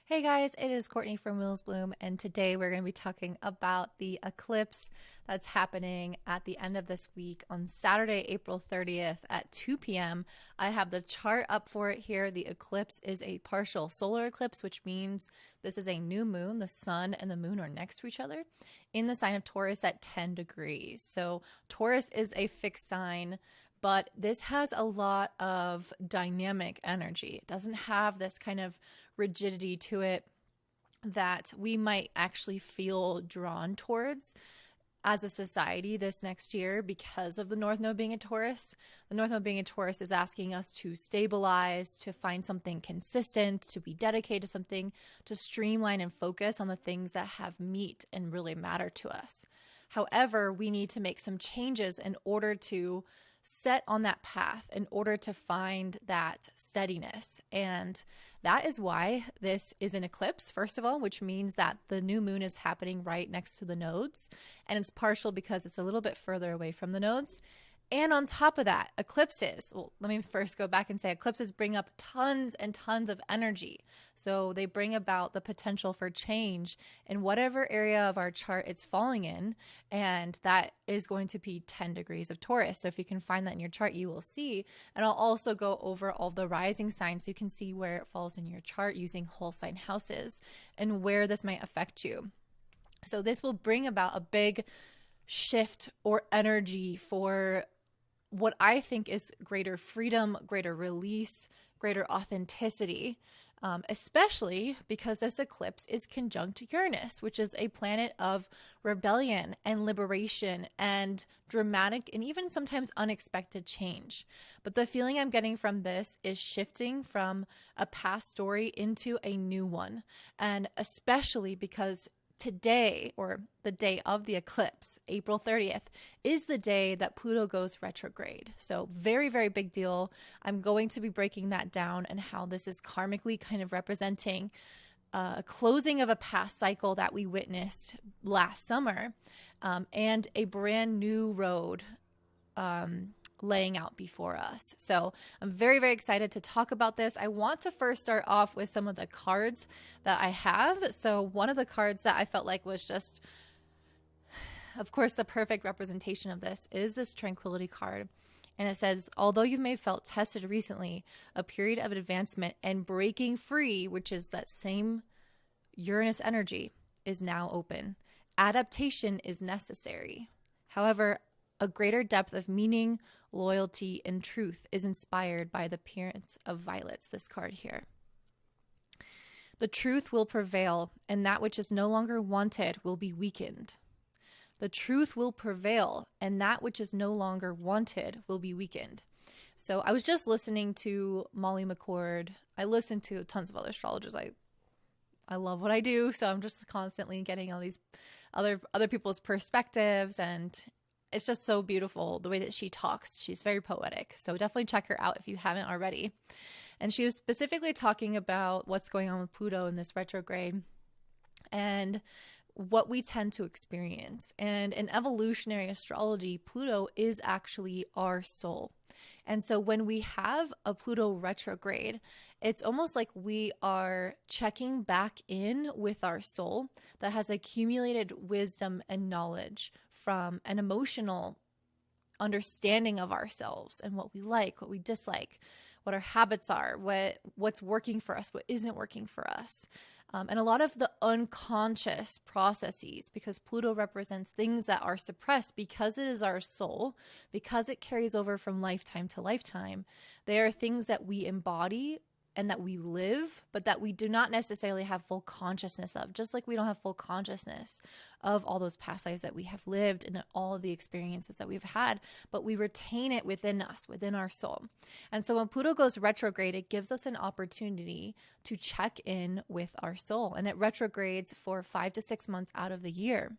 Hey guys, it is Courtney from Wheels Bloom, and today we're going to be talking about the eclipse that's happening at the end of this week on Saturday, April 30th at 2 p.m. I have the chart up for it here. The eclipse is a partial solar eclipse, which means this is a new moon. The sun and the moon are next to each other in the sign of Taurus at 10 degrees. So Taurus is a fixed sign, but this has a lot of dynamic energy. It doesn't have this kind of rigidity to it that we might actually feel drawn towards as a society this next year because of the North Node being a Taurus. The North Node being a Taurus is asking us to stabilize, to find something consistent, to be dedicated to something, to streamline and focus on the things that have meat and really matter to us. However, we need to make some changes in order to set on that path, in order to find that steadiness. And that is why this is an eclipse, first of all, which means that the new moon is happening right next to the nodes. And it's partial because it's a little bit further away from the nodes. And on top of that, eclipses, well, let me first go back and say eclipses bring up tons and tons of energy. So they bring about the potential for change in whatever area of our chart it's falling in. And that is going to be 10 degrees of Taurus. So if you can find that in your chart, you will see. And I'll also go over all the rising signs so you can see where it falls in your chart using whole sign houses and where this might affect you. So this will bring about a big shift or energy for what I think is greater freedom, greater release, greater authenticity, especially because this eclipse is conjunct Uranus, which is a planet of rebellion and liberation and dramatic and even sometimes unexpected change. But the feeling I'm getting from this is shifting from a past story into a new one. And especially because today, or the day of the eclipse, April 30th, is the day that Pluto goes retrograde. So very, very big deal. I'm going to be breaking that down and how this is karmically kind of representing a closing of a past cycle that we witnessed last summer, and a brand new road laying out before us. So I'm very, very excited to talk about this. I want to first start off with some of the cards that I have. So one of the cards that I felt like was just, of course, the perfect representation of this is this Tranquility card. And it says, although you may have felt tested recently, a period of advancement and breaking free, which is that same Uranus energy, is now open. Adaptation is necessary. However, a greater depth of meaning, loyalty, and truth is inspired by the appearance of violets, this card here. The truth will prevail, and that which is no longer wanted will be weakened. The truth will prevail, and that which is no longer wanted will be weakened. So I was just listening to Molly McCord. I listen to tons of other astrologers. I love what I do, so I'm just constantly getting all these other people's perspectives, and it's just so beautiful the way that she talks. She's very poetic. So definitely check her out if you haven't already. And she was specifically talking about what's going on with Pluto in this retrograde and what we tend to experience. And in evolutionary astrology, Pluto is actually our soul. And so when we have a Pluto retrograde, it's almost like we are checking back in with our soul that has accumulated wisdom and knowledge from an emotional understanding of ourselves and what we like, what we dislike, what our habits are, what's working for us, what isn't working for us. And a lot of the unconscious processes, because Pluto represents things that are suppressed because it is our soul, because it carries over from lifetime to lifetime. They are things that we embody and that we live, but that we do not necessarily have full consciousness of, just like we don't have full consciousness of all those past lives that we have lived and all of the experiences that we've had, but we retain it within us, within our soul. And so when Pluto goes retrograde, it gives us an opportunity to check in with our soul, and it retrogrades for 5 to 6 months out of the year.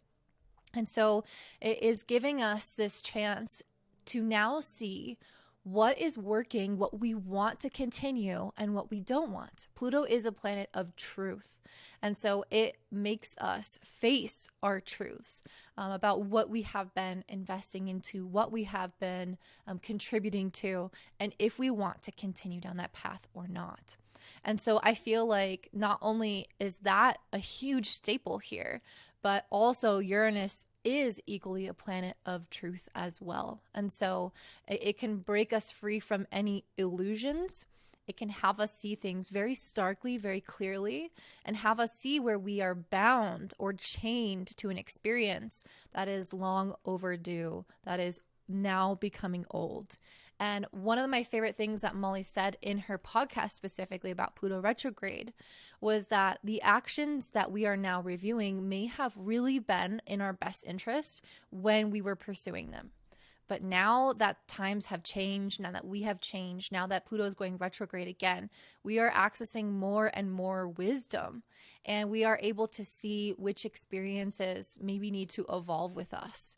And so it is giving us this chance to now see what is working, what we want to continue, and what we don't want. Pluto is a planet of truth. And so it makes us face our truths about what we have been investing into, what we have been contributing to, and if we want to continue down that path or not. And so I feel like not only is that a huge staple here, but also Uranus is equally a planet of truth as well. And so it can break us free from any illusions. It can have us see things very starkly, very clearly, and have us see where we are bound or chained to an experience that is long overdue, that is now becoming old. And one of my favorite things that Molly said in her podcast specifically about Pluto retrograde was that the actions that we are now reviewing may have really been in our best interest when we were pursuing them. But now that times have changed, now that we have changed, now that Pluto is going retrograde again, we are accessing more and more wisdom, and we are able to see which experiences maybe need to evolve with us,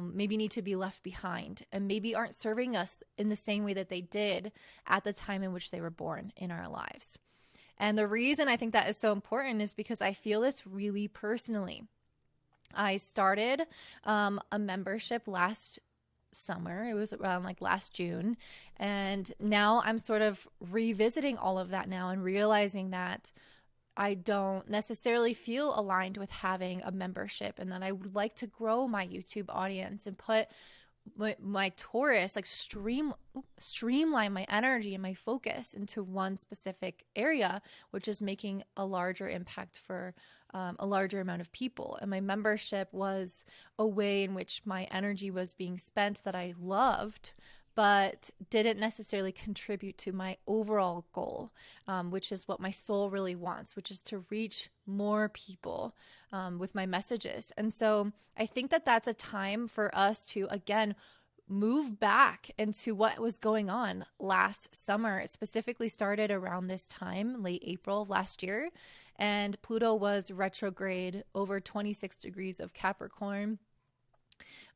maybe need to be left behind, and maybe aren't serving us in the same way that they did at the time in which they were born in our lives. And the reason I think that is so important is because I feel this really personally. I started a membership last summer. It was around like last June. And now I'm sort of revisiting all of that now and realizing that I don't necessarily feel aligned with having a membership, and that I would like to grow my YouTube audience and put my Taurus, like streamline my energy and my focus into one specific area, which is making a larger impact for a larger amount of people. And my membership was a way in which my energy was being spent that I loved, but didn't necessarily contribute to my overall goal, which is what my soul really wants, which is to reach more people with my messages. And so I think that that's a time for us to, again, move back into what was going on last summer. It specifically started around this time, late April of last year, and Pluto was retrograde over 26 degrees of Capricorn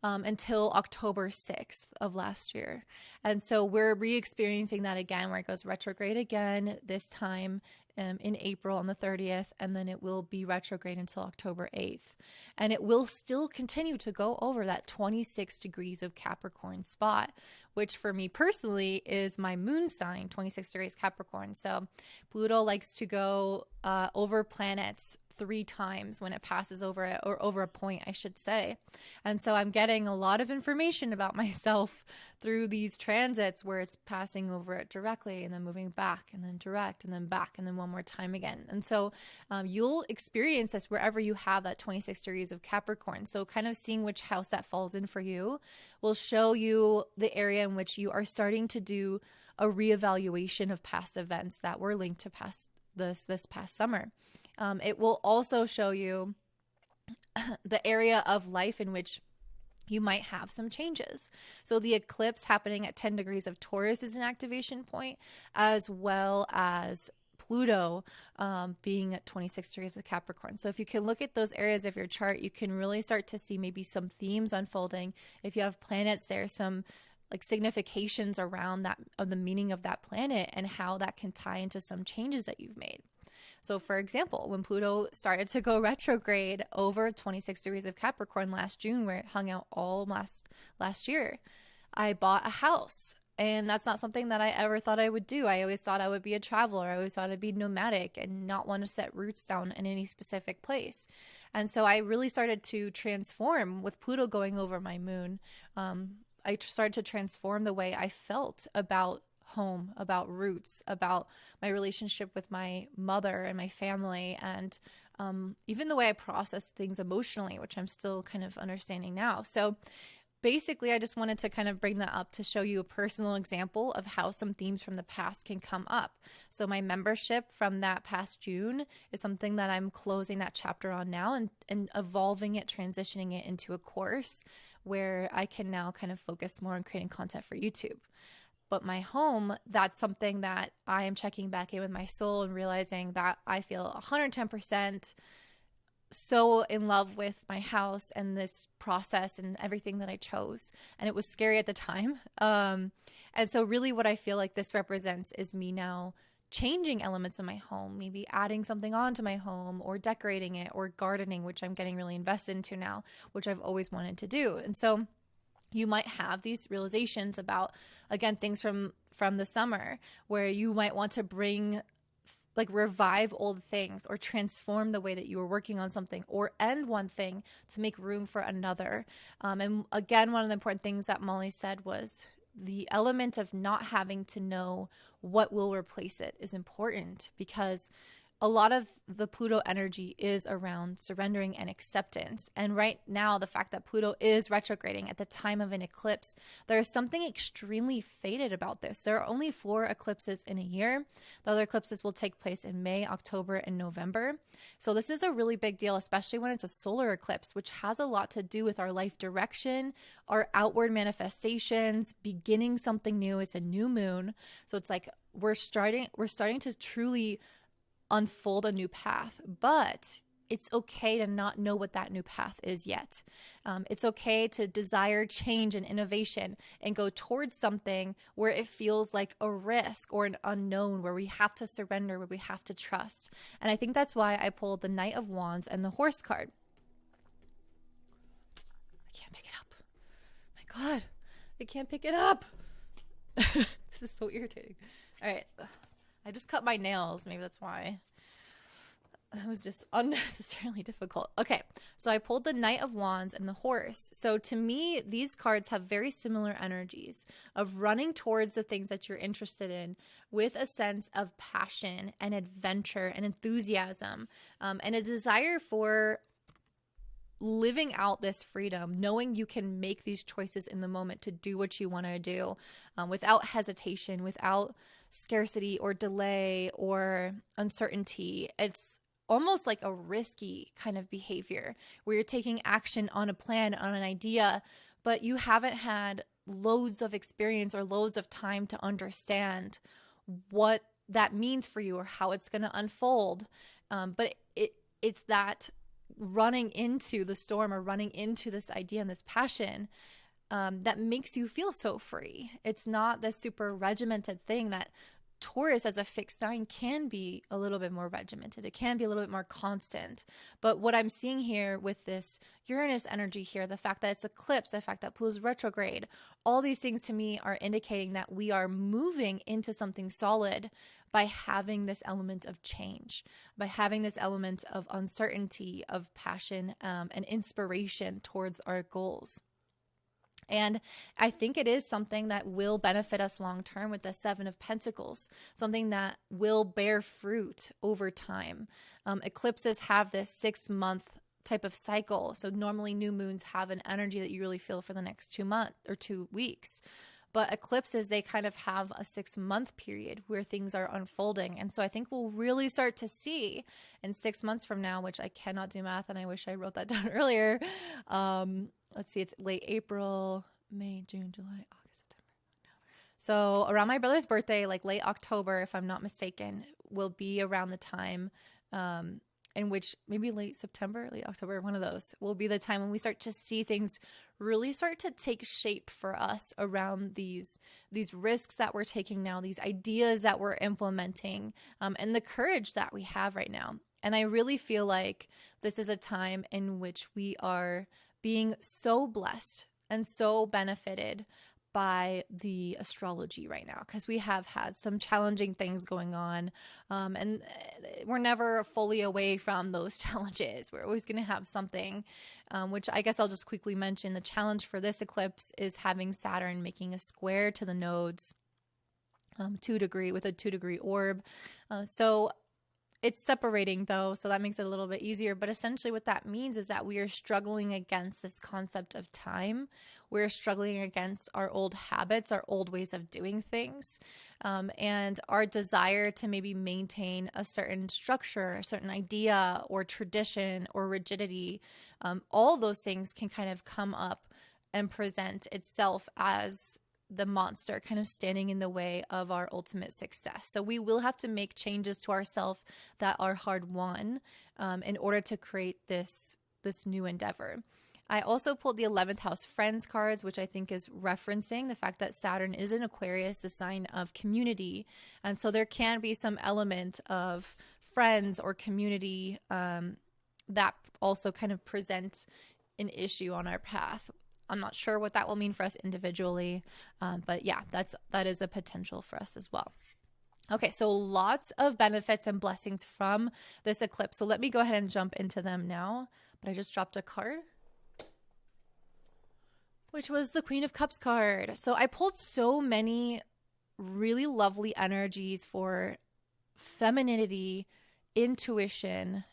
until October 6th of last year. And so we're re-experiencing that again, where it goes retrograde again, this time in April on the 30th, and then it will be retrograde until October 8th. And it will still continue to go over that 26 degrees of Capricorn spot, which for me personally is my moon sign, 26 degrees Capricorn. So Pluto likes to go over planets 3 times when it passes over it, or over a point, I should say. And so I'm getting a lot of information about myself through these transits where it's passing over it directly and then moving back and then direct and then back and then one more time again. And so you'll experience this wherever you have that 26 degrees of Capricorn. So kind of seeing which house that falls in for you will show you the area in which you are starting to do a reevaluation of past events that were linked to this past summer. It will also show you the area of life in which you might have some changes. So the eclipse happening at 10 degrees of Taurus is an activation point, as well as Pluto being at 26 degrees of Capricorn. So if you can look at those areas of your chart, you can really start to see maybe some themes unfolding. If you have planets there, some like significations around that, of the meaning of that planet and how that can tie into some changes that you've made. So for example, when Pluto started to go retrograde over 26 degrees of Capricorn last June, where it hung out all last year, I bought a house. And that's not something that I ever thought I would do. I always thought I would be a traveler. I always thought I'd be nomadic and not want to set roots down in any specific place. And so I really started to transform with Pluto going over my moon. I started to transform the way I felt about home, about roots, about my relationship with my mother and my family, and even the way I process things emotionally, which I'm still kind of understanding now. So basically, I just wanted to kind of bring that up to show you a personal example of how some themes from the past can come up. So my membership from that past June is something that I'm closing that chapter on now and evolving it, transitioning it into a course where I can now kind of focus more on creating content for YouTube. But my home, that's something that I am checking back in with my soul and realizing that I feel 110% so in love with my house and this process and everything that I chose. And it was scary at the time. And And so really what I feel like this represents is me now changing elements of my home, maybe adding something onto my home or decorating it or gardening, which I'm getting really invested into now, which I've always wanted to do. And so you might have these realizations about, again, things from the summer where you might want to bring, like, revive old things or transform the way that you were working on something or end one thing to make room for another. And again, one of the important things that Molly said was the element of not having to know what will replace it is important, because a lot of the Pluto energy is around surrendering and acceptance. And right now, the fact that Pluto is retrograding at the time of an eclipse, there is something extremely fated about this. There are only 4 eclipses in a year. The other eclipses will take place in May, October, and November. So this is a really big deal, especially when it's a solar eclipse, which has a lot to do with our life direction, our outward manifestations, beginning something new. It's a new moon. So it's like we're starting to truly unfold a new path, but it's okay to not know what that new path is yet. It's okay to desire change and innovation and go towards something where it feels like a risk or an unknown, where we have to surrender, where we have to trust. And I think that's why I pulled the Knight of Wands and the Horse card. I can't pick it up. My God, I can't pick it up. This is so irritating. All right. I just cut my nails. Maybe that's why. It was just unnecessarily difficult. Okay, so I pulled the Knight of Wands and the Horse. So to me, these cards have very similar energies of running towards the things that you're interested in with a sense of passion and adventure and enthusiasm, and a desire for living out this freedom, knowing you can make these choices in the moment to do what you want to do, without hesitation, without scarcity or delay or uncertainty. It's almost like a risky kind of behavior where you're taking action on a plan, on an idea, but you haven't had loads of experience or loads of time to understand what that means for you or how it's going to unfold. But it's that running into the storm or running into this idea and this passion that makes you feel so free. It's not this super regimented thing that Taurus as a fixed sign can be a little bit more regimented. It can be a little bit more constant. But what I'm seeing here with this Uranus energy here, the fact that it's eclipse, the fact that Pluto's retrograde, all these things to me are indicating that we are moving into something solid by having this element of change, by having this element of uncertainty, of passion, and inspiration towards our goals. And I think it is something that will benefit us long term with the 7 of Pentacles, something that will bear fruit over time. Eclipses have this 6-month type of cycle. So normally new moons have an energy that you really feel for the next 2 months or 2 weeks. But eclipses, they kind of have a 6-month period where things are unfolding. And so I think we'll really start to see in 6 months from now, which I cannot do math and I wish I wrote that down earlier. Let's see, it's late April, May, June, July, August, September. So around my brother's birthday, like late October, if I'm not mistaken, will be around the time in which maybe late September, late October, one of those will be the time when we start to see things really start to take shape for us around these risks that we're taking now, these ideas that we're implementing, and the courage that we have right now. And I really feel like this is a time in which we are being so blessed and so benefited by the astrology right now, because we have had some challenging things going on, and we're never fully away from those challenges. We're always going to have something, which I guess I'll just quickly mention. The challenge for this eclipse is having Saturn making a square to the nodes, 2 degree with a 2-degree orb. So it's separating though, so that makes it a little bit easier. But essentially what that means is that we are struggling against this concept of time. We're struggling against our old habits, our old ways of doing things, and our desire to maybe maintain a certain structure, a certain idea or tradition or rigidity. All those things can kind of come up and present itself as the monster kind of standing in the way of our ultimate success. So we will have to make changes to ourselves that are hard won in order to create this new endeavor. I also pulled the 11th house friends cards, which I think is referencing the fact that Saturn is in Aquarius, the sign of community. And so there can be some element of friends or community that also kind of present an issue on our path. I'm not sure what that will mean for us individually, but yeah, that is a potential for us as well. Okay, so lots of benefits and blessings from this eclipse. So let me go ahead and jump into them now. But I just dropped a card, which was the Queen of Cups card. So I pulled so many really lovely energies for femininity, intuition,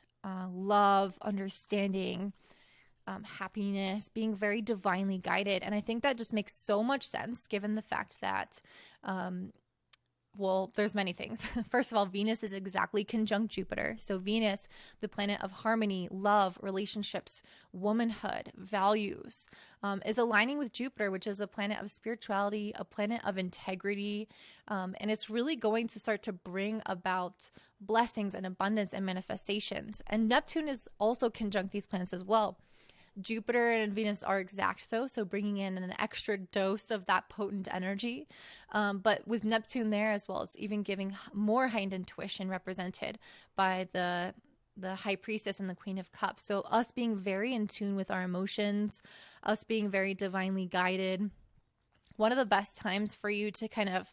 love, understanding, happiness, being very divinely guided. And I think that just makes so much sense given the fact that, well, there's many things. First of all, Venus is exactly conjunct Jupiter. So Venus, the planet of harmony, love, relationships, womanhood, values, is aligning with Jupiter, which is a planet of spirituality, a planet of integrity. And it's really going to start to bring about blessings and abundance and manifestations. And Neptune is also conjunct these planets as well. Jupiter and Venus are exact though, so bringing in an extra dose of that potent energy. But with Neptune there as well, it's even giving more heightened intuition represented by the High Priestess and the Queen of Cups. So us being very in tune with our emotions, us being very divinely guided. One of the best times for you to kind of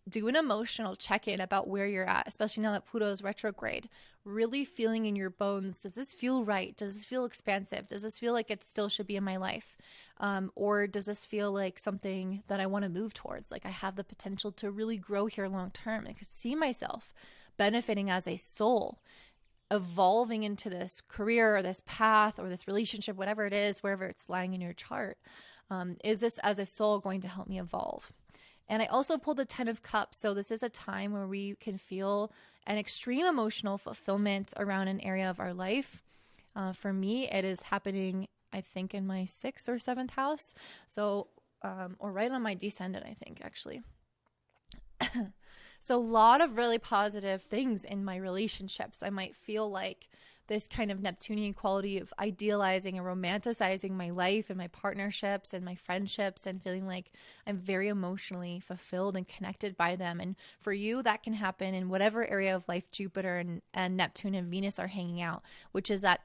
do an emotional check-in about where you're at, especially now that Pluto is retrograde. Really feeling in your bones, does this feel right? Does this feel expansive? Does this feel like it still should be in my life? Or does this feel like something that I want to move towards? Like I have the potential to really grow here long term. I could see myself benefiting as a soul, evolving into this career or this path or this relationship, whatever it is, wherever it's lying in your chart. Is this as a soul going to help me evolve? And I also pulled the 10 of Cups. So this is a time where we can feel an extreme emotional fulfillment around an area of our life. For me, it is happening, I think, in my 6th or 7th house. So, or right on my descendant, I think, actually. So a lot of really positive things in my relationships. I might feel like this kind of Neptunian quality of idealizing and romanticizing my life and my partnerships and my friendships and feeling like I'm very emotionally fulfilled and connected by them. And for you, that can happen in whatever area of life Jupiter and Neptune and Venus are hanging out, which is at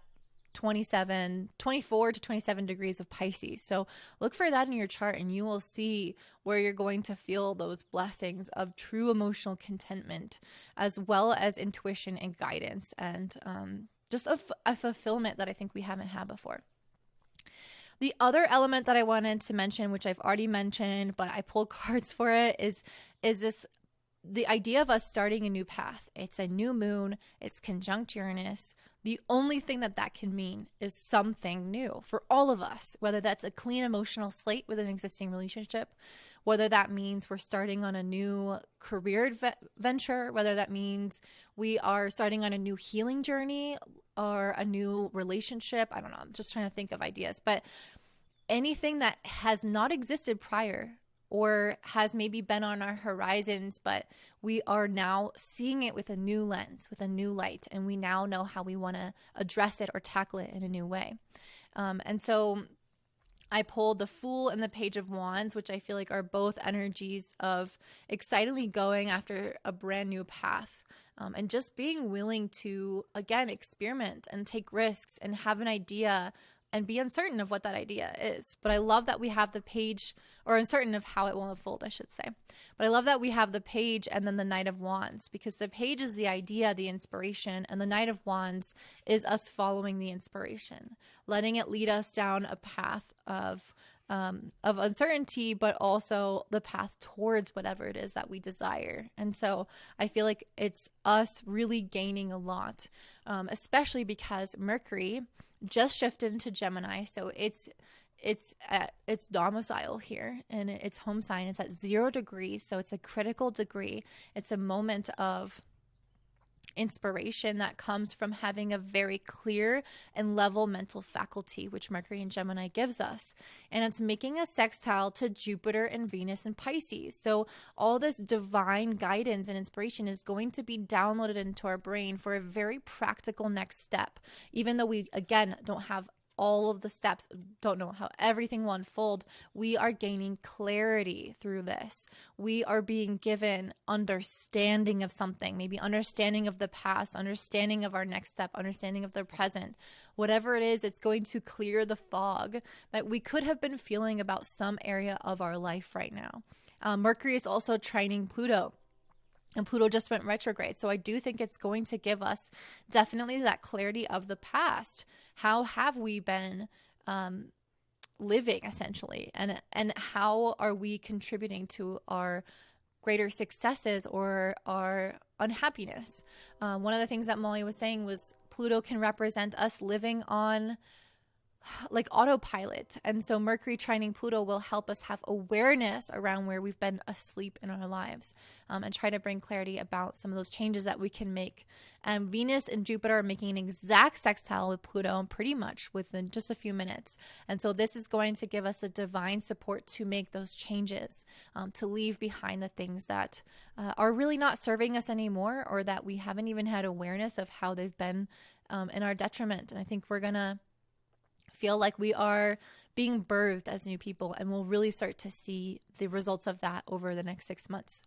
24 to 27 degrees of Pisces. So look for that in your chart and you will see where you're going to feel those blessings of true emotional contentment, as well as intuition and guidance and, just a fulfillment that I think we haven't had before. The other element that I wanted to mention, which I've already mentioned, but I pulled cards for it, is this the idea of us starting a new path. It's a new moon. It's conjunct Uranus. The only thing that can mean is something new for all of us, whether that's a clean emotional slate with an existing relationship, whether that means we're starting on a new career venture, whether that means we are starting on a new healing journey or a new relationship. I don't know. I'm just trying to think of ideas, but anything that has not existed prior or has maybe been on our horizons, but we are now seeing it with a new lens, with a new light, and we now know how we want to address it or tackle it in a new way. And so I pulled the Fool and the Page of Wands, which I feel like are both energies of excitedly going after a brand new path, and just being willing to, again, experiment and take risks and have an idea and be uncertain of what that idea is. But I love that we have the Page, or uncertain of how it will unfold, I should say. But I love that we have the Page and then the Knight of Wands, because the Page is the idea, the inspiration, and the Knight of Wands is us following the inspiration, letting it lead us down a path of uncertainty, but also the path towards whatever it is that we desire. And so I feel like it's us really gaining a lot, especially because Mercury just shifted into Gemini. So it's at its domicile here and its home sign. It's at 0 degrees. So it's a critical degree. It's a moment of inspiration that comes from having a very clear and level mental faculty, which Mercury and Gemini gives us. And it's making a sextile to Jupiter and Venus and Pisces. So all this divine guidance and inspiration is going to be downloaded into our brain for a very practical next step, even though we, again, don't have all of the steps, don't know how everything will unfold. We are gaining clarity through this. We are being given understanding of something, maybe understanding of the past, understanding of our next step, understanding of the present. Whatever it is, it's going to clear the fog that we could have been feeling about some area of our life right now. Mercury is also trining Pluto. And Pluto just went retrograde. So I do think it's going to give us definitely that clarity of the past. How have we been living, essentially? And how are we contributing to our greater successes or our unhappiness? One of the things that Molly was saying was Pluto can represent us living on like autopilot. And so Mercury trining Pluto will help us have awareness around where we've been asleep in our lives, and try to bring clarity about some of those changes that we can make. And Venus and Jupiter are making an exact sextile with Pluto pretty much within just a few minutes. And so this is going to give us the divine support to make those changes, to leave behind the things that are really not serving us anymore, or that we haven't even had awareness of how they've been in our detriment. And I think we're going to feel like we are being birthed as new people, and we'll really start to see the results of that over the next 6 months.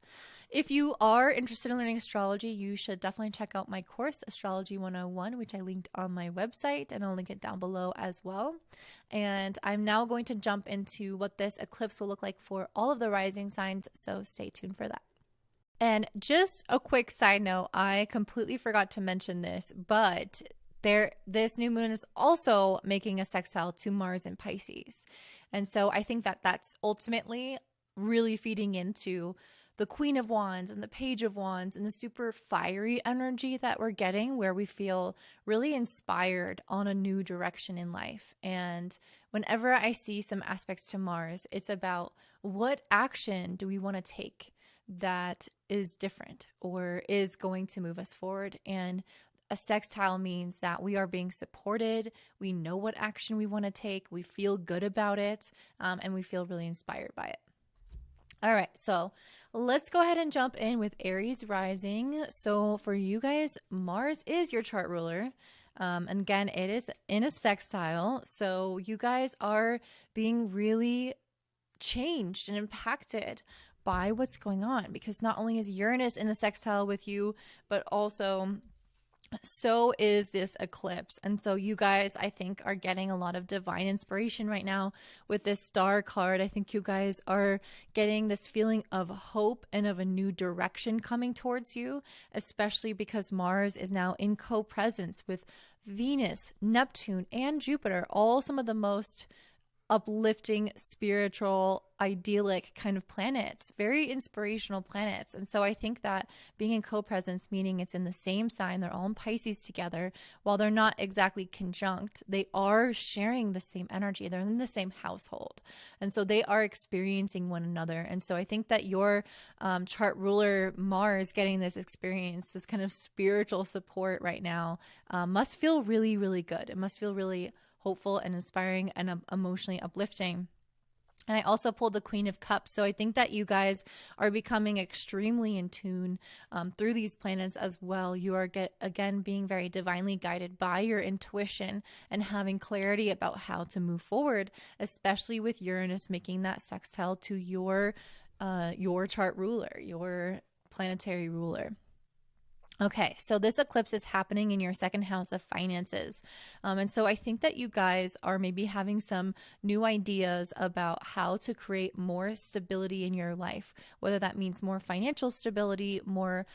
If you are interested in learning astrology, you should definitely check out my course, Astrology 101, which I linked on my website, and I'll link it down below as well. And I'm now going to jump into what this eclipse will look like for all of the rising signs, so stay tuned for that. And just a quick side note, I completely forgot to mention this, but this new moon is also making a sextile to Mars in Pisces. And so I think that that's ultimately really feeding into the Queen of Wands and the Page of Wands and the super fiery energy that we're getting, where we feel really inspired on a new direction in life. And whenever I see some aspects to Mars, it's about what action do we want to take that is different or is going to move us forward. And a sextile means that we are being supported, we know what action we want to take, we feel good about it, and we feel really inspired by it. All right, so let's go ahead and jump in with Aries rising. So for you guys, Mars is your chart ruler. And again, it is in a sextile. So you guys are being really changed and impacted by what's going on, because not only is Uranus in a sextile with you, but also so is this eclipse. And so you guys, I think, are getting a lot of divine inspiration right now with this star card. I think you guys are getting this feeling of hope and of a new direction coming towards you, especially because Mars is now in co-presence with Venus, Neptune, and Jupiter, all some of the most uplifting, spiritual, idyllic kind of planets, very inspirational planets. And so I think that being in co-presence, meaning it's in the same sign, they're all in Pisces together, while they're not exactly conjunct, they are sharing the same energy. They're in the same household. And so they are experiencing one another. And so I think that your chart ruler, Mars, getting this experience, this kind of spiritual support right now, must feel really, really good. It must feel really hopeful and inspiring and emotionally uplifting. And I also pulled the Queen of Cups. So I think that you guys are becoming extremely in tune through these planets as well. You are, again, being very divinely guided by your intuition and having clarity about how to move forward, especially with Uranus making that sextile to your chart ruler, your planetary ruler. Okay, so this eclipse is happening in your second house of finances. And so I think that you guys are maybe having some new ideas about how to create more stability in your life, whether that means more financial stability, more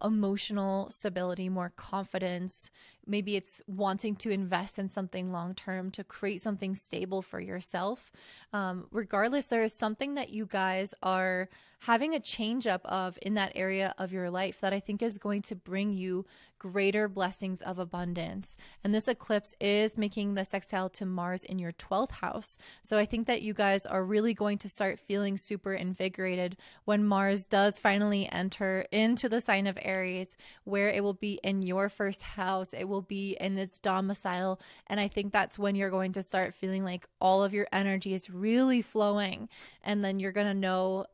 emotional stability, more confidence. Maybe it's wanting to invest in something long-term to create something stable for yourself. Regardless, there is something that you guys are having a change up of in that area of your life that I think is going to bring you greater blessings of abundance. And this eclipse is making the sextile to Mars in your 12th house. So I think that you guys are really going to start feeling super invigorated when Mars does finally enter into the sign of Aries, where it will be in your first house. It will be in its domicile. And I think that's when you're going to start feeling like all of your energy is really flowing. And then you're going to know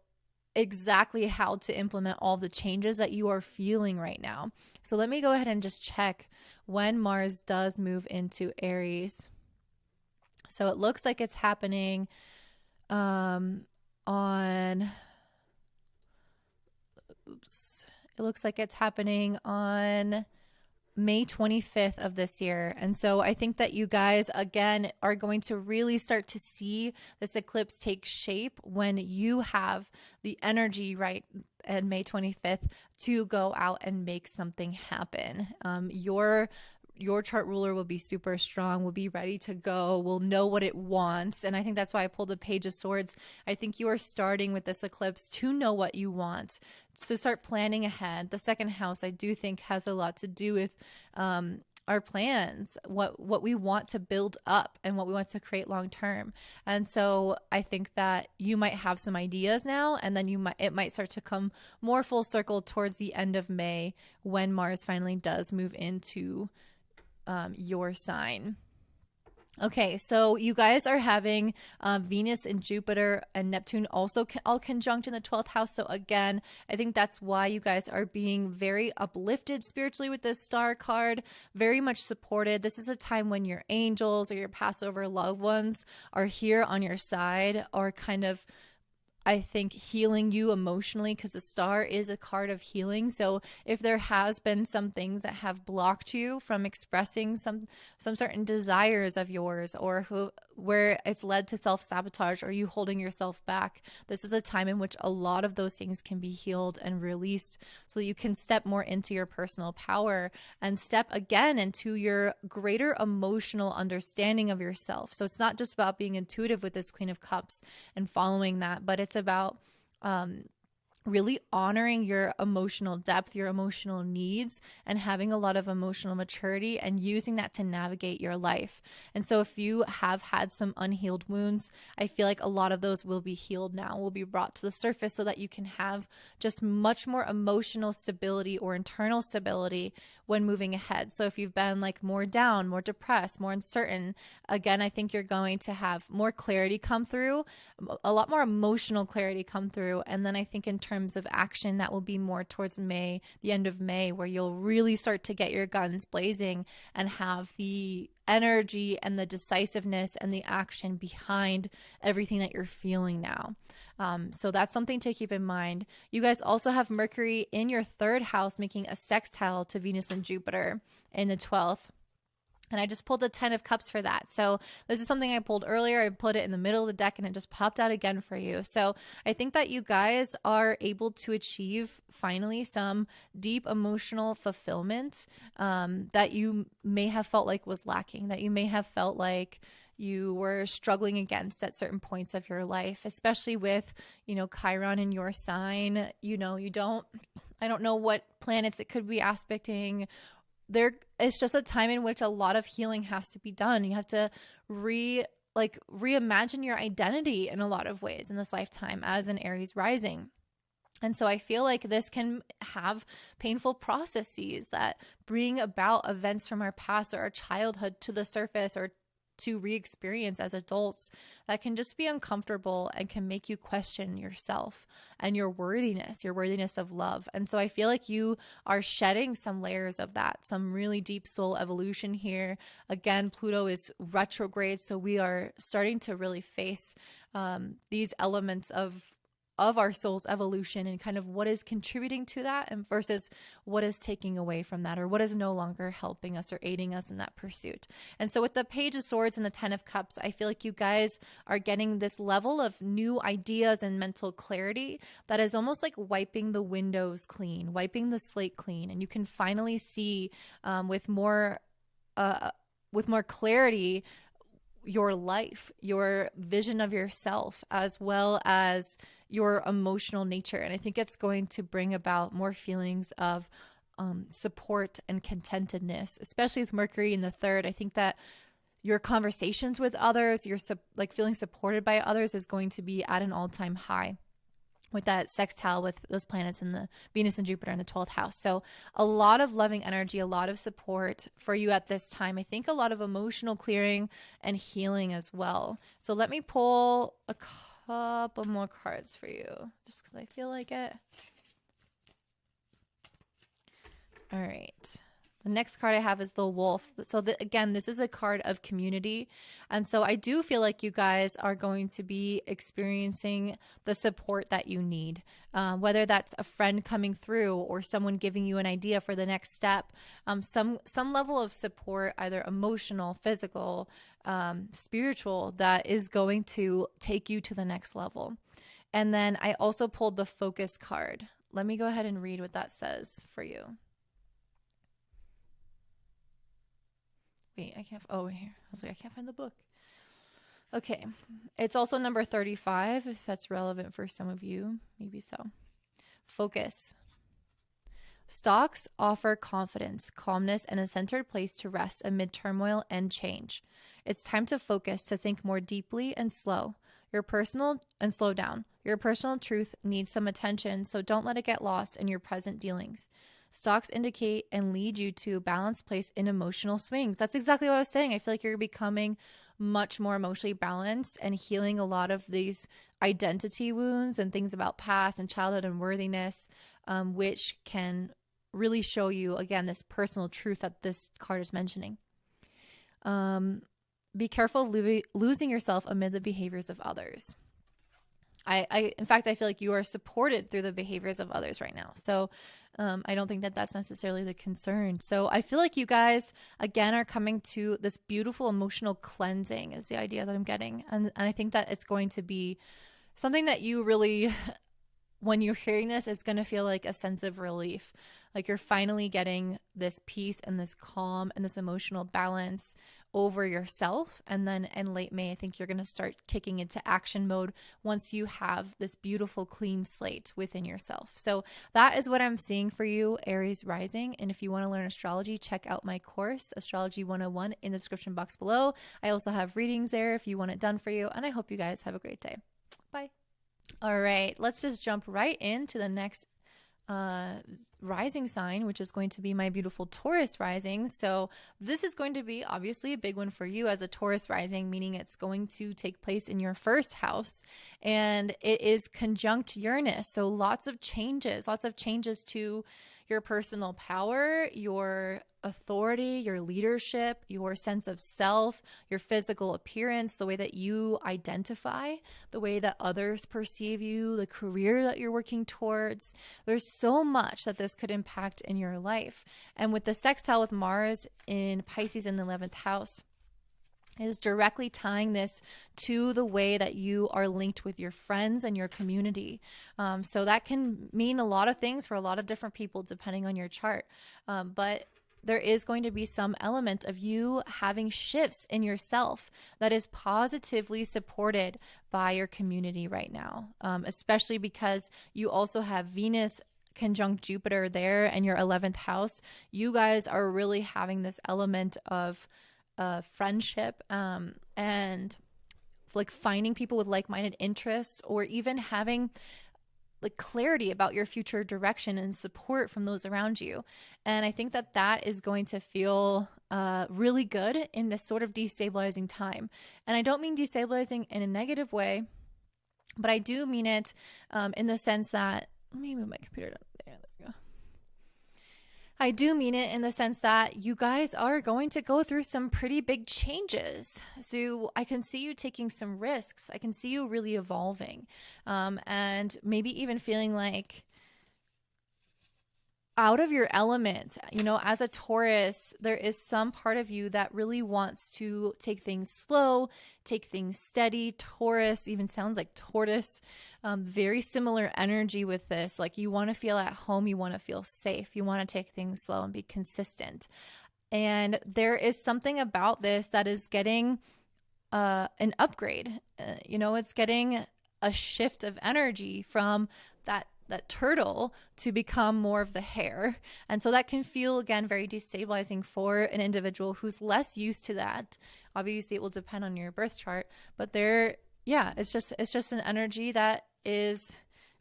exactly how to implement all the changes that you are feeling right now. So let me go ahead and just check when Mars does move into Aries. So it looks like it's happening on, it looks like it's happening on May 25th of this year. And so I think that you guys, again, are going to really start to see this eclipse take shape when you have the energy, right, at May 25th to go out and make something happen. Your chart ruler will be super strong, will be ready to go, will know what it wants. And I think that's why I pulled the Page of Swords. I think you are starting with this eclipse to know what you want. So start planning ahead. The second house, I do think, has a lot to do with our plans, what we want to build up and what we want to create long term. And so I think that you might have some ideas now, and then it might start to come more full circle towards the end of May when Mars finally does move into your sign. Okay, so you guys are having Venus and Jupiter and Neptune also all conjunct in the 12th house. So again, I think that's why you guys are being very uplifted spiritually with this star card, very much supported. This is a time when your angels or your Passover loved ones are here on your side, or kind of, I think, healing you emotionally, because the star is a card of healing. So if there has been some things that have blocked you from expressing some certain desires of yours, or where it's led to self-sabotage or you holding yourself back, this is a time in which a lot of those things can be healed and released, so that you can step more into your personal power and step again into your greater emotional understanding of yourself. So it's not just about being intuitive with this Queen of Cups and following that, but it's about really honoring your emotional depth, your emotional needs, and having a lot of emotional maturity and using that to navigate your life. And so if you have had some unhealed wounds, I feel like a lot of those will be healed now, will be brought to the surface, so that you can have just much more emotional stability or internal stability when moving ahead. So if you've been like more down, more depressed, more uncertain, again, I think you're going to have more clarity come through, a lot more emotional clarity come through. And then I think in terms of action, that will be more towards May, the end of May, where you'll really start to get your guns blazing and have the energy and the decisiveness and the action behind everything that you're feeling now. So that's something to keep in mind. You guys also have Mercury in your third house making a sextile to Venus and Jupiter in the 12th. And I just pulled the 10 of Cups for that. So this is something I pulled earlier. I put it in the middle of the deck and it just popped out again for you. So I think that you guys are able to achieve finally some deep emotional fulfillment that you may have felt like was lacking, that you may have felt like you were struggling against at certain points of your life, especially with, Chiron in your sign. I don't know what planets it could be aspecting. It's just a time in which a lot of healing has to be done. You have to reimagine your identity in a lot of ways in this lifetime as an Aries rising. And so I feel like this can have painful processes that bring about events from our past or our childhood to the surface, or to re-experience as adults, that can just be uncomfortable and can make you question yourself and your worthiness of love. And so I feel like you are shedding some layers of that, some really deep soul evolution here. Again, Pluto is retrograde, so we are starting to really face these elements of our soul's evolution and kind of what is contributing to that, and versus what is taking away from that, or what is no longer helping us or aiding us in that pursuit. And so with the Page of Swords and the 10 of Cups, I feel like you guys are getting this level of new ideas and mental clarity that is almost like wiping the windows clean, wiping the slate clean. And you can finally see with more clarity your life, your vision of yourself, as well as your emotional nature. And I think it's going to bring about more feelings of support and contentedness, especially with Mercury in the third. I think that your conversations with others, your feeling supported by others, is going to be at an all-time high with that sextile with those planets in the Venus and Jupiter in the 12th house. So a lot of loving energy, a lot of support for you at this time. I think a lot of emotional clearing and healing as well. So let me pull a couple more cards for you, just because I feel like it. All right. The next card I have is the Wolf. So again, this is a card of community. And so I do feel like you guys are going to be experiencing the support that you need, whether that's a friend coming through or someone giving you an idea for the next step, some level of support, either emotional, physical, spiritual, that is going to take you to the next level. And then I also pulled the Focus card. Let me go ahead and read what that says for you. Wait, I can't. Oh, here. I was like, I can't find the book. Okay. It's also number 35, if that's relevant for some of you. Maybe so. Focus. Stocks offer confidence, calmness, and a centered place to rest amid turmoil and change. It's time to focus, to think more deeply and slow. Slow down. Your personal truth needs some attention, so don't let it get lost in your present dealings. Stocks indicate and lead you to a balanced place in emotional swings. That's exactly what I was saying. I feel like you're becoming much more emotionally balanced and healing a lot of these identity wounds and things about past and childhood and worthiness, which can really show you, again, this personal truth that this card is mentioning. Be careful of losing yourself amid the behaviors of others. In fact, I feel like you are supported through the behaviors of others right now. So I don't think that that's necessarily the concern. So I feel like you guys, again, are coming to this beautiful emotional cleansing is the idea that I'm getting. And I think that it's going to be something that you really, when you're hearing this, is going to feel like a sense of relief. Like you're finally getting this peace and this calm and this emotional balance over yourself. And then in late May, I think you're going to start kicking into action mode once you have this beautiful clean slate within yourself. So that is what I'm seeing for you, Aries rising. And if you want to learn astrology, check out my course, Astrology 101, in the description box below. I also have readings there if you want it done for you. And I hope you guys have a great day. Bye. All right, let's just jump right into the next rising sign, which is going to be my beautiful Taurus rising. So this is going to be obviously a big one for you as a Taurus rising, meaning it's going to take place in your first house, and it is conjunct Uranus. So lots of changes to your personal power, your authority, your leadership, your sense of self, your physical appearance, the way that you identify, the way that others perceive you, the career that you're working towards. There's so much that this could impact in your life. And with the sextile with Mars in Pisces in the 11th house, is directly tying this to the way that you are linked with your friends and your community. So that can mean a lot of things for a lot of different people depending on your chart. But there is going to be some element of you having shifts in yourself that is positively supported by your community right now, especially because you also have Venus conjunct Jupiter there in your 11th house. You guys are really having this element of friendship and like finding people with like-minded interests, or even having like clarity about your future direction and support from those around you. And I think that that is going to feel really good in this sort of destabilizing time. And I don't mean destabilizing in a negative way, but I do mean it in the sense that, let me move my computer down. There we go. I do mean it in the sense that you guys are going to go through some pretty big changes. So I can see you taking some risks. I can see you really evolving, and maybe even feeling like out of your element. You know, as a Taurus, there is some part of you that really wants to take things slow, take things steady. Taurus even sounds like tortoise. Very similar energy with this. Like you want to feel at home, you want to feel safe, you want to take things slow and be consistent. And there is something about this that is getting an upgrade. It's getting a shift of energy from that turtle to become more of the hare. And so that can feel, again, very destabilizing for an individual who's less used to that. Obviously it will depend on your birth chart, but it's just an energy that is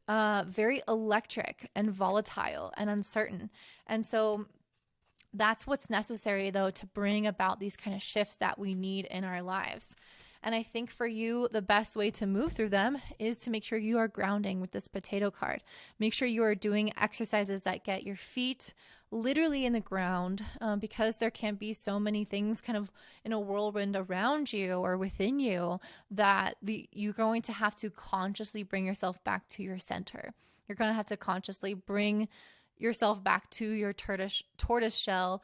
very electric and volatile and uncertain. And so that's what's necessary, though, to bring about these kind of shifts that we need in our lives. And I think for you, the best way to move through them is to make sure you are grounding with this potato card. Make sure you are doing exercises that get your feet literally in the ground, because there can be so many things kind of in a whirlwind around you or within you that you're going to have to consciously bring yourself back to your center. You're going to have to consciously bring yourself back to your tortoise shell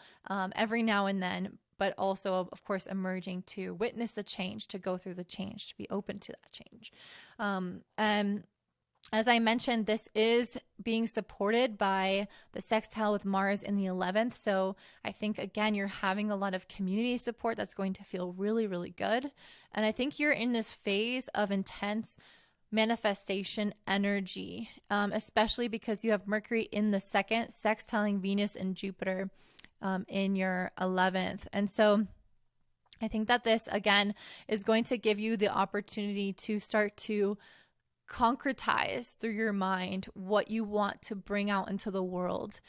every now and then, but also, of course, emerging to witness the change, to go through the change, to be open to that change. And as I mentioned, this is being supported by the sextile with Mars in the 11th. So I think, again, you're having a lot of community support that's going to feel really, really good. And I think you're in this phase of intense manifestation energy, especially because you have Mercury in the 2nd, sextiling Venus and Jupiter in your 11th. And so I think that this, again, is going to give you the opportunity to start to concretize through your mind what you want to bring out into the world,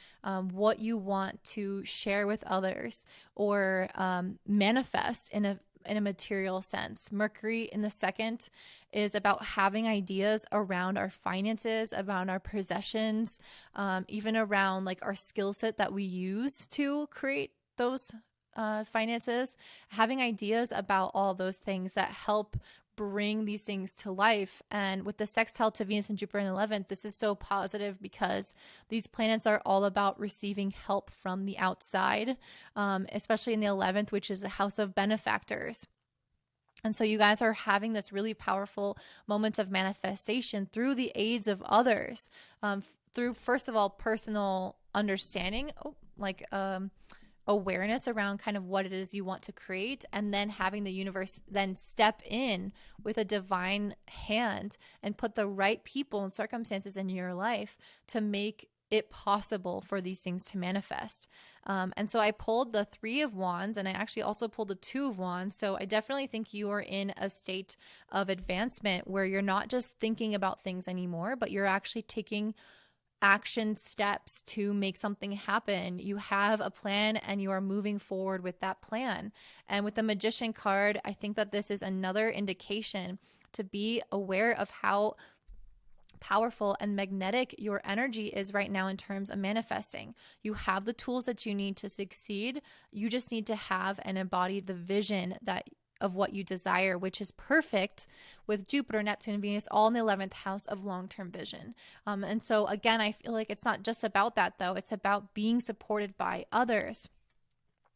what you want to share with others, or manifest in a material sense. Mercury in the 2nd is about having ideas around our finances, around our possessions, even around like our skill set that we use to create those finances, having ideas about all those things that help bring these things to life. And with the sextile to Venus and Jupiter in the 11th, this is so positive because these planets are all about receiving help from the outside, especially in the 11th, which is a house of benefactors. And so you guys are having this really powerful moment of manifestation through the aids of others, through, first of all, personal understanding, awareness around kind of what it is you want to create, and then having the universe then step in with a divine hand and put the right people and circumstances in your life to make it possible for these things to manifest. And so I pulled the 3 of Wands, and I actually also pulled the 2 of Wands. So I definitely think you are in a state of advancement where you're not just thinking about things anymore, but you're actually taking action steps to make something happen. You have a plan and you are moving forward with that plan. And with the Magician card, I think that this is another indication to be aware of how powerful and magnetic your energy is right now in terms of manifesting. You have the tools that you need to succeed. You just need to have and embody the vision of what you desire, which is perfect with Jupiter, Neptune, and Venus all in the 11th house of long-term vision. And so again, I feel like it's not just about that though. It's about being supported by others.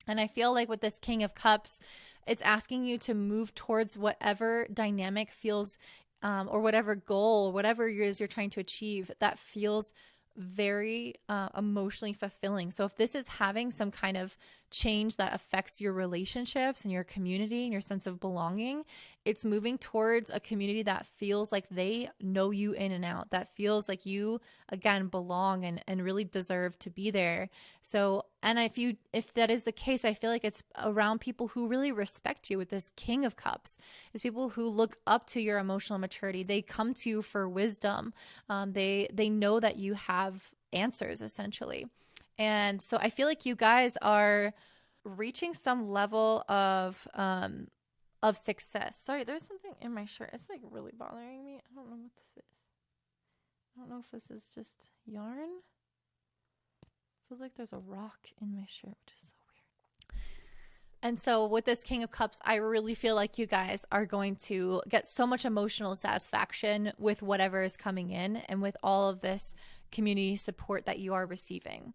And I feel like with this King of Cups, it's asking you to move towards whatever dynamic feels, or whatever goal, whatever it is you're trying to achieve that feels very emotionally fulfilling. So if this is having some kind of change that affects your relationships and your community and your sense of belonging, it's moving towards a community that feels like they know you in and out, that feels like you, again, belong and really deserve to be there. So, and if that is the case, I feel like it's around people who really respect you. With this King of Cups, it's people who look up to your emotional maturity. They come to you for wisdom. They know that you have answers, essentially. And so I feel like you guys are reaching some level of success. Sorry, there's something in my shirt. It's like really bothering me. I don't know what this is. I don't know if this is just yarn. Feels like there's a rock in my shirt, which is so weird. And so with this King of Cups, I really feel like you guys are going to get so much emotional satisfaction with whatever is coming in and with all of this community support that you are receiving.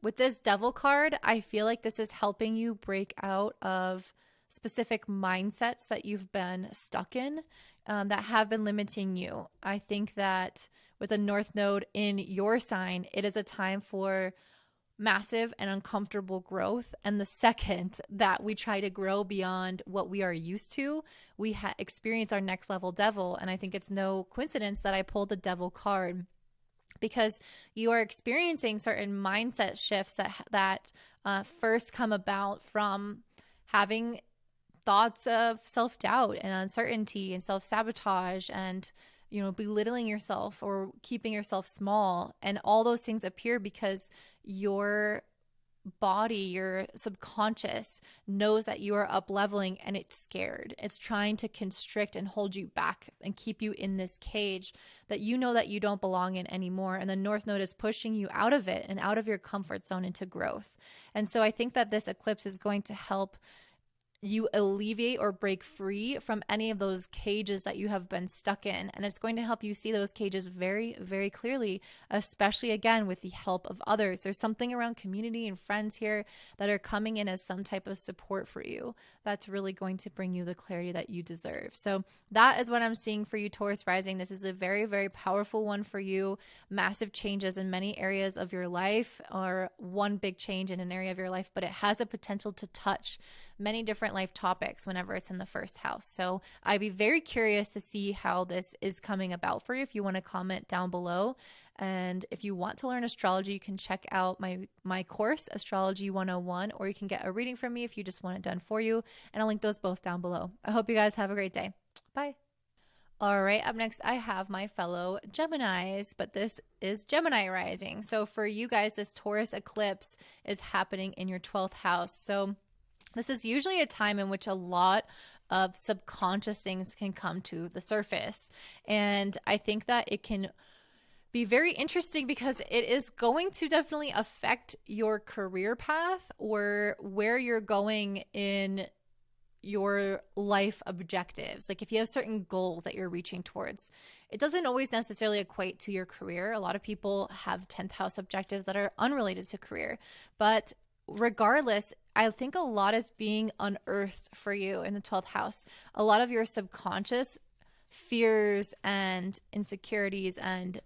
With this Devil card, I feel like this is helping you break out of specific mindsets that you've been stuck in, that have been limiting you. I think that with a North Node in your sign, it is a time for massive and uncomfortable growth. And the second that we try to grow beyond what we are used to, we experience our next level devil. And I think it's no coincidence that I pulled the Devil card, because you are experiencing certain mindset shifts that first come about from having thoughts of self-doubt and uncertainty and self-sabotage and, belittling yourself or keeping yourself small. And all those things appear because your body, your subconscious knows that you are up leveling and it's scared. It's trying to constrict and hold you back and keep you in this cage that you know that you don't belong in anymore. And the North Node is pushing you out of it and out of your comfort zone into growth. And so I think that this eclipse is going to help you alleviate or break free from any of those cages that you have been stuck in. And it's going to help you see those cages very, very clearly, especially again with the help of others. There's something around community and friends here that are coming in as some type of support for you. That's really going to bring you the clarity that you deserve. So that is what I'm seeing for you, Taurus rising. This is a very, very powerful one for you. Massive changes in many areas of your life, or one big change in an area of your life, but it has a potential to touch many different life topics whenever it's in the first house. So I'd be very curious to see how this is coming about for you. If you want to comment down below, and if you want to learn astrology, you can check out my course, Astrology 101, or you can get a reading from me if you just want it done for you. And I'll link those both down below. I hope you guys have a great day. Bye. All right, up next, I have my fellow Geminis, but this is Gemini rising. So for you guys, this Taurus eclipse is happening in your 12th house. So this is usually a time in which a lot of subconscious things can come to the surface. And I think that it can be very interesting because it is going to definitely affect your career path or where you're going in your life objectives. Like if you have certain goals that you're reaching towards, it doesn't always necessarily equate to your career. A lot of people have 10th house objectives that are unrelated to career, but regardless, I think a lot is being unearthed for you in the 12th house. A lot of your subconscious fears and insecurities and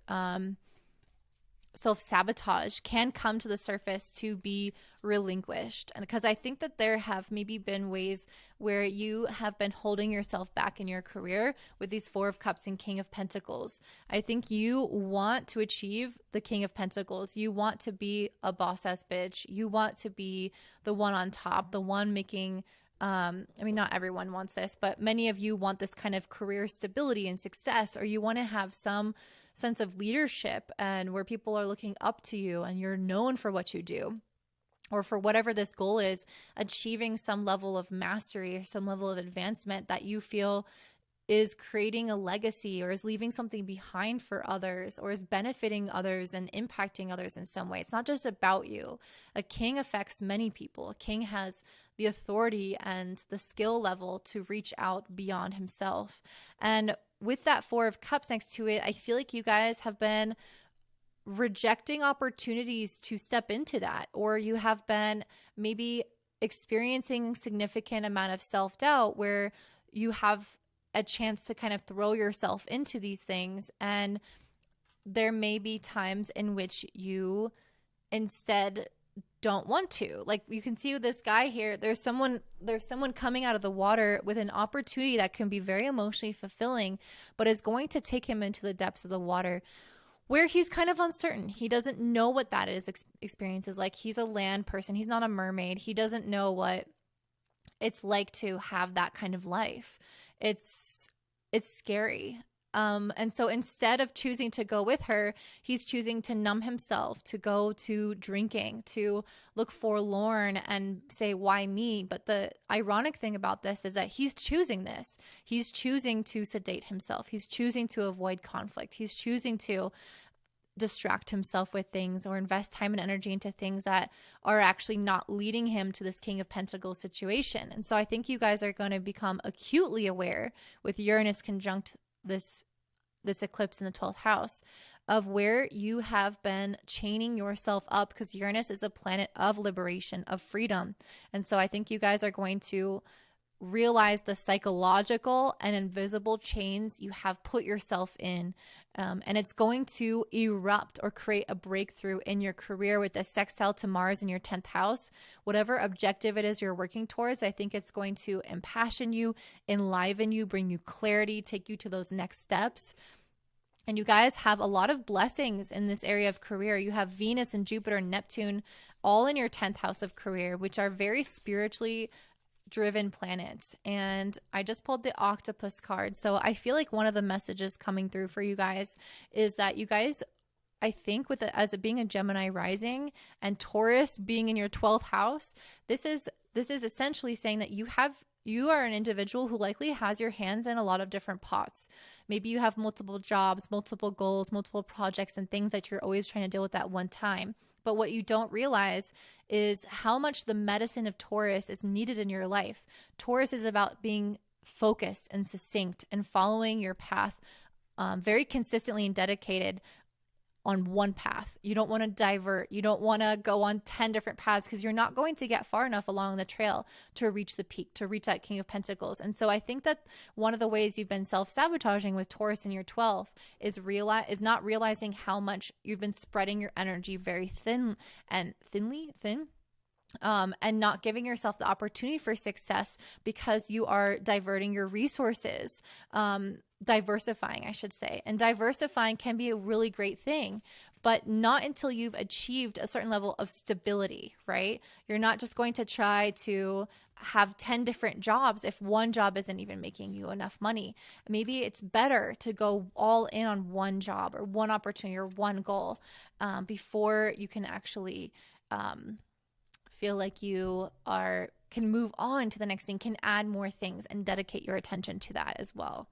self-sabotage can come to the surface to be relinquished. And because I think that there have maybe been ways where you have been holding yourself back in your career with these Four of Cups and King of Pentacles. I think you want to achieve the King of Pentacles. You want to be a boss ass bitch. You want to be the one on top, the one making not everyone wants this, but many of you want this kind of career stability and success, or you want to have some sense of leadership and where people are looking up to you and you're known for what you do, or for whatever this goal is, achieving some level of mastery or some level of advancement that you feel is creating a legacy or is leaving something behind for others or is benefiting others and impacting others in some way. It's not just about you. A king affects many people. A king has the authority and the skill level to reach out beyond himself. And with that Four of Cups next to it, I feel like you guys have been rejecting opportunities to step into that, or you have been maybe experiencing significant amount of self-doubt where you have a chance to kind of throw yourself into these things. And there may be times in which you instead don't want to. Like you can see with this guy here, there's someone coming out of the water with an opportunity that can be very emotionally fulfilling, but is going to take him into the depths of the water where he's kind of uncertain. He doesn't know what that experience is like. He's a land person. He's not a mermaid. He doesn't know what it's like to have that kind of life. It's scary. And so instead of choosing to go with her, he's choosing to numb himself, to go to drinking, to look forlorn and say, why me? But the ironic thing about this is that he's choosing this. He's choosing to sedate himself. He's choosing to avoid conflict. He's choosing to distract himself with things or invest time and energy into things that are actually not leading him to this King of Pentacles situation. And so I think you guys are going to become acutely aware with Uranus conjunct this eclipse in the 12th house of where you have been chaining yourself up, because Uranus is a planet of liberation, of freedom. And so I think you guys are going to realize the psychological and invisible chains you have put yourself in. And it's going to erupt or create a breakthrough in your career with the sextile to Mars in your 10th house. Whatever objective it is you're working towards, I think it's going to impassion you, enliven you, bring you clarity, take you to those next steps. And you guys have a lot of blessings in this area of career. You have Venus and Jupiter and Neptune all in your 10th house of career, which are very spiritually driven planets. And I just pulled the octopus card. So I feel like one of the messages coming through for you guys is that you guys I think with it, as it being a Gemini rising and Taurus being in your 12th house, this is essentially saying that you are an individual who likely has your hands in a lot of different pots. Maybe you have multiple jobs, multiple goals, multiple projects, and things that you're always trying to deal with at one time. But what you don't realize is how much the medicine of Taurus is needed in your life. Taurus is about being focused and succinct and following your path very consistently and dedicated on one path. You don't want to divert. You don't want to go on 10 different paths because you're not going to get far enough along the trail to reach the peak, to reach that King of Pentacles. And so I think that one of the ways you've been self-sabotaging with Taurus in your 12th is not realizing how much you've been spreading your energy very thin and not giving yourself the opportunity for success because you are diverting your resources, diversifying, I should say. And diversifying can be a really great thing, but not until you've achieved a certain level of stability, right? You're not just going to try to have 10 different jobs if one job isn't even making you enough money. Maybe it's better to go all in on one job or one opportunity or one goal before you can actually feel like you can move on to the next thing, can add more things and dedicate your attention to that as well.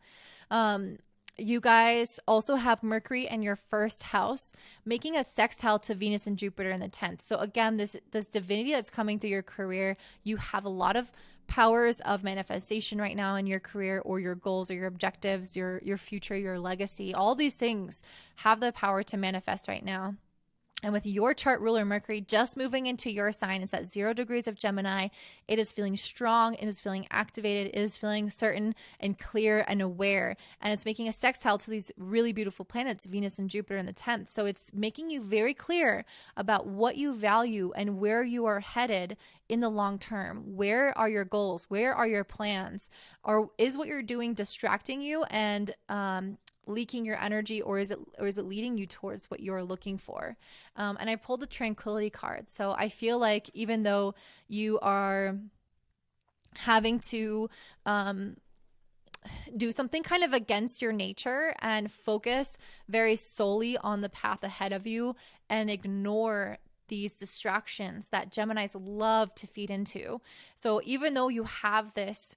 You guys also have Mercury in your first house, making a sextile to Venus and Jupiter in the 10th. So again, this divinity that's coming through your career, you have a lot of powers of manifestation right now in your career or your goals or your objectives, your future, your legacy. All these things have the power to manifest right now. And with your chart ruler Mercury just moving into your sign, it's at 0 degrees of Gemini. It is feeling strong. It is feeling activated. It is feeling certain and clear and aware. And it's making a sextile to these really beautiful planets, Venus and Jupiter in the 10th. So it's making you very clear about what you value and where you are headed in the long term. Where are your goals? Where are your plans? Or is what you're doing distracting you and leaking your energy, or is it leading you towards what you're looking for? And I pulled the Tranquility card. So I feel like even though you are having to do something kind of against your nature and focus very solely on the path ahead of you and ignore these distractions that Geminis love to feed into. So even though you have this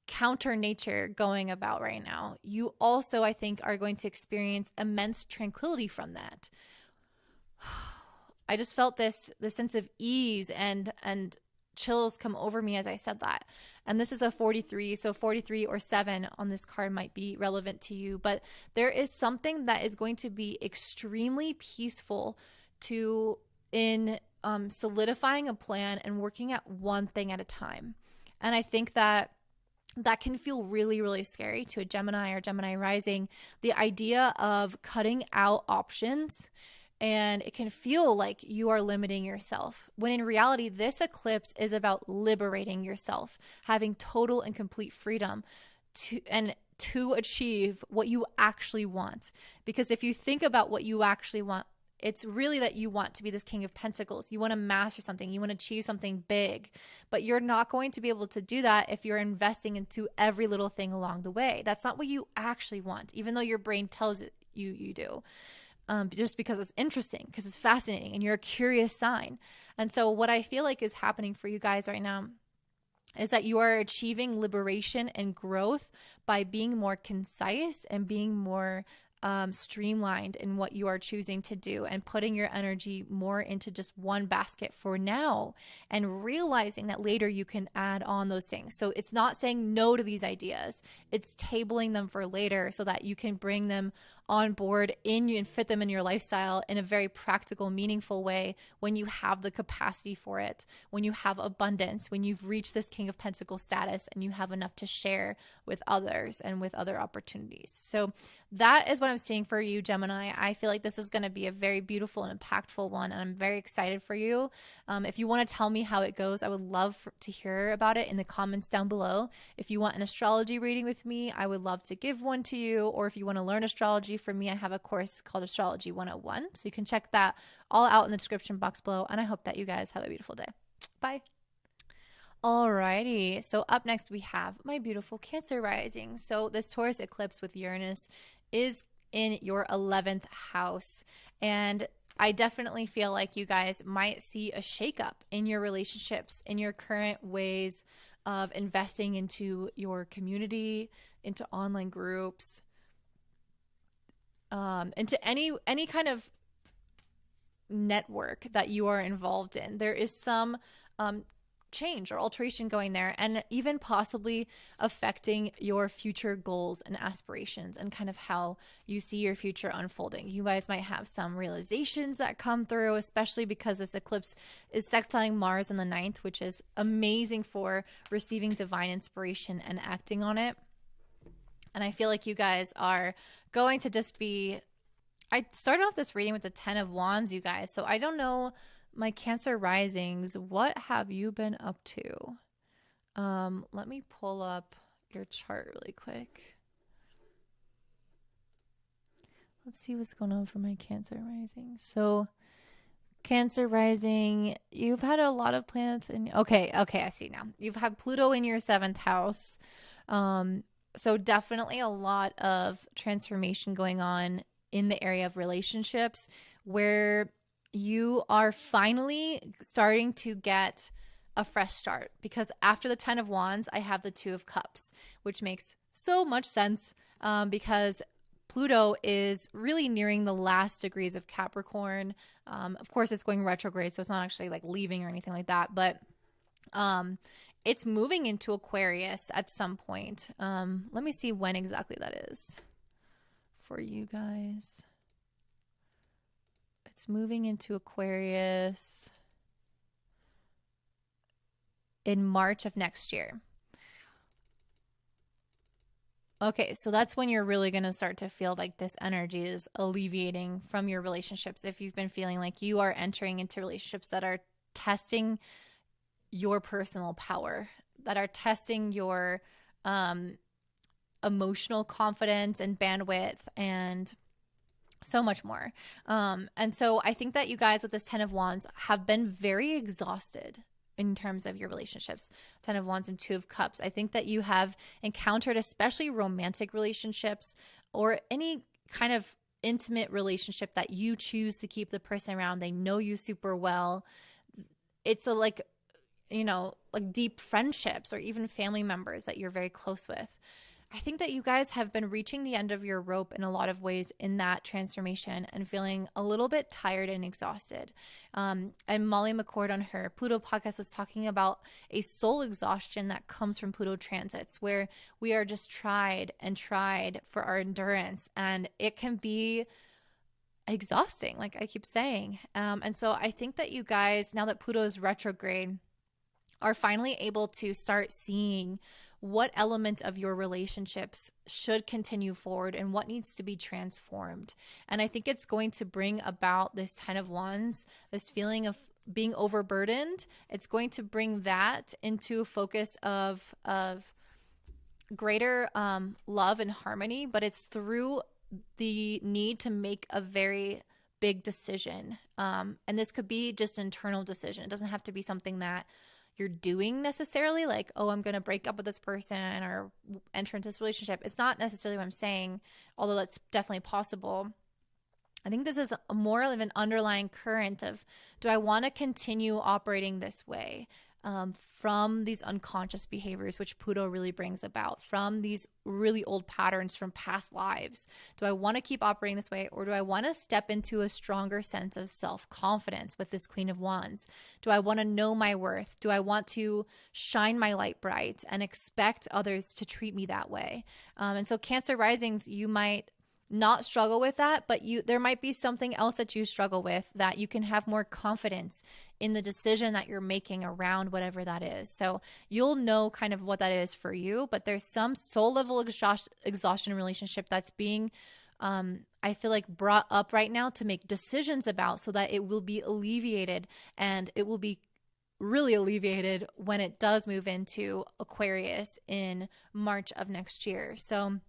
counter nature going about right now, you also, I think, are going to experience immense tranquility from that. I just felt this sense of ease and chills come over me as I said that. And this is a 43, so 43 or 7 on this card might be relevant to you, but there is something that is going to be extremely peaceful in solidifying a plan and working at one thing at a time. And I think that can feel really, really scary to a Gemini or Gemini rising. The idea of cutting out options, and it can feel like you are limiting yourself, when in reality, this eclipse is about liberating yourself, having total and complete freedom to achieve what you actually want. Because if you think about what you actually want, it's really that you want to be this King of Pentacles. You want to master something. You want to achieve something big. But you're not going to be able to do that if you're investing into every little thing along the way. That's not what you actually want, even though your brain tells it you do. Just because it's interesting, because it's fascinating, and you're a curious sign. And so what I feel like is happening for you guys right now is that you are achieving liberation and growth by being more concise and being more streamlined in what you are choosing to do, and putting your energy more into just one basket for now, and realizing that later you can add on those things. So it's not saying no to these ideas. It's tabling them for later so that you can bring them on board in you and fit them in your lifestyle in a very practical, meaningful way when you have the capacity for it, when you have abundance, when you've reached this King of Pentacles status and you have enough to share with others and with other opportunities. So that is what I'm seeing for you, Gemini. I feel like this is going to be a very beautiful and impactful one, and I'm very excited for you. If you want to tell me how it goes, I would love to hear about it in the comments down below. If you want an astrology reading with me, I would love to give one to you. Or if you want to learn astrology from me, I have a course called Astrology 101. So you can check that all out in the description box below. And I hope that you guys have a beautiful day. Bye. Alrighty, so up next we have my beautiful Cancer rising. So this Taurus eclipse with Uranus is in your 11th house. And I definitely feel like you guys might see a shakeup in your relationships, in your current ways of investing into your community, into online groups, into any kind of network that you are involved in. There is some change or alteration going there, and even possibly affecting your future goals and aspirations and kind of how you see your future unfolding. You guys might have some realizations that come through, especially because this eclipse is sextiling Mars in the 9th, which is amazing for receiving divine inspiration and acting on it. And I feel like you guys are going to just be, I started off this reading with the 10 of Wands, you guys. So I don't know, my Cancer risings, what have you been up to? Let me pull up your chart really quick. Let's see what's going on for my Cancer rising. So Cancer rising, you've had a lot of planets in, okay, I see now. You've had Pluto in your 7th house. So definitely a lot of transformation going on in the area of relationships, where you are finally starting to get a fresh start. Because after the 10 of Wands, I have the 2 of Cups, which makes so much sense because Pluto is really nearing the last degrees of Capricorn. Of course, it's going retrograde, so it's not actually like leaving or anything like that, but it's moving into Aquarius at some point. Let me see when exactly that is for you guys. It's moving into Aquarius in March of next year. Okay, so that's when you're really going to start to feel like this energy is alleviating from your relationships. If you've been feeling like you are entering into relationships that are testing your personal power, that are testing your emotional confidence and bandwidth and so much more. And so I think that you guys with this 10 of Wands have been very exhausted in terms of your relationships. 10 of Wands and 2 of Cups. I think that you have encountered, especially romantic relationships or any kind of intimate relationship that you choose to keep the person around. They know you super well. It's a like deep friendships or even family members that you're very close with. I think that you guys have been reaching the end of your rope in a lot of ways in that transformation and feeling a little bit tired and exhausted. And Molly McCord on her Pluto podcast was talking about a soul exhaustion that comes from Pluto transits, where we are just tried and tried for our endurance, and it can be exhausting, like I keep saying. And so I think that you guys, now that Pluto is retrograde, are finally able to start seeing what element of your relationships should continue forward and what needs to be transformed. And I think it's going to bring about this 10 of Wands, this feeling of being overburdened. It's going to bring that into a focus of greater love and harmony, but it's through the need to make a very big decision. And this could be just an internal decision. It doesn't have to be something that you're doing necessarily, like, oh, I'm going to break up with this person or enter into this relationship. It's not necessarily what I'm saying, although that's definitely possible. I think this is more of an underlying current of, do I want to continue operating this way from these unconscious behaviors, which Pluto really brings about, from these really old patterns from past lives? Do I want to keep operating this way, or do I want to step into a stronger sense of self-confidence with this Queen of Wands? Do I want to know my worth? Do I want to shine my light bright and expect others to treat me that way? And so Cancer risings, you might not struggle with that, but there might be something else that you struggle with that you can have more confidence in the decision that you're making around whatever that is. So you'll know kind of what that is for you, but there's some soul level exhaustion relationship that's being, I feel like, brought up right now to make decisions about, so that it will be alleviated, and it will be really alleviated when it does move into Aquarius in March of next year. So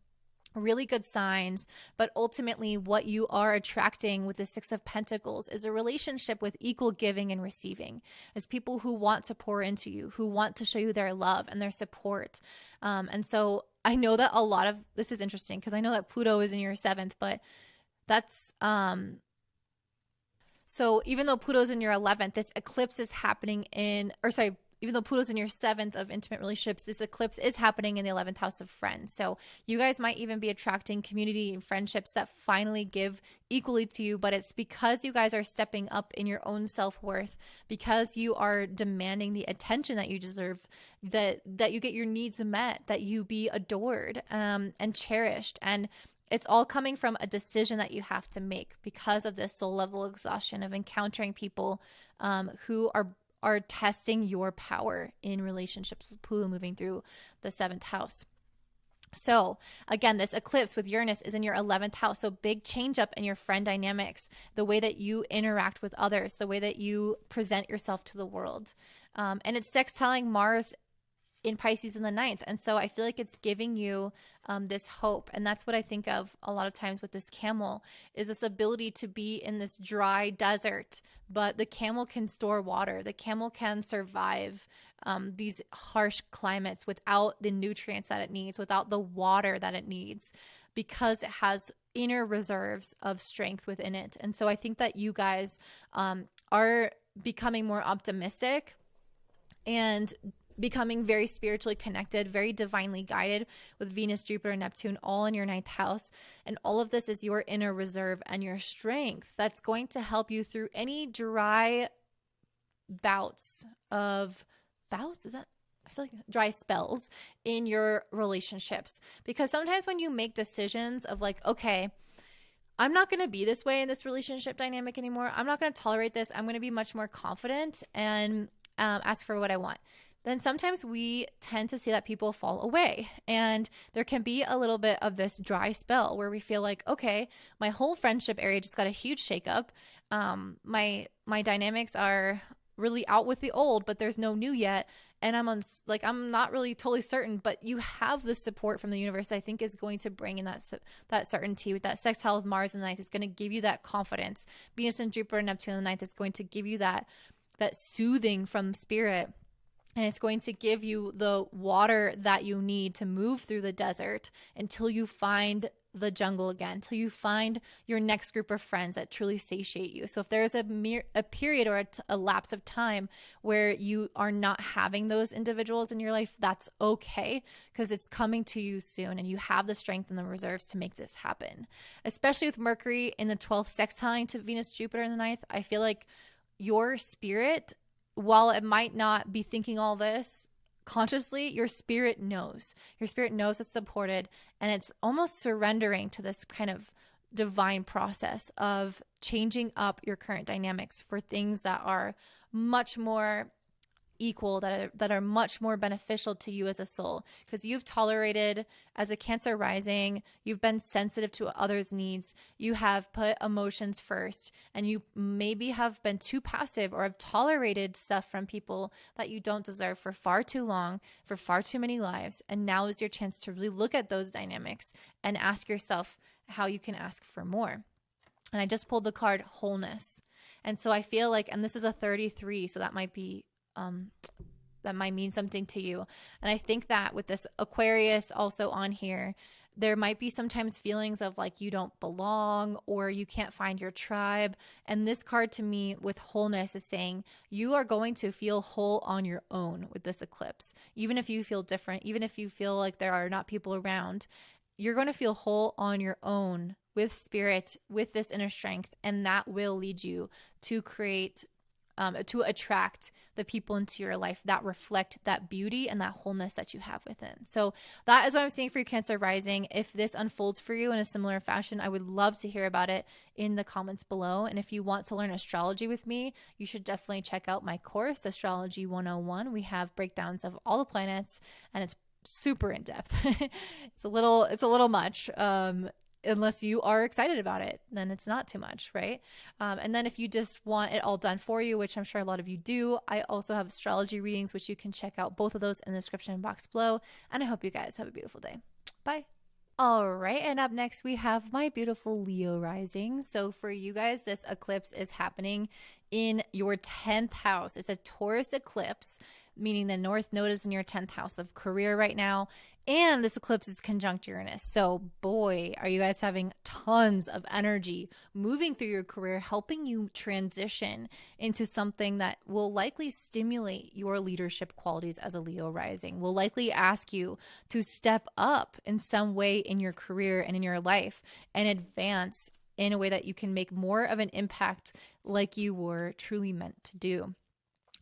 really good signs. But ultimately, what you are attracting with the Six of Pentacles is a relationship with equal giving and receiving. As people who want to pour into you, who want to show you their love and their support. And so I know that a lot of this is interesting because I know that Pluto is in your 7th, but that's so even though Pluto's in your 11th, this eclipse is happening in, or sorry, even though Pluto's in your 7th of intimate relationships, this eclipse is happening in the 11th house of friends. So you guys might even be attracting community and friendships that finally give equally to you, but it's because you guys are stepping up in your own self-worth, because you are demanding the attention that you deserve, that you get your needs met, that you be adored and cherished. And it's all coming from a decision that you have to make because of this soul level exhaustion of encountering people who are testing your power in relationships with Pluto moving through the 7th house. So again, this eclipse with Uranus is in your 11th house. So big change up in your friend dynamics, the way that you interact with others, the way that you present yourself to the world. And it's sextiling Mars in Pisces in the 9th. And so I feel like it's giving you this hope. And that's what I think of a lot of times with this camel, is this ability to be in this dry desert, but the camel can store water. The camel can survive these harsh climates without the nutrients that it needs, without the water that it needs, because it has inner reserves of strength within it. And so I think that you guys are becoming more optimistic and becoming very spiritually connected, very divinely guided with Venus, Jupiter, and Neptune all in your 9th house. And all of this is your inner reserve and your strength that's going to help you through any dry dry spells in your relationships. Because sometimes when you make decisions of like, okay, I'm not going to be this way in this relationship dynamic anymore, I'm not going to tolerate this, I'm going to be much more confident and ask for what I want, then sometimes we tend to see that people fall away. And there can be a little bit of this dry spell where we feel like, okay, my whole friendship area just got a huge shakeup. My dynamics are really out with the old, but there's no new yet. And I'm not really totally certain, but you have the support from the universe, I think, is going to bring in that certainty. With that sextile with Mars in the 9th is going to give you that confidence. Venus and Jupiter and Neptune in the 9th is going to give you that soothing from spirit. And it's going to give you the water that you need to move through the desert until you find the jungle again, until you find your next group of friends that truly satiate you. So if there's a period or a lapse of time where you are not having those individuals in your life, that's okay, because it's coming to you soon and you have the strength and the reserves to make this happen. Especially with Mercury in the 12th sextile to Venus, Jupiter in the 9th, I feel like your spirit, while it might not be thinking all this consciously, your spirit knows. Your spirit knows it's supported, and it's almost surrendering to this kind of divine process of changing up your current dynamics for things that are much more equal, that are much more beneficial to you as a soul, because you've tolerated, as a Cancer rising, you've been sensitive to others' needs, you have put emotions first, and you maybe have been too passive or have tolerated stuff from people that you don't deserve for far too long, for far too many lives. And now is your chance to really look at those dynamics and ask yourself how you can ask for more. And I just pulled the card wholeness. And so I feel like, and this is a 33, so that might be that might mean something to you. And I think that with this Aquarius also on here, there might be sometimes feelings of like you don't belong or you can't find your tribe. And this card to me with wholeness is saying you are going to feel whole on your own with this eclipse. Even if you feel different, even if you feel like there are not people around, you're going to feel whole on your own with spirit, with this inner strength. And that will lead you to create to attract the people into your life that reflect that beauty and that wholeness that you have within. So that is what I'm seeing for you, Cancer rising. If this unfolds for you in a similar fashion, I would love to hear about it in the comments below. And if you want to learn astrology with me, you should definitely check out my course, Astrology 101. We have breakdowns of all the planets, and it's super in depth. It's a little much. Unless you are excited about it, then it's not too much, right? And then if you just want it all done for you, which I'm sure a lot of you do, I also have astrology readings, which you can check out both of those in the description box below. And I hope you guys have a beautiful day. Bye. All right, and up next we have my beautiful Leo rising. So for you guys, this eclipse is happening in your 10th house. It's a Taurus eclipse, meaning the North Node is in your 10th house of career right now. And this eclipse is conjunct Uranus. So boy, are you guys having tons of energy moving through your career, helping you transition into something that will likely stimulate your leadership qualities as a Leo rising, will likely ask you to step up in some way in your career and in your life and advance in a way that you can make more of an impact like you were truly meant to do.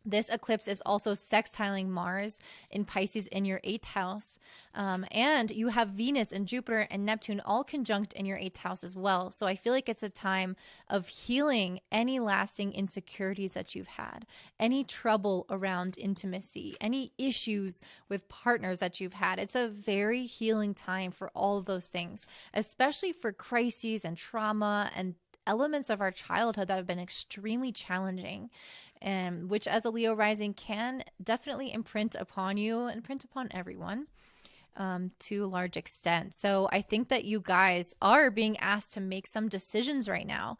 This eclipse is also sextiling Mars in Pisces in your 8th house. And you have Venus and Jupiter and Neptune all conjunct in your 8th house as well. So I feel like it's a time of healing any lasting insecurities that you've had, any trouble around intimacy, any issues with partners that you've had. It's a very healing time for all of those things, especially for crises and trauma and elements of our childhood that have been extremely challenging, and which as a Leo rising can definitely imprint upon you and print upon everyone to a large extent. So I think that you guys are being asked to make some decisions right now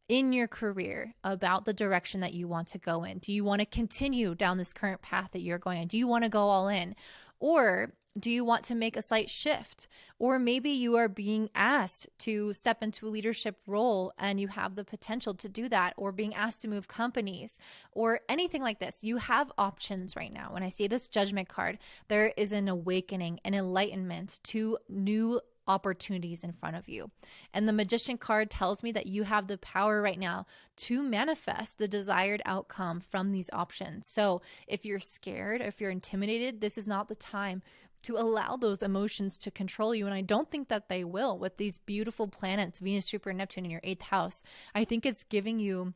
in your career about the direction that you want to go in. Do you want to continue down this current path that you're going in? Do you want to go all in? Or do you want to make a slight shift? Or maybe you are being asked to step into a leadership role and you have the potential to do that, or being asked to move companies or anything like this. You have options right now. When I see this Judgment card, there is an awakening, an enlightenment to new opportunities in front of you. And the Magician card tells me that you have the power right now to manifest the desired outcome from these options. So if you're scared, if you're intimidated, this is not the time to allow those emotions to control you. And I don't think that they will with these beautiful planets, Venus, Jupiter, and Neptune in your 8th house. I think it's giving you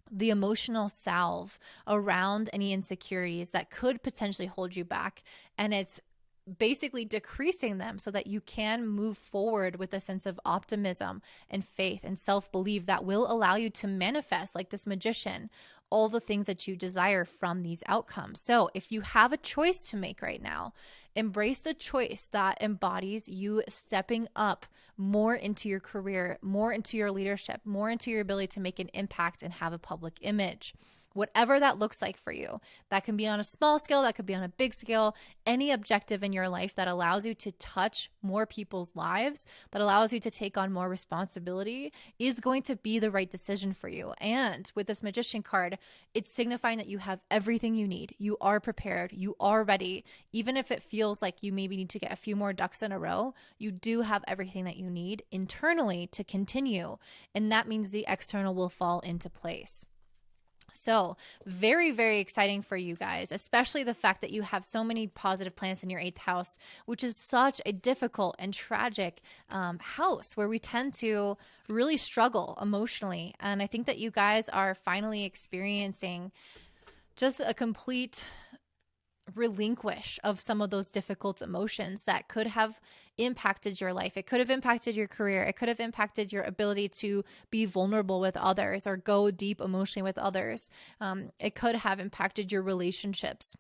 the emotional salve around any insecurities that could potentially hold you back. And it's basically decreasing them so that you can move forward with a sense of optimism and faith and self-belief that will allow you to manifest, like this Magician, all the things that you desire from these outcomes. So if you have a choice to make right now, embrace the choice that embodies you stepping up more into your career, more into your leadership, more into your ability to make an impact and have a public image. Whatever that looks like for you. That can be on a small scale, that could be on a big scale. Any objective in your life that allows you to touch more people's lives, that allows you to take on more responsibility, is going to be the right decision for you. And with this Magician card, it's signifying that you have everything you need. You are prepared. You are ready. Even if it feels like you maybe need to get a few more ducks in a row, you do have everything that you need internally to continue. And that means the external will fall into place. So very, very exciting for you guys, especially the fact that you have so many positive planets in your 8th house, which is such a difficult and tragic house where we tend to really struggle emotionally. And I think that you guys are finally experiencing just a complete relinquish of some of those difficult emotions that could have impacted your life. It could have impacted your career. It could have impacted your ability to be vulnerable with others or go deep emotionally with others. It could have impacted your relationships.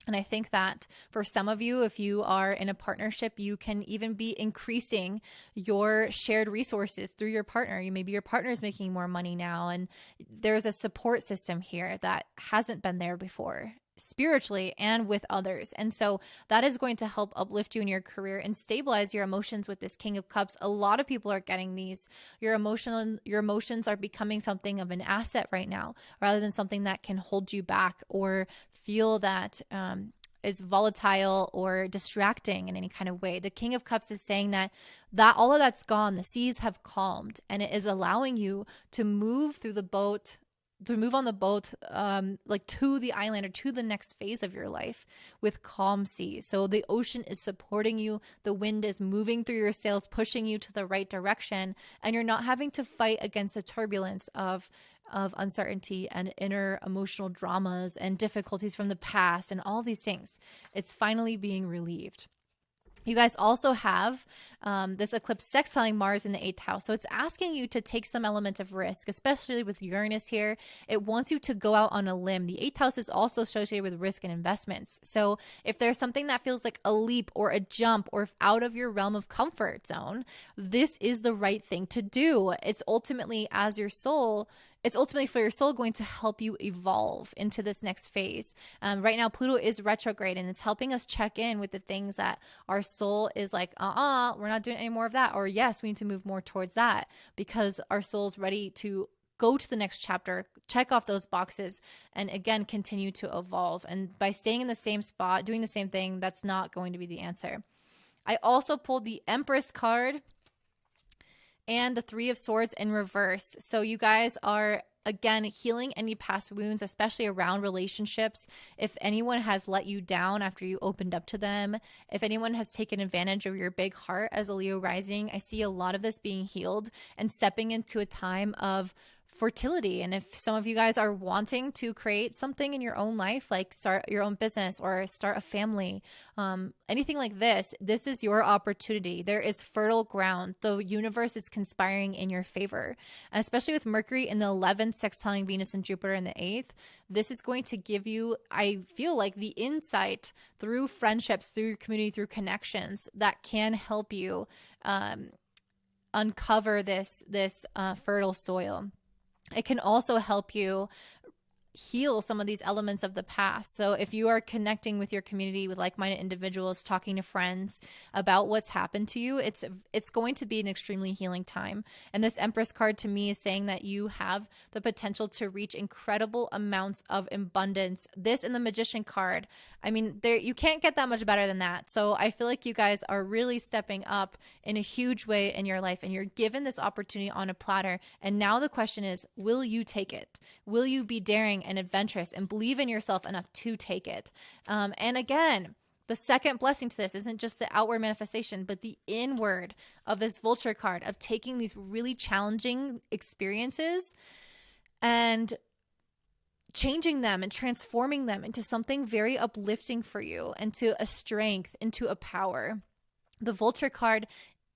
And I think that for some of you, if you are in a partnership, you can even be increasing your shared resources through your partner. Maybe your partner is making more money now, and there's a support system here that hasn't been there before, spiritually and with others. And so that is going to help uplift you in your career and stabilize your emotions with this King of Cups. A lot of people are getting these. Your emotions are becoming something of an asset right now, rather than something that can hold you back or feel that is volatile or distracting in any kind of way. The King of Cups is saying that all of that's gone. The seas have calmed, and it is allowing you to move through the boat, to move on the boat like to the island or to the next phase of your life with calm seas. So the ocean is supporting you. The wind is moving through your sails, pushing you to the right direction, and you're not having to fight against the turbulence of uncertainty and inner emotional dramas and difficulties from the past and all these things. It's finally being relieved. You guys also have this eclipse sextiling Mars in the 8th house. So it's asking you to take some element of risk, especially with Uranus here. It wants you to go out on a limb. The 8th house is also associated with risk and investments. So if there's something that feels like a leap or a jump or out of your realm of comfort zone, this is the right thing to do. It's ultimately for your soul going to help you evolve into this next phase. Right now, Pluto is retrograde, and it's helping us check in with the things that our soul is like, we're not doing any more of that. Or yes, we need to move more towards that because our soul's ready to go to the next chapter, check off those boxes, and again, continue to evolve. And by staying in the same spot, doing the same thing, that's not going to be the answer. I also pulled the Empress card and the Three of Swords in reverse. So you guys are, again, healing any past wounds, especially around relationships. If anyone has let you down after you opened up to them, if anyone has taken advantage of your big heart as a Leo rising, I see a lot of this being healed and stepping into a time of fertility. And if some of you guys are wanting to create something in your own life, like start your own business or start a family, anything like this is your opportunity. There is fertile ground. The universe is conspiring in your favor. And especially with Mercury in the 11th sextiling Venus and Jupiter in the 8th, this is going to give you, I feel like, the insight through friendships, through your community, through connections that can help you uncover this fertile soil. It can also help you heal some of these elements of the past. So if you are connecting with your community, with like-minded individuals, talking to friends about what's happened to you, it's going to be an extremely healing time. And this Empress card to me is saying that you have the potential to reach incredible amounts of abundance. This and the Magician card, I mean, you can't get that much better than that. So I feel like you guys are really stepping up in a huge way in your life, and you're given this opportunity on a platter. And now the question is, will you take it? Will you be daring and adventurous and believe in yourself enough to take it? And again, the second blessing to this isn't just the outward manifestation, but the inward of this Vulture card, of taking these really challenging experiences and changing them and transforming them into something very uplifting for you, into a strength, into a power. The Vulture card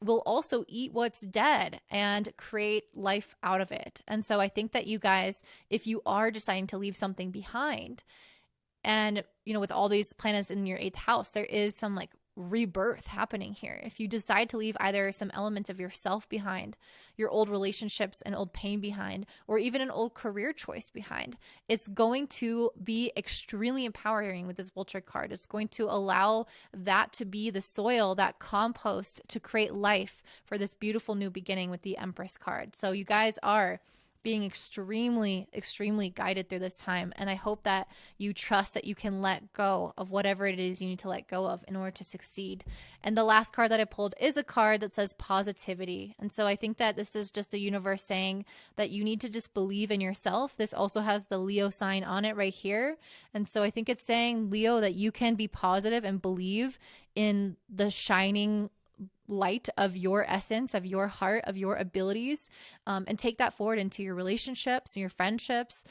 will also eat what's dead and create life out of it. And so I think that you guys, if you are deciding to leave something behind, and with all these planets in your 8th house, there is some like rebirth happening here. If you decide to leave either some element of yourself behind, your old relationships and old pain behind, or even an old career choice behind, it's going to be extremely empowering with this Vulture card. It's going to allow that to be the soil, that compost, to create life for this beautiful new beginning with the Empress card. So you guys are being extremely, extremely guided through this time. And I hope that you trust that you can let go of whatever it is you need to let go of in order to succeed. And the last card that I pulled is a card that says positivity. And so I think that this is just a universe saying that you need to just believe in yourself. This also has the Leo sign on it right here. And so I think it's saying, Leo, that you can be positive and believe in the shining light of your essence, of your heart, of your abilities, and take that forward into your relationships and your friendships,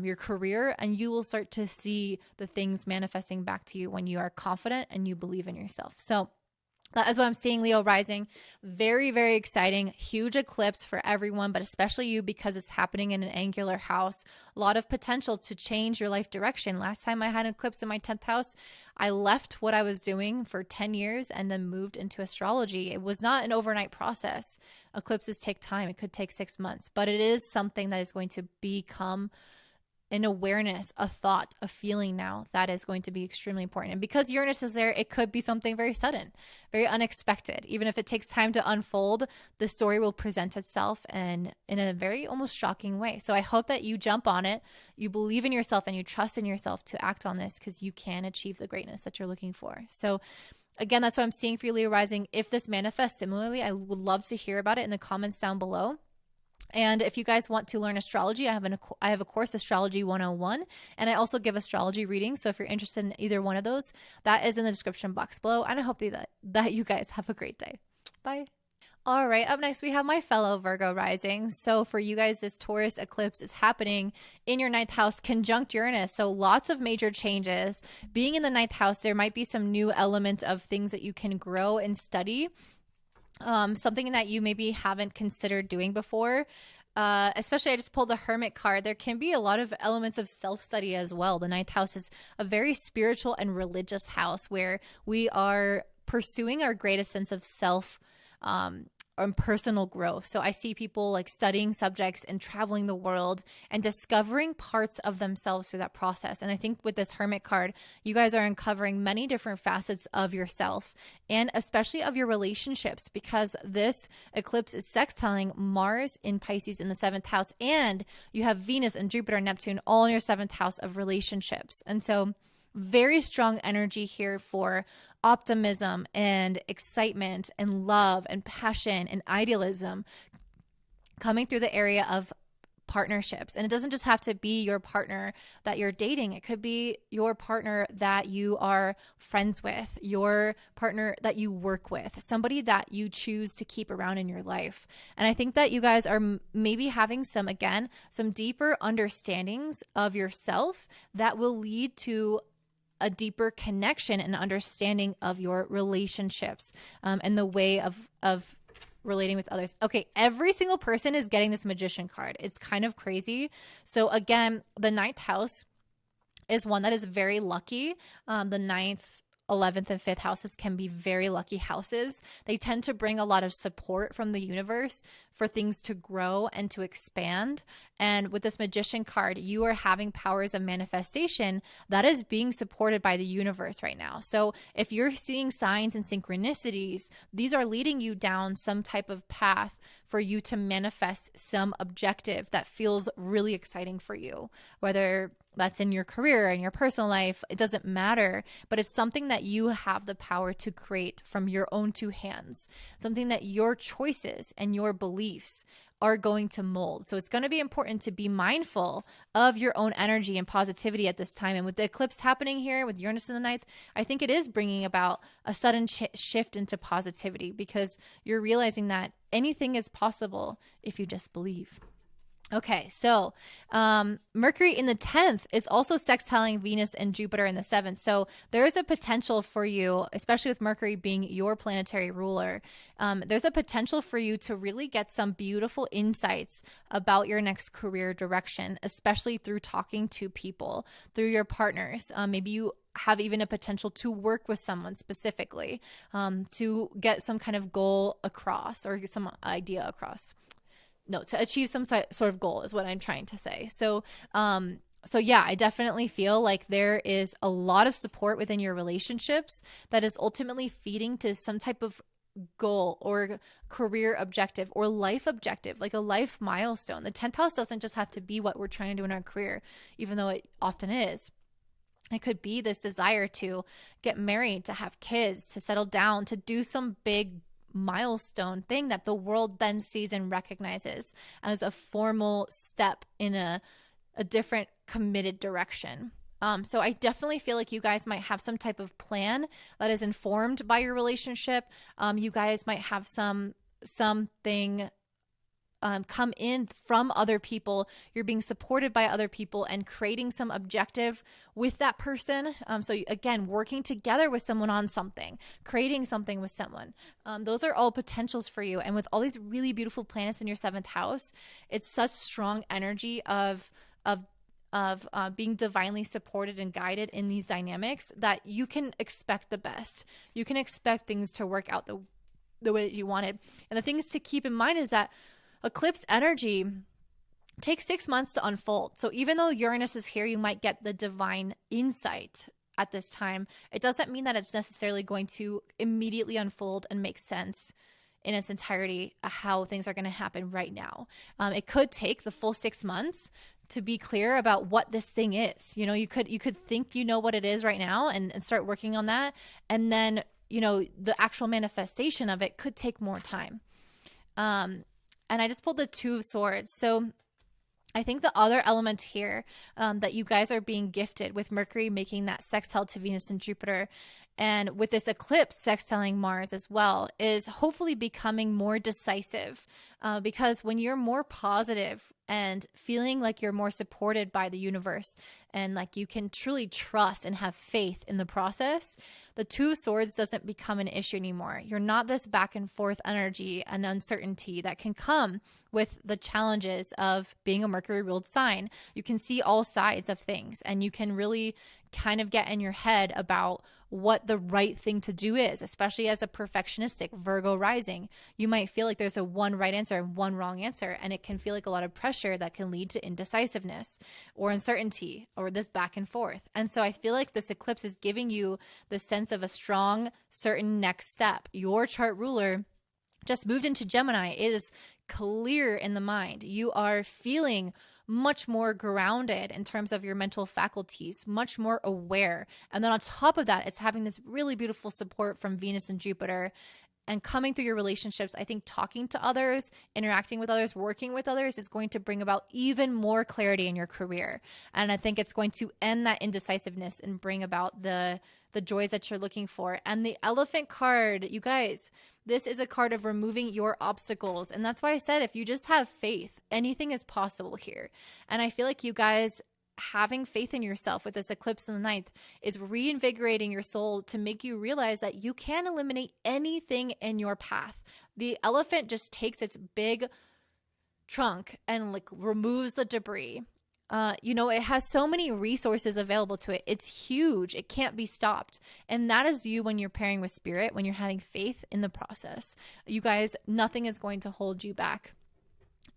your career, and you will start to see the things manifesting back to you when you are confident and you believe in yourself. So that is what I'm seeing, Leo rising. Very, very exciting. Huge eclipse for everyone, but especially you, because it's happening in an angular house. A lot of potential to change your life direction. Last time I had an eclipse in my 10th house, I left what I was doing for 10 years and then moved into astrology. It was not an overnight process. Eclipses take time. It could take 6 months, but it is something that is going to become an awareness, a thought, a feeling now that is going to be extremely important. And because Uranus is there, it could be something very sudden, very unexpected. Even if it takes time to unfold, the story will present itself and in a very almost shocking way. So I hope that you jump on it, you believe in yourself, and you trust in yourself to act on this, because you can achieve the greatness that you're looking for. So again, that's what I'm seeing for you, Leo rising. If this manifests similarly, I would love to hear about it in the comments down below. And if you guys want to learn astrology, I have a course, Astrology 101, and I also give astrology readings. So if you're interested in either one of those, that is in the description box below. And I hope that you guys have a great day. Bye. All right, up next we have my fellow Virgo rising. So for you guys, this Taurus eclipse is happening in your ninth house conjunct Uranus. So lots of major changes. Being in the ninth house, there might be some new element of things that you can grow and study. Something that you maybe haven't considered doing before. Especially I just pulled the Hermit card. There can be a lot of elements of self-study as well. The ninth house is a very spiritual and religious house where we are pursuing our greatest sense of self, and personal growth. So I see people like studying subjects and traveling the world and discovering parts of themselves through that process. And I think with this Hermit card, you guys are uncovering many different facets of yourself and especially of your relationships, because this eclipse is sextiling Mars in Pisces in the 7th house, and you have Venus and Jupiter and Neptune all in your 7th house of relationships. And so very strong energy here for optimism and excitement and love and passion and idealism coming through the area of partnerships. And it doesn't just have to be your partner that you're dating. It could be your partner that you are friends with, your partner that you work with, somebody that you choose to keep around in your life. And I think that you guys are maybe having some deeper understandings of yourself that will lead to a deeper connection and understanding of your relationships, and the way of relating with others. Okay, every single person is getting this Magician card. It's kind of crazy. So again, the ninth house is one that is very lucky. The ninth, 11th, and 5th houses can be very lucky houses. They tend to bring a lot of support from the universe for things to grow and to expand. And with this Magician card, you are having powers of manifestation that is being supported by the universe right now. So if you're seeing signs and synchronicities, these are leading you down some type of path for you to manifest some objective that feels really exciting for you, whether that's in your career, in your personal life, it doesn't matter, but it's something that you have the power to create from your own two hands, something that your choices and your beliefs are going to mold. So it's going to be important to be mindful of your own energy and positivity at this time. And with the eclipse happening here with Uranus in the ninth, I think it is bringing about a sudden shift into positivity, because you're realizing that anything is possible if you just believe. Okay, so Mercury in the 10th is also sextiling Venus and Jupiter in the 7th. So there is a potential for you, especially with Mercury being your planetary ruler, there's a potential for you to really get some beautiful insights about your next career direction, especially through talking to people, through your partners. Maybe you have even a potential to work with someone specifically, to get some kind of goal across or get some idea across. No, to achieve some sort of goal is what I'm trying to say. So yeah, I definitely feel like there is a lot of support within your relationships that is ultimately feeding to some type of goal or career objective or life objective, like a life milestone. The 10th house doesn't just have to be what we're trying to do in our career, even though it often is. It could be this desire to get married, to have kids, to settle down, to do some big milestone thing that the world then sees and recognizes as a formal step in a different committed direction. So I definitely feel like you guys might have some type of plan that is informed by your relationship. You guys might have something come in from other people. You're being supported by other people and creating some objective with that person. So again, working together with someone on something, creating something with someone. Those are all potentials for you. And with all these really beautiful planets in your 7th house, it's such strong energy of being divinely supported and guided in these dynamics that you can expect the best. You can expect things to work out the way that you wanted. And the things to keep in mind is that eclipse energy takes 6 months to unfold. So even though Uranus is here, you might get the divine insight at this time. It doesn't mean that it's necessarily going to immediately unfold and make sense in its entirety how things are going to happen right now. It could take the full 6 months to be clear about what this thing is. You know, you could think you know what it is right now and start working on that. And then, you know, the actual manifestation of it could take more time. And I just pulled the 2 of Swords. So I think the other element here that you guys are being gifted with Mercury making that sextile to Venus and Jupiter and with this eclipse sextiling Mars as well, is hopefully becoming more decisive. Because when you're more positive and feeling like you're more supported by the universe and like you can truly trust and have faith in the process, the Two of Swords doesn't become an issue anymore. You're not this back and forth energy and uncertainty that can come with the challenges of being a Mercury ruled sign. You can see all sides of things and you can really kind of get in your head about what the right thing to do is, especially as a perfectionistic Virgo rising. You might feel like there's a one right answer and one wrong answer, and it can feel like a lot of pressure that can lead to indecisiveness or uncertainty or this back and forth. And so I feel like this eclipse is giving you the sense of a strong, certain next step. Your chart ruler just moved into Gemini. It is clear in the mind. You are feeling much more grounded in terms of your mental faculties, much more aware. And then on top of that, it's having this really beautiful support from Venus and Jupiter. And coming through your relationships, I think talking to others, interacting with others, working with others is going to bring about even more clarity in your career. And I think it's going to end that indecisiveness and bring about the joys that you're looking for. And the Elephant card, you guys, this is a card of removing your obstacles. And that's why I said, if you just have faith, anything is possible here. And I feel like you guys having faith in yourself with this eclipse in the ninth is reinvigorating your soul to make you realize that you can eliminate anything in your path. The elephant just takes its big trunk and like removes the debris. It has so many resources available to it. It's huge. It can't be stopped. And that is you when you're pairing with spirit, when you're having faith in the process. You guys, nothing is going to hold you back.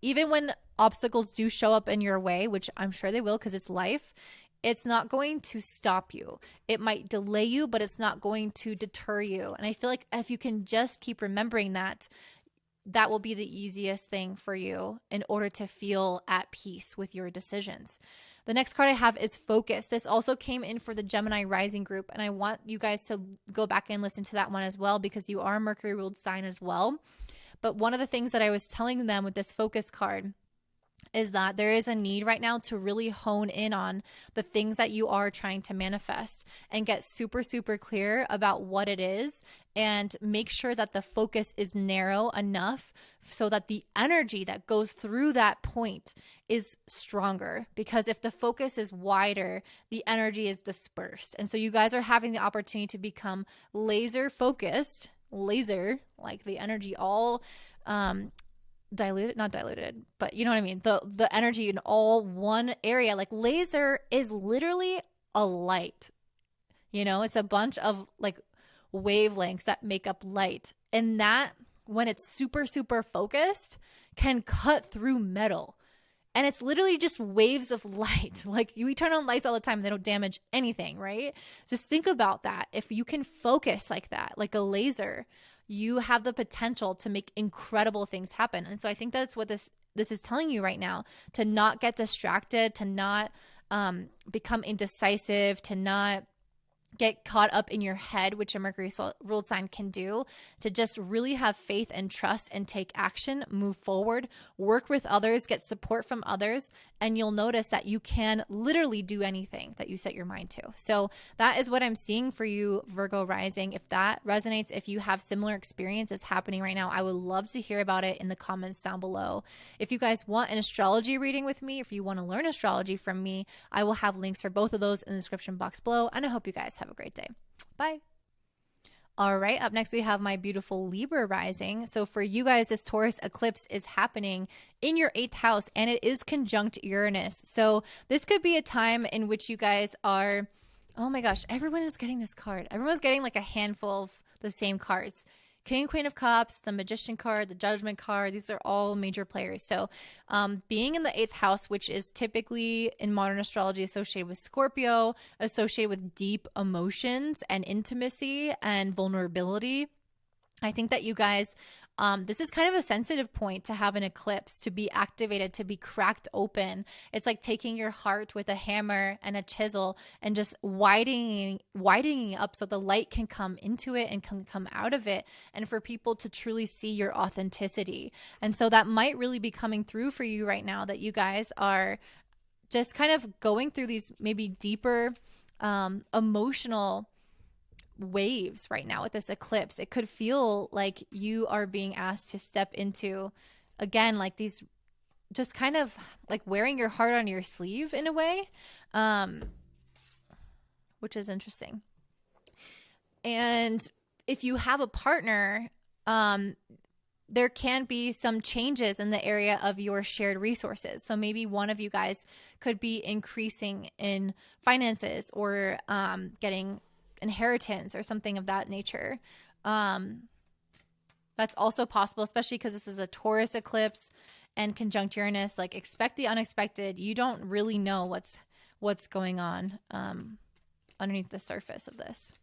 Even when obstacles do show up in your way, which I'm sure they will because it's life, it's not going to stop you. It might delay you, but it's not going to deter you. And I feel like if you can just keep remembering that, that will be the easiest thing for you in order to feel at peace with your decisions. The next card I have is Focus. This also came in for the Gemini rising group, and I want you guys to go back and listen to that one as well because you are a Mercury ruled sign as well. But one of the things that I was telling them with this Focus card is that there is a need right now to really hone in on the things that you are trying to manifest and get super, super clear about what it is and make sure that the focus is narrow enough so that the energy that goes through that point is stronger. Because if the focus is wider, the energy is dispersed. And so you guys are having the opportunity to become laser focused, laser, like the energy all, diluted, not diluted, but you know what I mean? The energy in all one area. Like laser is literally a light. It's a bunch of like wavelengths that make up light. And that, when it's super, super focused, can cut through metal. And it's literally just waves of light. Like we turn on lights all the time, they don't damage anything, right? Just think about that. If you can focus like that, like a laser, you have the potential to make incredible things happen. And so I think that's what this is telling you right now, to not get distracted, to not become indecisive, to not get caught up in your head, which a Mercury ruled sign can do, to just really have faith and trust and take action, move forward, work with others, get support from others, and you'll notice that you can literally do anything that you set your mind to. So that is what I'm seeing for you, Virgo rising. If that resonates, if you have similar experiences happening right now, I would love to hear about it in the comments down below. If you guys want an astrology reading with me, if you want to learn astrology from me, I will have links for both of those in the description box below, and I hope you guys have a great day. Bye. All right, up next we have my beautiful Libra rising. So for you guys, this Taurus eclipse is happening in your 8th house and it is conjunct Uranus. So this could be a time in which you guys are, oh my gosh, everyone is getting this card. Everyone's getting like a handful of the same cards. King, Queen of Cups, the Magician card, the Judgment card, these are all major players. So being in the 8th house, which is typically in modern astrology associated with Scorpio, associated with deep emotions and intimacy and vulnerability, I think that you guys, this is kind of a sensitive point to have an eclipse, to be activated, to be cracked open. It's like taking your heart with a hammer and a chisel and just widening up so the light can come into it and can come out of it, and for people to truly see your authenticity. And so that might really be coming through for you right now, that you guys are just kind of going through these maybe deeper emotional waves right now with this eclipse. It could feel like you are being asked to step into, again, like these, just kind of like wearing your heart on your sleeve in a way, which is interesting. And if you have a partner, there can be some changes in the area of your shared resources. So maybe one of you guys could be increasing in finances or getting inheritance or something of that nature. That's also possible, especially because this is a Taurus eclipse and conjunct Uranus. Like, expect the unexpected. You don't really know what's going on underneath the surface of this.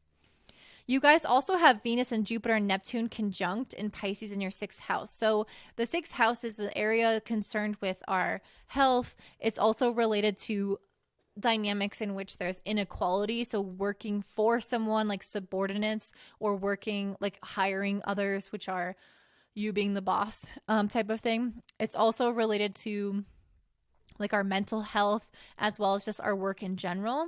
You guys also have Venus and Jupiter and Neptune conjunct in Pisces in your 6th house. So the 6th house is an area concerned with our health. It's also related to dynamics in which there's inequality. So working for someone, like subordinates, or working like hiring others, which are you being the boss type of thing. It's also related to like our mental health as well as just our work in general.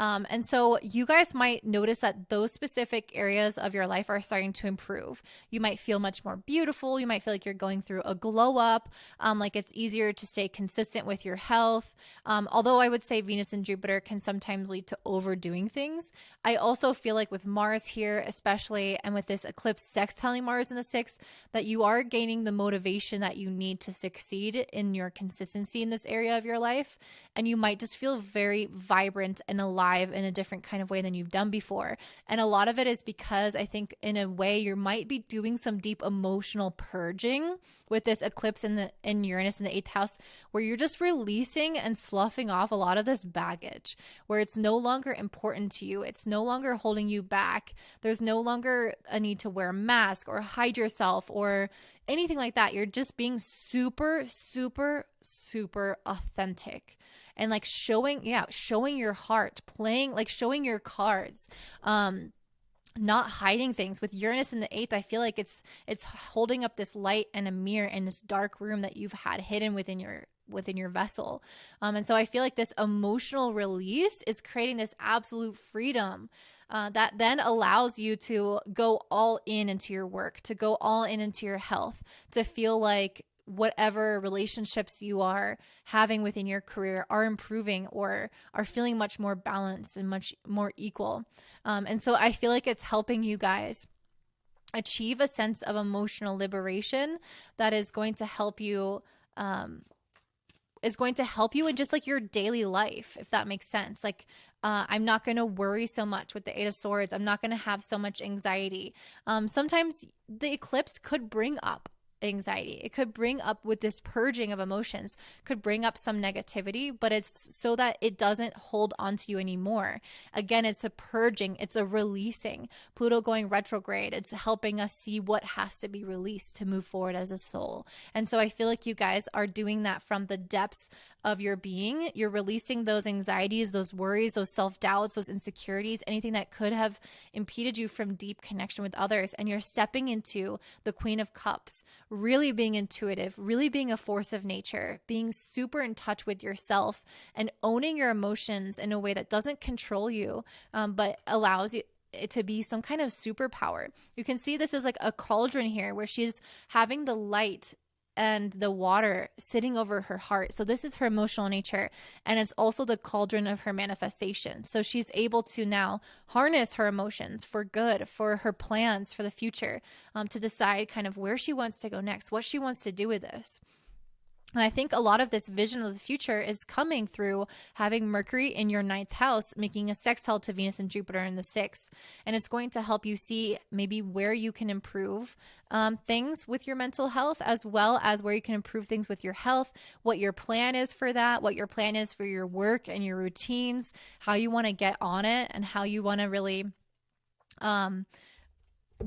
And so you guys might notice that those specific areas of your life are starting to improve. You might feel much more beautiful. You might feel like you're going through a glow up. Like it's easier to stay consistent with your health. Although I would say Venus and Jupiter can sometimes lead to overdoing things. I also feel like with Mars here, especially, and with this eclipse sextiling Mars in the 6th, that you are gaining the motivation that you need to succeed in your consistency in this area of your life. And you might just feel very vibrant and alive in a different kind of way than you've done before. And a lot of it is because I think in a way you might be doing some deep emotional purging with this eclipse in Uranus in the 8th house, where you're just releasing and sloughing off a lot of this baggage, where it's no longer important to you. It's no longer holding you back. There's no longer a need to wear a mask or hide yourself or anything like that. You're just being super, super, super authentic. And like showing your heart, playing, like showing your cards, not hiding things. With Uranus in the 8th, I feel like it's holding up this light and a mirror in this dark room that you've had hidden within your vessel. And so I feel like this emotional release is creating this absolute freedom that then allows you to go all in into your work, to go all in into your health, to feel like whatever relationships you are having within your career are improving or are feeling much more balanced and much more equal. And so I feel like it's helping you guys achieve a sense of emotional liberation that is going to help you in just like your daily life, if that makes sense. Like, I'm not going to worry so much with the 8 of Swords. I'm not going to have so much anxiety. Sometimes the eclipse could bring up anxiety. It could bring up, with this purging of emotions, could bring up some negativity, but it's so that it doesn't hold on to you anymore. Again, it's a purging, it's a releasing. Pluto going retrograde, it's helping us see what has to be released to move forward as a soul. And so I feel like you guys are doing that from the depths of your being. You're releasing those anxieties, those worries, those self-doubts, those insecurities, anything that could have impeded you from deep connection with others. And you're stepping into the Queen of Cups, really being intuitive, really being a force of nature, being super in touch with yourself and owning your emotions in a way that doesn't control you, but allows you it to be some kind of superpower. You can see this is like a cauldron here where she's having the light and the water sitting over her heart. So this is her emotional nature, and it's also the cauldron of her manifestation. So she's able to now harness her emotions for good, for her plans for the future, to decide kind of where she wants to go next, what she wants to do with this. And I think a lot of this vision of the future is coming through having Mercury in your 9th house, making a sextile to Venus and Jupiter in the 6th. And it's going to help you see maybe where you can improve things with your mental health, as well as where you can improve things with your health, what your plan is for that, what your plan is for your work and your routines, how you want to get on it, and how you want to really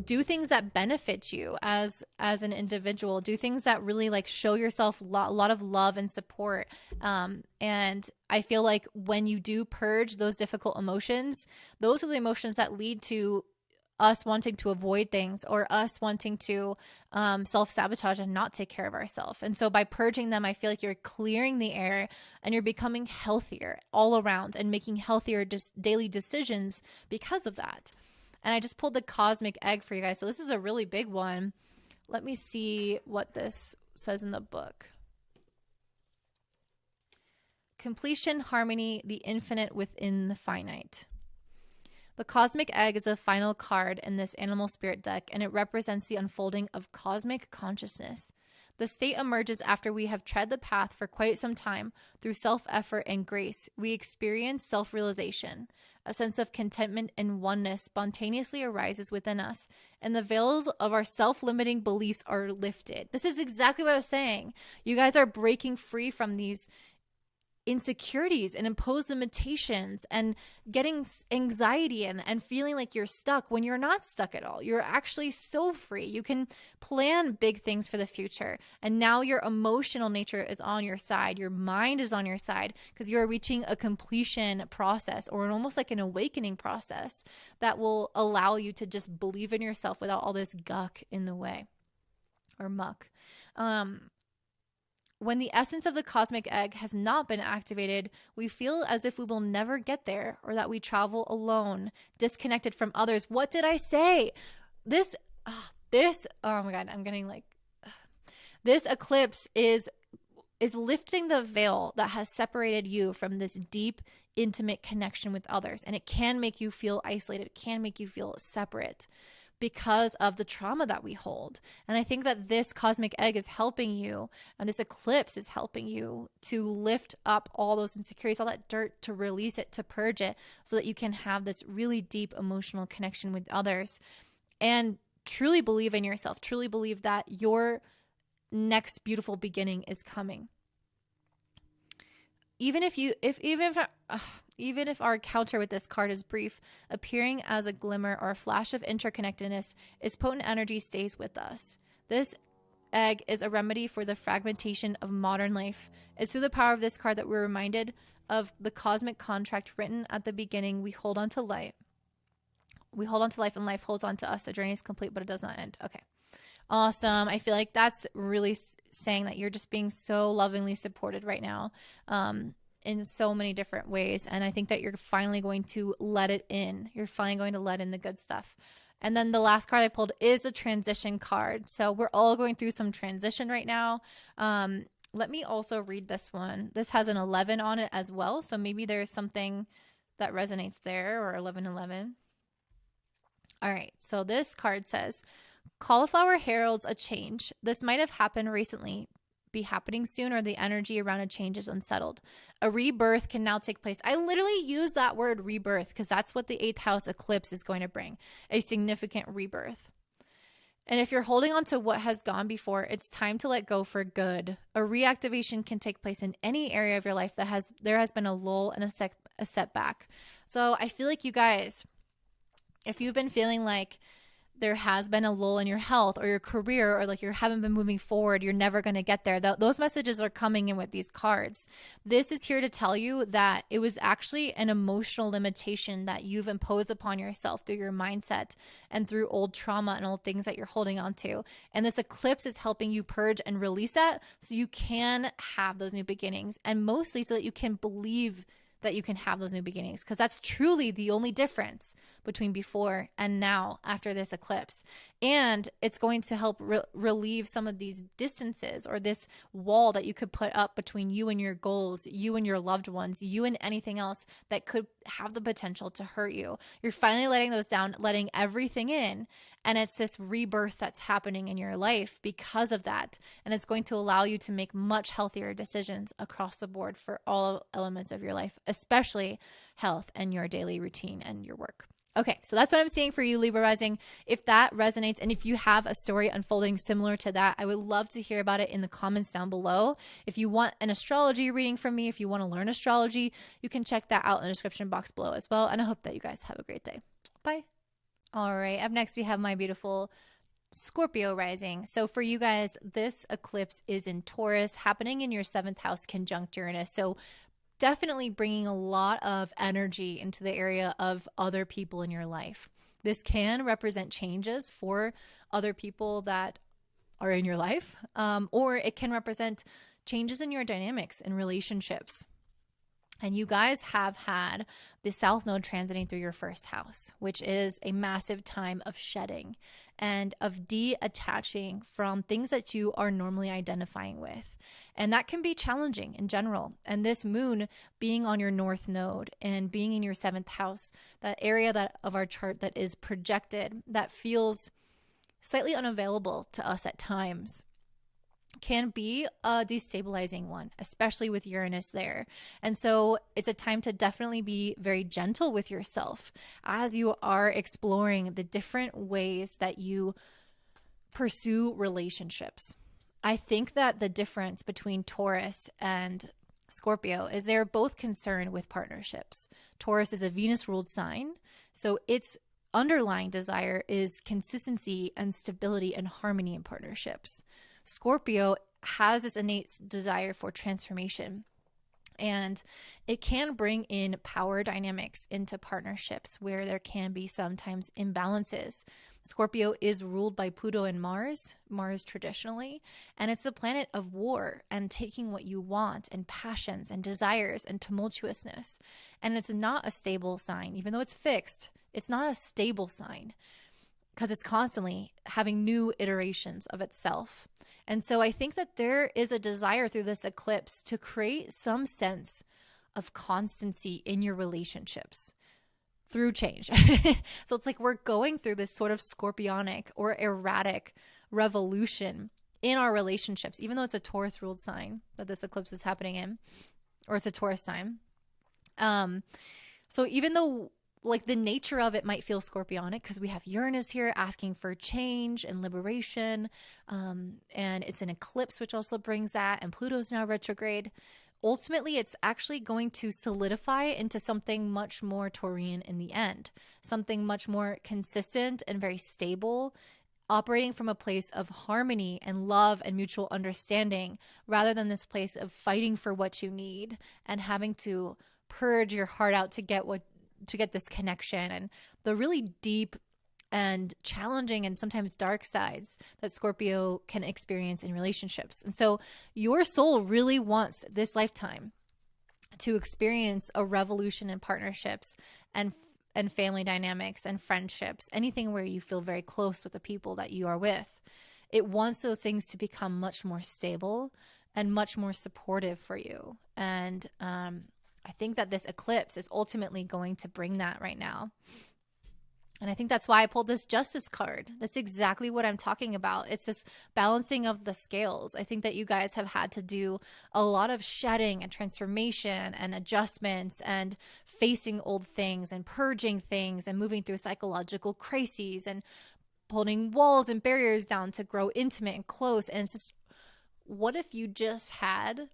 do things that benefit you as an individual, do things that really like show yourself a lot of love and support. And I feel like when you do purge those difficult emotions, those are the emotions that lead to us wanting to avoid things or us wanting to self-sabotage and not take care of ourselves. And so by purging them, I feel like you're clearing the air and you're becoming healthier all around and making healthier daily decisions because of that. And I just pulled the cosmic egg for you guys. So this is a really big one. Let me see what this says in the book. Completion, harmony, the infinite within the finite. The cosmic egg is a final card in this animal spirit deck, and it represents the unfolding of cosmic consciousness. The state emerges after we have tread the path for quite some time. Through self-effort and grace, we experience self-realization. A sense of contentment and oneness spontaneously arises within us, and the veils of our self-limiting beliefs are lifted. This is exactly what I was saying. You guys are breaking free from these insecurities and imposed limitations and getting anxiety and feeling like you're stuck when you're not stuck at all. You're actually so free. You can plan big things for the future. And now your emotional nature is on your side. Your mind is on your side because you're reaching a completion process or almost like an awakening process that will allow you to just believe in yourself without all this guck in the way or muck. When the essence of the cosmic egg has not been activated, we feel as if we will never get there or that we travel alone, disconnected from others. What did I say? This, oh my God, I'm getting like, this eclipse is lifting the veil that has separated you from this deep, intimate connection with others. And it can make you feel isolated. It can make you feel separate because of the trauma that we hold. And I think that this cosmic egg is helping you, and this eclipse is helping you to lift up all those insecurities, all that dirt, to release it, to purge it, so that you can have this really deep emotional connection with others and truly believe in yourself, truly believe that your next beautiful beginning is coming. Even if our encounter with this card is brief, appearing as a glimmer or a flash of interconnectedness, its potent energy stays with us. This egg is a remedy for the fragmentation of modern life. It's through the power of this card that we're reminded of the cosmic contract written at the beginning. We hold on to light. We hold on to life, and life holds on to us. The journey is complete, but it does not end. Okay. Awesome. I feel like that's really saying that you're just being so lovingly supported right now in so many different ways. And I think that you're finally going to let it in. You're finally going to let in the good stuff. And then the last card I pulled is a transition card. So we're all going through some transition right now. Let me also read this one. This has an 11 on it as well. So maybe there's something that resonates there, or 1111. All right. So this card says, cauliflower heralds a change. This might have happened recently, be happening soon, or the energy around a change is unsettled. A rebirth can now take place. I literally use that word rebirth because that's what the 8th house eclipse is going to bring, a significant rebirth. And if you're holding on to what has gone before, it's time to let go for good. A reactivation can take place in any area of your life that there has been a lull and a setback. So I feel like you guys, if you've been feeling like there has been a lull in your health or your career, or like you haven't been moving forward, you're never going to get there. Those messages are coming in with these cards. This is here to tell you that it was actually an emotional limitation that you've imposed upon yourself through your mindset and through old trauma and old things that you're holding on to. And this eclipse is helping you purge and release that so you can have those new beginnings, and mostly so that you can believe that you can have those new beginnings, because that's truly the only difference between before and now after this eclipse. And it's going to help relieve some of these distances or this wall that you could put up between you and your goals, you and your loved ones, you and anything else that could have the potential to hurt you. You're finally letting those down, letting everything in. And it's this rebirth that's happening in your life because of that. And it's going to allow you to make much healthier decisions across the board for all elements of your life, especially health and your daily routine and your work. Okay, so that's what I'm seeing for you, Libra rising. If that resonates, and if you have a story unfolding similar to that, I would love to hear about it in the comments down below. If you want an astrology reading from me, if you want to learn astrology, you can check that out in the description box below as well. And I hope that you guys have a great day. Bye. All right, up next we have my beautiful Scorpio rising. So for you guys, this eclipse is in Taurus, happening in your 7th house conjunct Uranus. So definitely bringing a lot of energy into the area of other people in your life. This can represent changes for other people that are in your life, or it can represent changes in your dynamics and relationships. And you guys have had the South Node transiting through your first house, which is a massive time of shedding and of detaching from things that you are normally identifying with. And that can be challenging in general. And this moon being on your North Node and being in your 7th house, that area of our chart that is projected, that feels slightly unavailable to us at times, can be a destabilizing one, especially with Uranus there. And so it's a time to definitely be very gentle with yourself as you are exploring the different ways that you pursue relationships. I think that the difference between Taurus and Scorpio is they're both concerned with partnerships. Taurus is a Venus-ruled sign, so its underlying desire is consistency and stability and harmony in partnerships. Scorpio has this innate desire for transformation, and it can bring in power dynamics into partnerships where there can be sometimes imbalances. Scorpio is ruled by Pluto and Mars traditionally, and it's a planet of war and taking what you want and passions and desires and tumultuousness. And it's not a stable sign. Even though it's fixed, it's not a stable sign because it's constantly having new iterations of itself. And so I think that there is a desire through this eclipse to create some sense of constancy in your relationships through change. So it's like we're going through this sort of scorpionic or erratic revolution in our relationships, even though it's a Taurus ruled sign that this eclipse is happening in, or it's a Taurus sign. So even though like the nature of it might feel scorpionic because we have Uranus here asking for change and liberation. And it's an eclipse, which also brings that. And Pluto's now retrograde. Ultimately, it's actually going to solidify into something much more Taurian in the end. Something much more consistent and very stable, operating from a place of harmony and love and mutual understanding, rather than this place of fighting for what you need and having to purge your heart out to get this connection and the really deep and challenging and sometimes dark sides that Scorpio can experience in relationships. And so your soul really wants this lifetime to experience a revolution in partnerships and family dynamics and friendships, anything where you feel very close with the people that you are with. It wants those things to become much more stable and much more supportive for you. And I think that this eclipse is ultimately going to bring that right now. And I think that's why I pulled this Justice card. That's exactly what I'm talking about. It's this balancing of the scales. I think that you guys have had to do a lot of shedding and transformation and adjustments and facing old things and purging things and moving through psychological crises and pulling walls and barriers down to grow intimate and close. And it's just, what if you just had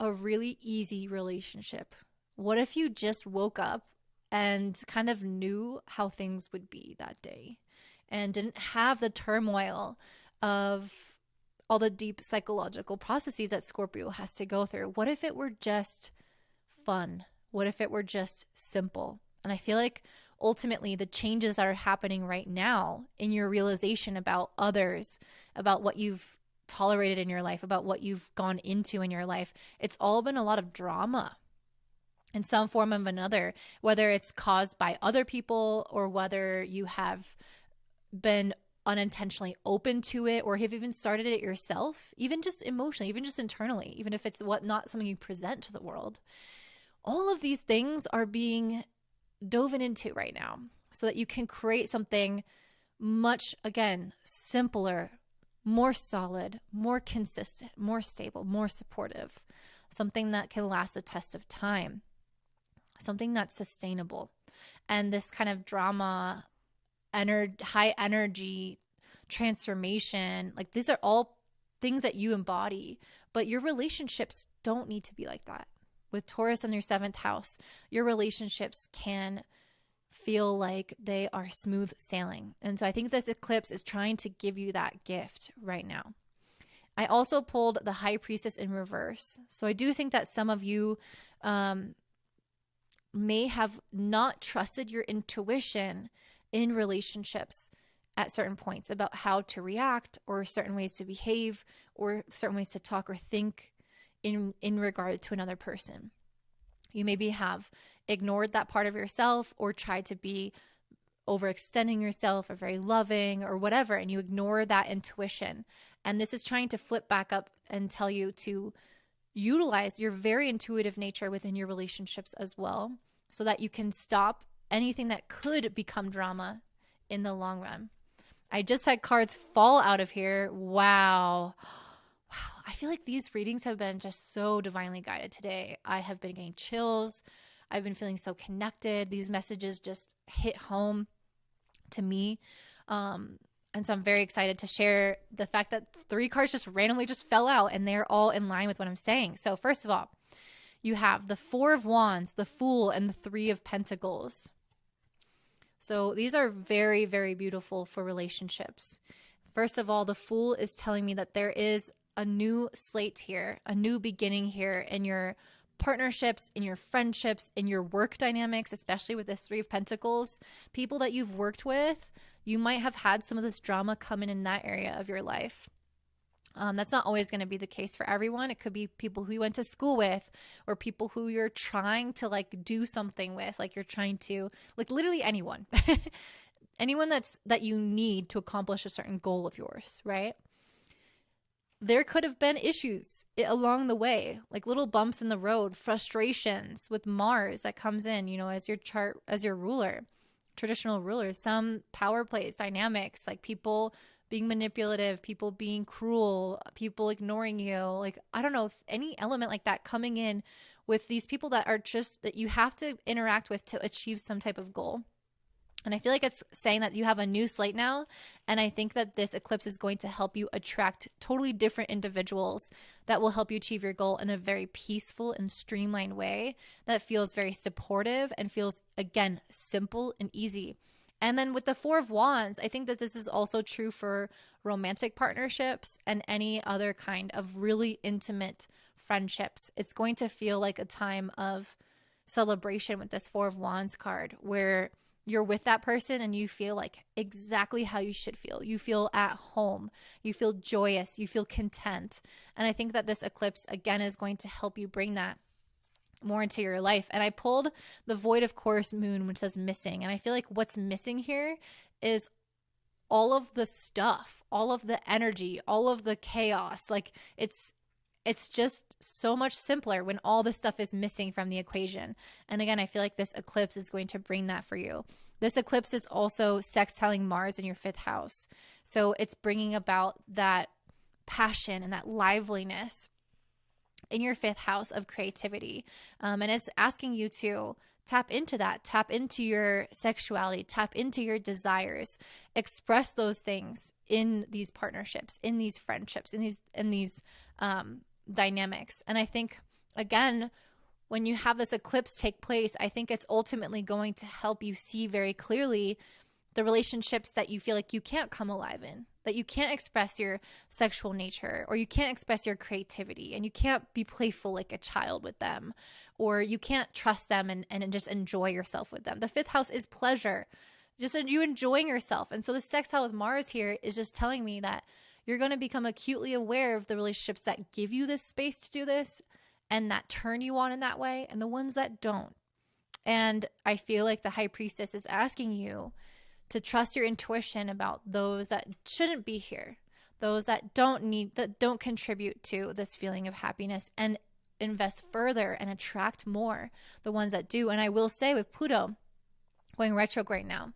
a really easy relationship? What if you just woke up and kind of knew how things would be that day and didn't have the turmoil of all the deep psychological processes that Scorpio has to go through? What if it were just fun? What if it were just simple? And I feel like ultimately the changes that are happening right now in your realization about others, about what you've tolerated in your life, about what you've gone into in your life, it's all been a lot of drama in some form of another, whether it's caused by other people or whether you have been unintentionally open to it or have even started it yourself, even just emotionally, even just internally, even if it's not something you present to the world. All of these things are being dove into right now so that you can create something much, again, simpler, more solid, more consistent, more stable, more supportive, something that can last a test of time, something that's sustainable. And this kind of drama, high energy transformation, like these are all things that you embody, but your relationships don't need to be like that. With Taurus in your 7th house, your relationships can feel like they are smooth sailing. And so I think this eclipse is trying to give you that gift right now. I also pulled the High Priestess in reverse. So I do think that some of you may have not trusted your intuition in relationships at certain points about how to react or certain ways to behave or certain ways to talk or think in regard to another person. You maybe have ignored that part of yourself or tried to be overextending yourself or very loving or whatever, and you ignore that intuition. And this is trying to flip back up and tell you to utilize your very intuitive nature within your relationships as well, so that you can stop anything that could become drama in the long run. I just had cards fall out of here. Wow. I feel like these readings have been just so divinely guided today. I have been getting chills. I've been feeling so connected. These messages just hit home to me. And so I'm very excited to share the fact that 3 cards just randomly just fell out, and they're all in line with what I'm saying. So first of all, you have the 4 of Wands, the Fool, and the 3 of Pentacles. So these are very, very beautiful for relationships. First of all, the Fool is telling me that there is a new slate here, a new beginning here in your partnerships, in your friendships, in your work dynamics, especially with the 3 of Pentacles. People that you've worked with, you might have had some of this drama come in that area of your life. That's not always going to be the case for everyone. It could be people who you went to school with, or people who you're trying to like do something with, like you're trying to, like literally anyone, anyone that you need to accomplish a certain goal of yours, right? There could have been issues along the way, like little bumps in the road, frustrations with Mars that comes in, you know, as your chart, as your ruler, traditional ruler, some power plays, dynamics, like people being manipulative, people being cruel, people ignoring you. Like, I don't know, if any element like that coming in with these people that are just, that you have to interact with to achieve some type of goal. And I feel like it's saying that you have a new slate now. And I think that this eclipse is going to help you attract totally different individuals that will help you achieve your goal in a very peaceful and streamlined way that feels very supportive and feels, again, simple and easy. And then with the 4 of Wands, I think that this is also true for romantic partnerships and any other kind of really intimate friendships. It's going to feel like a time of celebration with this 4 of Wands card, where you're with that person and you feel like exactly how you should feel. You feel at home. You feel joyous. You feel content. And I think that this eclipse, again, is going to help you bring that more into your life. And I pulled the Void of Course Moon, which says missing. And I feel like what's missing here is all of the stuff, all of the energy, all of the chaos. Like it's just so much simpler when all this stuff is missing from the equation. And again, I feel like this eclipse is going to bring that for you. This eclipse is also sextiling Mars in your 5th house. So it's bringing about that passion and that liveliness in your 5th house of creativity. And it's asking you to tap into that, tap into your sexuality, tap into your desires, express those things in these partnerships, in these friendships, in these dynamics. And I think, again, when you have this eclipse take place, I think it's ultimately going to help you see very clearly the relationships that you feel like you can't come alive in, that you can't express your sexual nature, or you can't express your creativity, and you can't be playful like a child with them, or you can't trust them and just enjoy yourself with them. The 5th house is pleasure, just you enjoying yourself. And so the sextile with Mars here is just telling me that you're going to become acutely aware of the relationships that give you this space to do this and that turn you on in that way, and the ones that don't. And I feel like the High Priestess is asking you to trust your intuition about those that shouldn't be here, those that don't contribute to this feeling of happiness, and invest further and attract more the ones that do. And I will say, with Pluto going retrograde now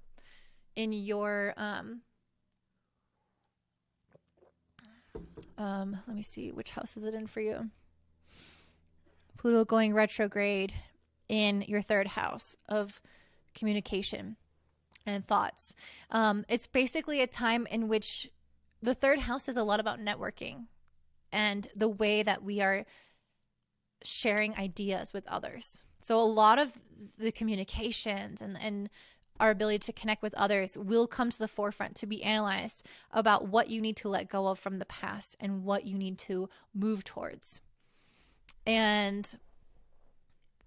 in your let me see, which house is it in for you? Pluto going retrograde in your 3rd house of communication and thoughts. It's basically a time in which the 3rd house is a lot about networking and the way that we are sharing ideas with others. So a lot of the communications and our ability to connect with others will come to the forefront to be analyzed about what you need to let go of from the past and what you need to move towards. And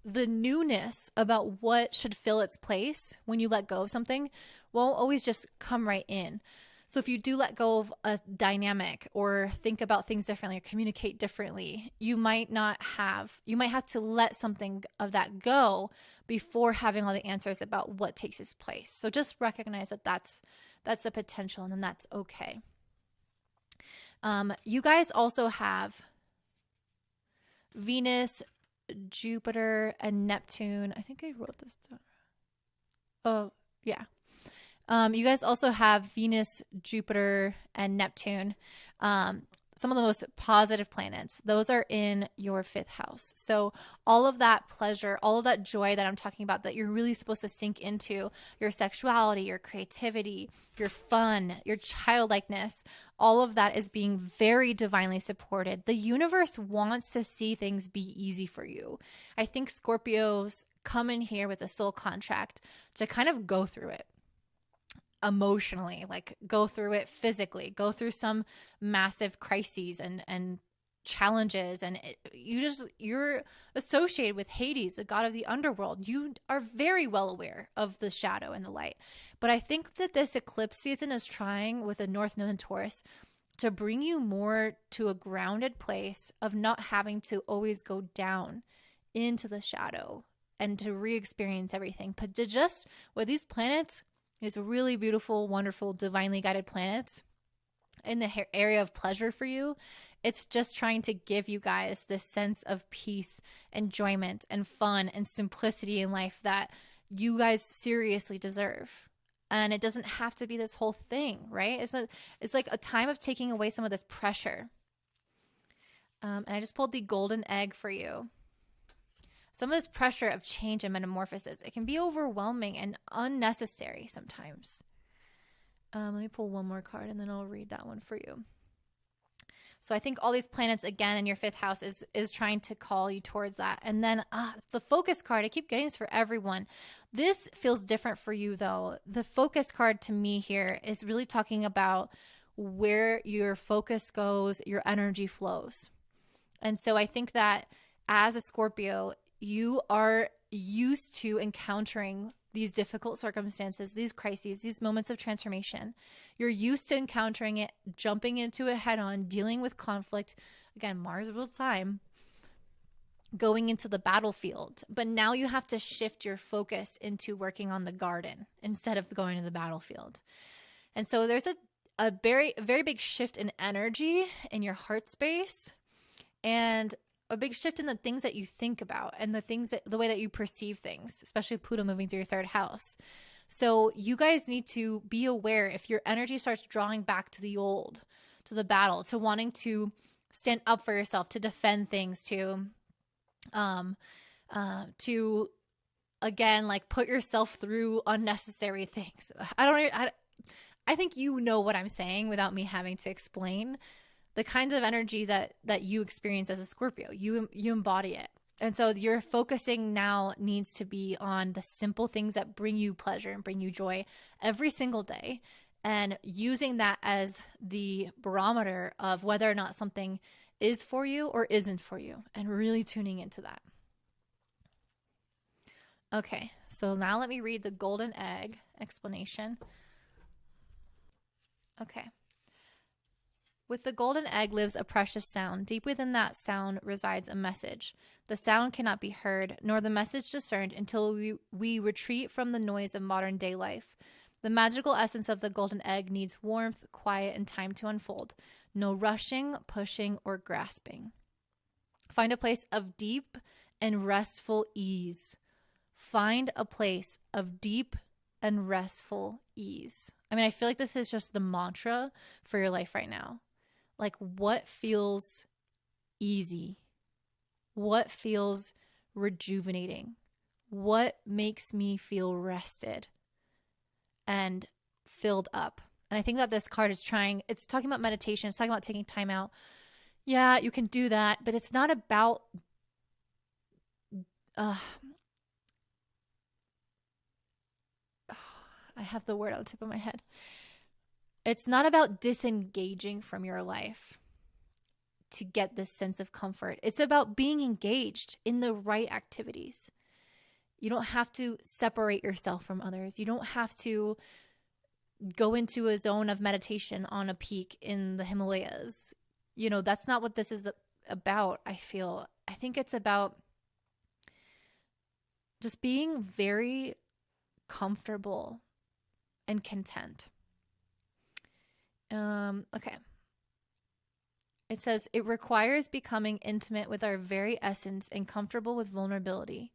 the newness about what should fill its place when you let go of something won't always just come right in. So if you do let go of a dynamic or think about things differently or communicate differently, you might have to let something of that go before having all the answers about what takes its place. So just recognize that that's a potential, and then that's okay. You guys also have Venus, Jupiter, and Neptune. I think I wrote this down. Oh, yeah. You guys also have Venus, Jupiter, and Neptune. Some of the most positive planets. Those are in your 5th house. So all of that pleasure, all of that joy that I'm talking about that you're really supposed to sink into, your sexuality, your creativity, your fun, your childlikeness, all of that is being very divinely supported. The universe wants to see things be easy for you. I think Scorpios come in here with a soul contract to kind of go through it emotionally, like go through it physically, go through some massive crises and challenges. And you're associated with Hades, the god of the underworld. You are very well aware of the shadow and the light. But I think that this eclipse season is trying, with the North Node and Taurus, to bring you more to a grounded place of not having to always go down into the shadow and to re-experience everything. But to just, with these planets, these really beautiful, wonderful, divinely guided planets in the area of pleasure for you, it's just trying to give you guys this sense of peace, enjoyment, and fun and simplicity in life that you guys seriously deserve. And it doesn't have to be this whole thing, right? It's like a time of taking away some of this pressure. And I just pulled the golden egg for you. Some of this pressure of change and metamorphosis, it can be overwhelming and unnecessary sometimes. Let me pull one more card and then I'll read that one for you. So I think all these planets, again, in your 5th house is trying to call you towards that. And then the focus card, I keep getting this for everyone. This feels different for you, though. The focus card to me here is really talking about where your focus goes, your energy flows. And so I think that as a Scorpio, you are used to encountering these difficult circumstances, these crises, these moments of transformation. You're used to encountering it, jumping into it head on, dealing with conflict. Again, Mars rules time, going into the battlefield. But now you have to shift your focus into working on the garden instead of going to the battlefield. And so there's a very, very big shift in energy in your heart space, and a big shift in the things that you think about and the way that you perceive things, especially Pluto moving through your 3rd house. So you guys need to be aware if your energy starts drawing back to the old, to the battle, to wanting to stand up for yourself, to defend things, to again, like put yourself through unnecessary things. I think you know what I'm saying without me having to explain. The kinds of energy that you experience as a Scorpio, you embody it. And so your focusing now needs to be on the simple things that bring you pleasure and bring you joy every single day, and using that as the barometer of whether or not something is for you or isn't for you, and really tuning into that. Okay, so now let me read the golden egg explanation. Okay. With the golden egg lives a precious sound. Deep within that sound resides a message. The sound cannot be heard, nor the message discerned, until we retreat from the noise of modern day life. The magical essence of the golden egg needs warmth, quiet, and time to unfold. No rushing, pushing, or grasping. Find a place of deep and restful ease. Find a place of deep and restful ease. I mean, I feel like this is just the mantra for your life right now. Like, what feels easy? What feels rejuvenating? What makes me feel rested and filled up? And I think that this card is it's talking about meditation. It's talking about taking time out. Yeah, you can do that, but it's not about, I have the word on the tip of my head. It's not about disengaging from your life to get this sense of comfort. It's about being engaged in the right activities. You don't have to separate yourself from others. You don't have to go into a zone of meditation on a peak in the Himalayas. You know, that's not what this is about, I feel. I think it's about just being very comfortable and content. Okay. It says, it requires becoming intimate with our very essence and comfortable with vulnerability.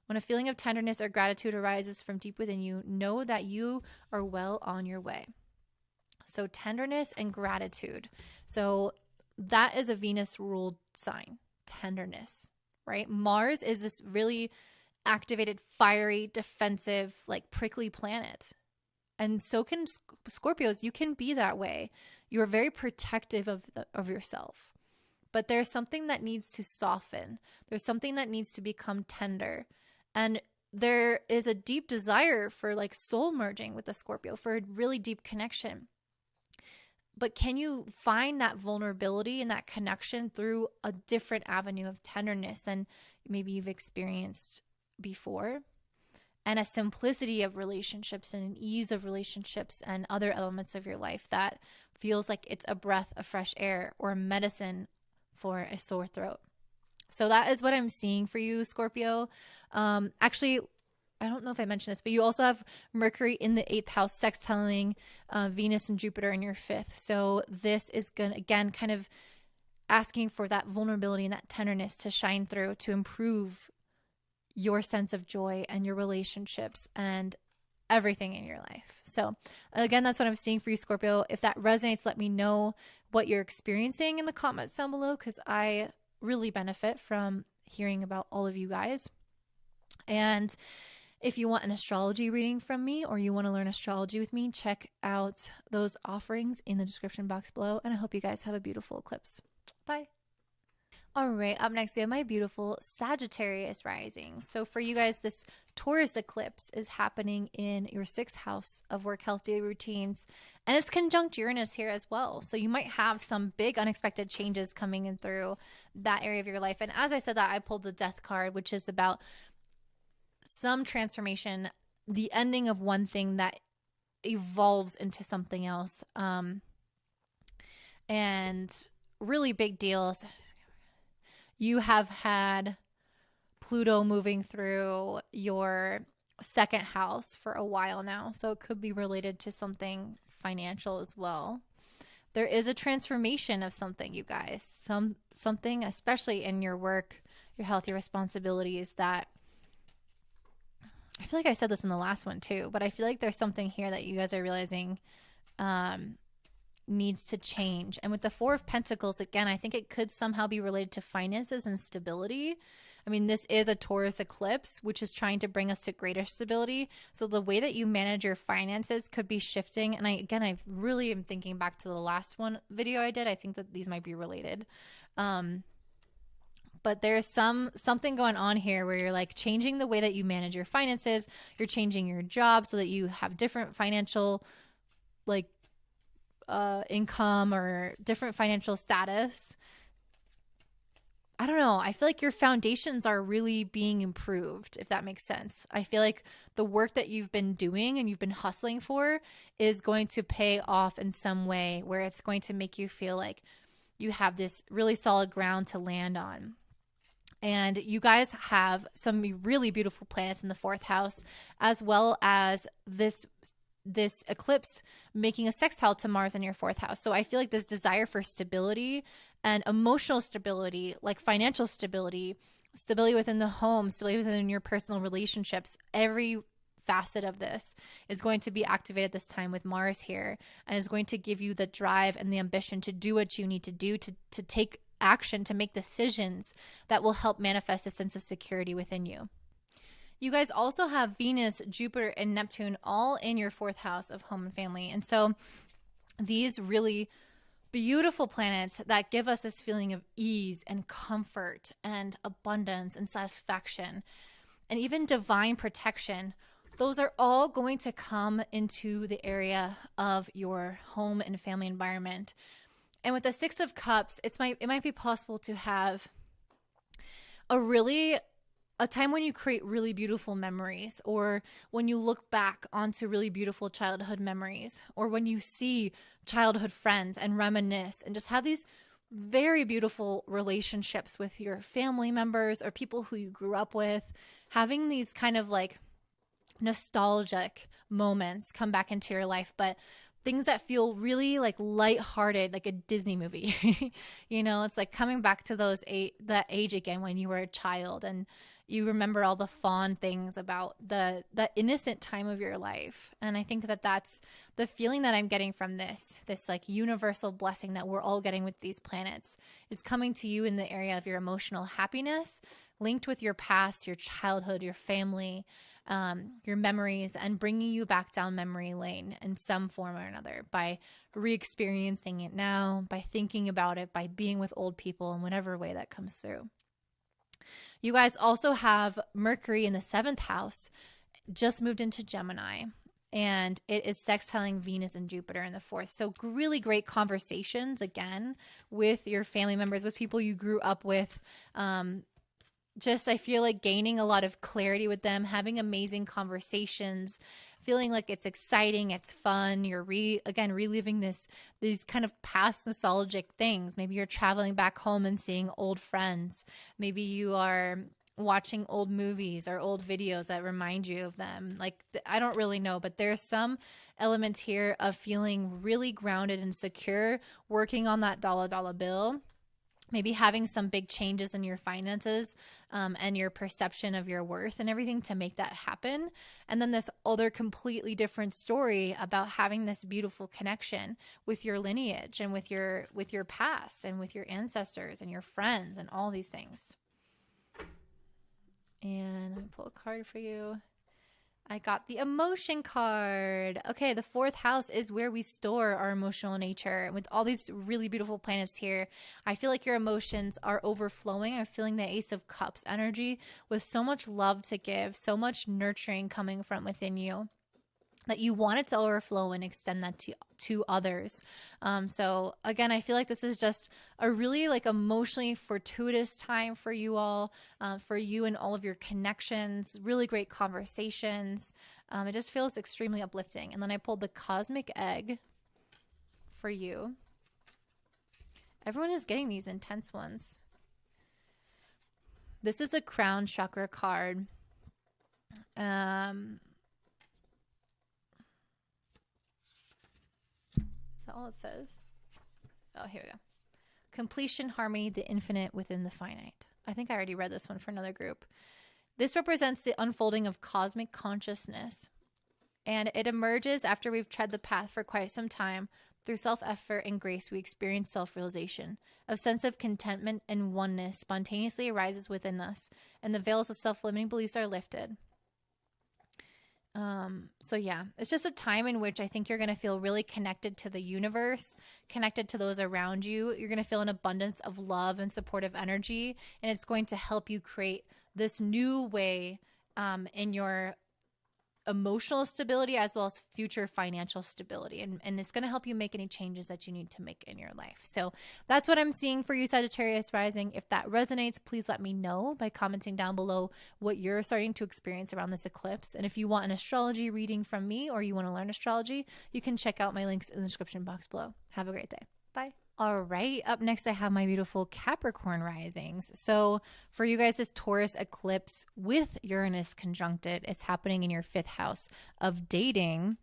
When a feeling of tenderness or gratitude arises from deep within you, know that you are well on your way. So tenderness and gratitude. So that is a Venus ruled sign, tenderness, right? Mars is this really activated, fiery, defensive, like prickly planet. And so can Scorpios. You can be that way. You're very protective of yourself. But there's something that needs to soften. There's something that needs to become tender. And there is a deep desire for like soul merging with the Scorpio, for a really deep connection. But can you find that vulnerability and that connection through a different avenue of tenderness than maybe you've experienced before? And a simplicity of relationships and an ease of relationships and other elements of your life that feels like it's a breath of fresh air or medicine for a sore throat. So that is what I'm seeing for you, Scorpio. Actually, I don't know if I mentioned this, but you also have Mercury in the 8th house sextiling Venus and Jupiter in your 5th. So this is going to, again, kind of asking for that vulnerability and that tenderness to shine through to improve your sense of joy and your relationships and everything in your life. So again, that's what I'm seeing for you, Scorpio. If that resonates, let me know what you're experiencing in the comments down below, because I really benefit from hearing about all of you guys. And if you want an astrology reading from me or you want to learn astrology with me, check out those offerings in the description box below. And I hope you guys have a beautiful eclipse. Bye. All right, up next we have my beautiful Sagittarius rising. So for you guys, this Taurus eclipse is happening in your 6th house of work, health, daily routines, and it's conjunct Uranus here as well. So you might have some big unexpected changes coming in through that area of your life. And as I said that, I pulled the Death card, which is about some transformation, the ending of one thing that evolves into something else. And really big deals. You have had Pluto moving through your 2nd house for a while now. So it could be related to something financial as well. There is a transformation of something, you guys. Something, especially in your work, your health, your responsibilities, that I feel like I said this in the last one too, but I feel like there's something here that you guys are realizing needs to change. And with the 4 of Pentacles, again, I think it could somehow be related to finances and stability. I mean, this is a Taurus eclipse, which is trying to bring us to greater stability. So the way that you manage your finances could be shifting. And I really am thinking back to the last video I did. I think that these might be related. But there's something going on here where you're like changing the way that you manage your finances. You're changing your job so that you have different financial like income or different financial status. I don't know. I feel like your foundations are really being improved, if that makes sense. I feel like the work that you've been doing and you've been hustling for is going to pay off in some way where it's going to make you feel like you have this really solid ground to land on. And you guys have some really beautiful planets in the 4th house, as well as this eclipse making a sextile to Mars in your 4th house. So I feel like this desire for stability and emotional stability, like financial stability, stability within the home, stability within your personal relationships, every facet of this is going to be activated this time with Mars here, and is going to give you the drive and the ambition to do what you need to do, to take action, to make decisions that will help manifest a sense of security within you. You guys also have Venus, Jupiter, and Neptune all in your 4th house of home and family. And so these really beautiful planets that give us this feeling of ease and comfort and abundance and satisfaction and even divine protection, those are all going to come into the area of your home and family environment. And with the 6 of Cups, it might be possible to have a really a time when you create really beautiful memories, or when you look back onto really beautiful childhood memories, or when you see childhood friends and reminisce and just have these very beautiful relationships with your family members or people who you grew up with, having these kind of like nostalgic moments come back into your life, but things that feel really like lighthearted, like a Disney movie. You know, it's like coming back to that age again when you were a child and you remember all the fond things about the innocent time of your life. And I think that that's the feeling that I'm getting from this like universal blessing that we're all getting with these planets is coming to you in the area of your emotional happiness, linked with your past, your childhood, your family, your memories, and bringing you back down memory lane in some form or another by re-experiencing it now, by thinking about it, by being with old people in whatever way that comes through. You guys also have Mercury in the 7th house, just moved into Gemini, and it is sextiling Venus and Jupiter in the 4th. So really great conversations, again, with your family members, with people you grew up with. I feel like gaining a lot of clarity with them, having amazing conversations, feeling like it's exciting, it's fun. You're reliving these kind of past nostalgic things. Maybe you're traveling back home and seeing old friends. Maybe you are watching old movies or old videos that remind you of them. Like, I don't really know, but there's some element here of feeling really grounded and secure, working on that dollar bill. Maybe having some big changes in your finances and your perception of your worth and everything to make that happen. And then this other completely different story about having this beautiful connection with your lineage and with your past and with your ancestors and your friends and all these things. And let me pull a card for you. I got the emotion card. Okay, the 4th house is where we store our emotional nature. With all these really beautiful planets here, I feel like your emotions are overflowing. I'm feeling the Ace of Cups energy with so much love to give, so much nurturing coming from within you, that you want it to overflow and extend that to others. So again, I feel like this is just a really like emotionally fortuitous time for you all, for you and all of your connections, really great conversations. It just feels extremely uplifting. And then I pulled the Cosmic Egg for you. Everyone is getting these intense ones. This is a crown chakra card. Is that all it says? Oh, here we go. Completion, harmony, the infinite within the finite. I think I already read this one for another group. This represents the unfolding of cosmic consciousness, and it emerges after we've tread the path for quite some time. Through self-effort and grace, we experience self-realization. A sense of contentment and oneness spontaneously arises within us, and the veils of self-limiting beliefs are lifted. So yeah, it's just a time in which I think you're going to feel really connected to the universe, connected to those around you. You're going to feel an abundance of love and supportive energy, and it's going to help you create this new way in your emotional stability as well as future financial stability. And it's going to help you make any changes that you need to make in your life. So that's what I'm seeing for you, Sagittarius rising. If that resonates, please let me know by commenting down below what you're starting to experience around this eclipse. And if you want an astrology reading from me or you want to learn astrology, you can check out my links in the description box below. Have a great day. Bye. All right, up next I have my beautiful Capricorn risings. So for you guys, this Taurus eclipse with Uranus conjuncted is happening in your 5th house of dating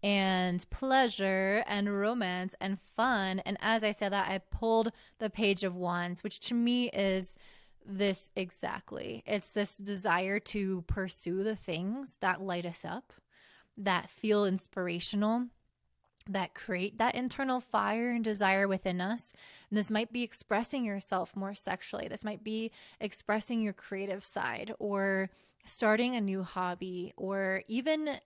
and pleasure and romance and fun. And as I said that, I pulled the Page of Wands, which to me is this exactly. It's this desire to pursue the things that light us up, that feel inspirational, that create that internal fire and desire within us. And this might be expressing yourself more sexually. This might be expressing your creative side, or starting a new hobby, or even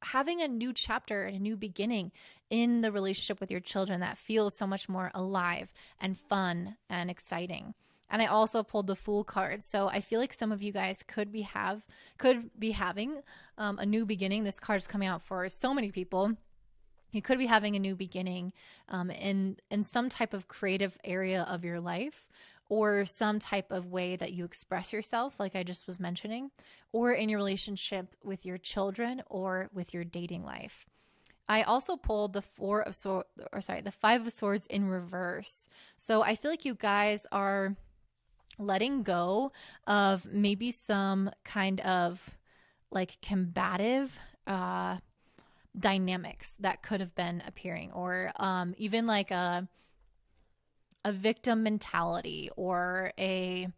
having a new chapter and a new beginning in the relationship with your children that feels so much more alive and fun and exciting. And I also pulled the Fool card. So I feel like some of you guys could be having a new beginning. This card is coming out for so many people. You could be having a new beginning in some type of creative area of your life, or some type of way that you express yourself, like I just was mentioning, or in your relationship with your children or with your dating life. I also pulled the the Five of Swords in reverse. So I feel like you guys are letting go of maybe some kind of like combative dynamics that could have been appearing, or even like a victim mentality, or a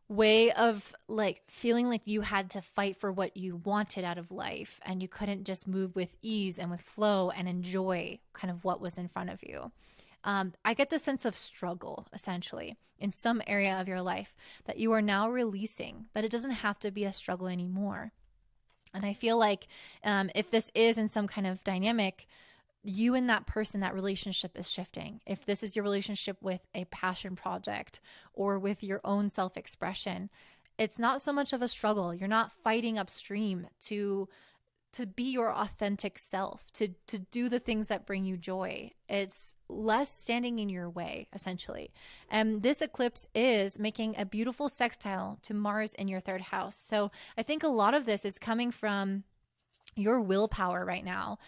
way of like feeling like you had to fight for what you wanted out of life and you couldn't just move with ease and with flow and enjoy kind of what was in front of you. I get the sense of struggle, essentially, in some area of your life that you are now releasing, that it doesn't have to be a struggle anymore. And I feel like if this is in some kind of dynamic, you and that person, that relationship is shifting. If this is your relationship with a passion project or with your own self-expression, it's not so much of a struggle. You're not fighting upstream to be your authentic self, to do the things that bring you joy. It's less standing in your way, essentially. And this eclipse is making a beautiful sextile to Mars in your third house. So I think a lot of this is coming from your willpower right now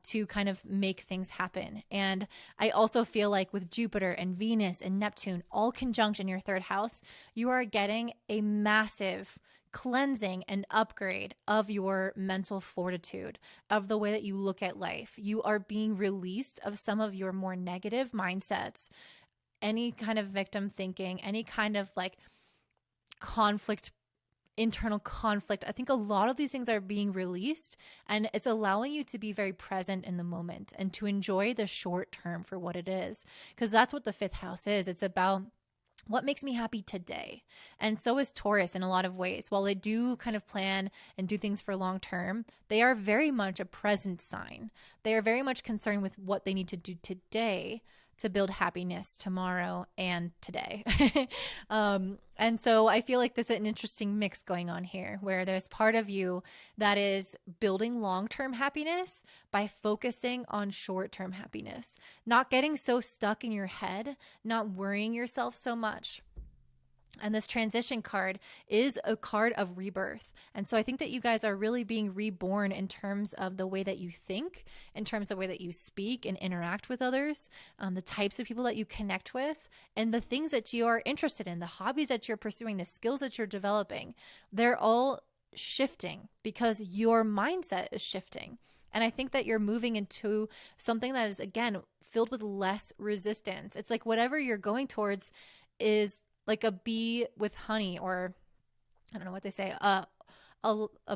to kind of make things happen. And I also feel like with Jupiter and Venus and Neptune all conjunct in your third house, you are getting a massive cleansing and upgrade of your mental fortitude, of the way that you look at life. You are being released of some of your more negative mindsets, any kind of victim thinking, any kind of like conflict, internal conflict. I think a lot of these things are being released, and it's allowing you to be very present in the moment and to enjoy the short term for what it is, because that's what the fifth house is. It's about what makes me happy today. And so is Taurus in a lot of ways. While they do kind of plan and do things for long term, they are very much a present sign. They are very much concerned with what they need to do today to build happiness tomorrow and today. And so I feel like there's an interesting mix going on here, where there's part of you that is building long-term happiness by focusing on short-term happiness, not getting so stuck in your head, not worrying yourself so much. And this transition card is a card of rebirth. And so I think that you guys are really being reborn in terms of the way that you think, in terms of the way that you speak and interact with others, the types of people that you connect with, and the things that you are interested in, the hobbies that you're pursuing, the skills that you're developing. They're all shifting because your mindset is shifting. And I think that you're moving into something that is, again, filled with less resistance. It's like whatever you're going towards is like a bee with honey, or I don't know what they say, a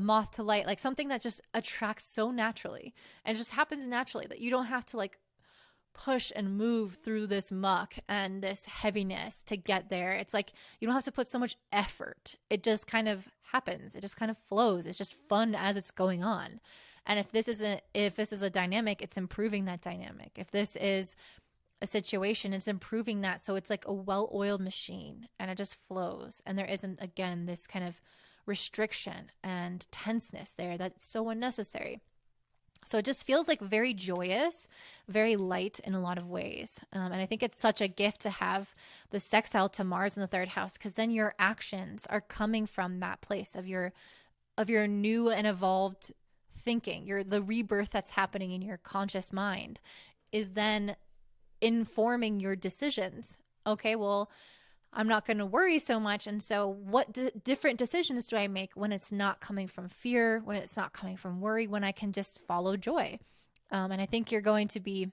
moth to light, like something that just attracts so naturally and just happens naturally that you don't have to like push and move through this muck and this heaviness to get there. It's like you don't have to put so much effort. It just kind of happens. It just kind of flows. It's just fun as it's going on. And if this is a dynamic, it's improving that dynamic. If this is a situation, it's improving that. So it's like a well-oiled machine and it just flows. And there isn't, again, this kind of restriction and tenseness there that's so unnecessary. So it just feels like very joyous, very light in a lot of ways. And I think it's such a gift to have the sextile to Mars in the third house, because then your actions are coming from that place of your new and evolved thinking. The rebirth that's happening in your conscious mind is then informing your decisions. Okay, well, I'm not going to worry so much. And so what different decisions do I make when it's not coming from fear, when it's not coming from worry, when I can just follow joy? And I think you're going to be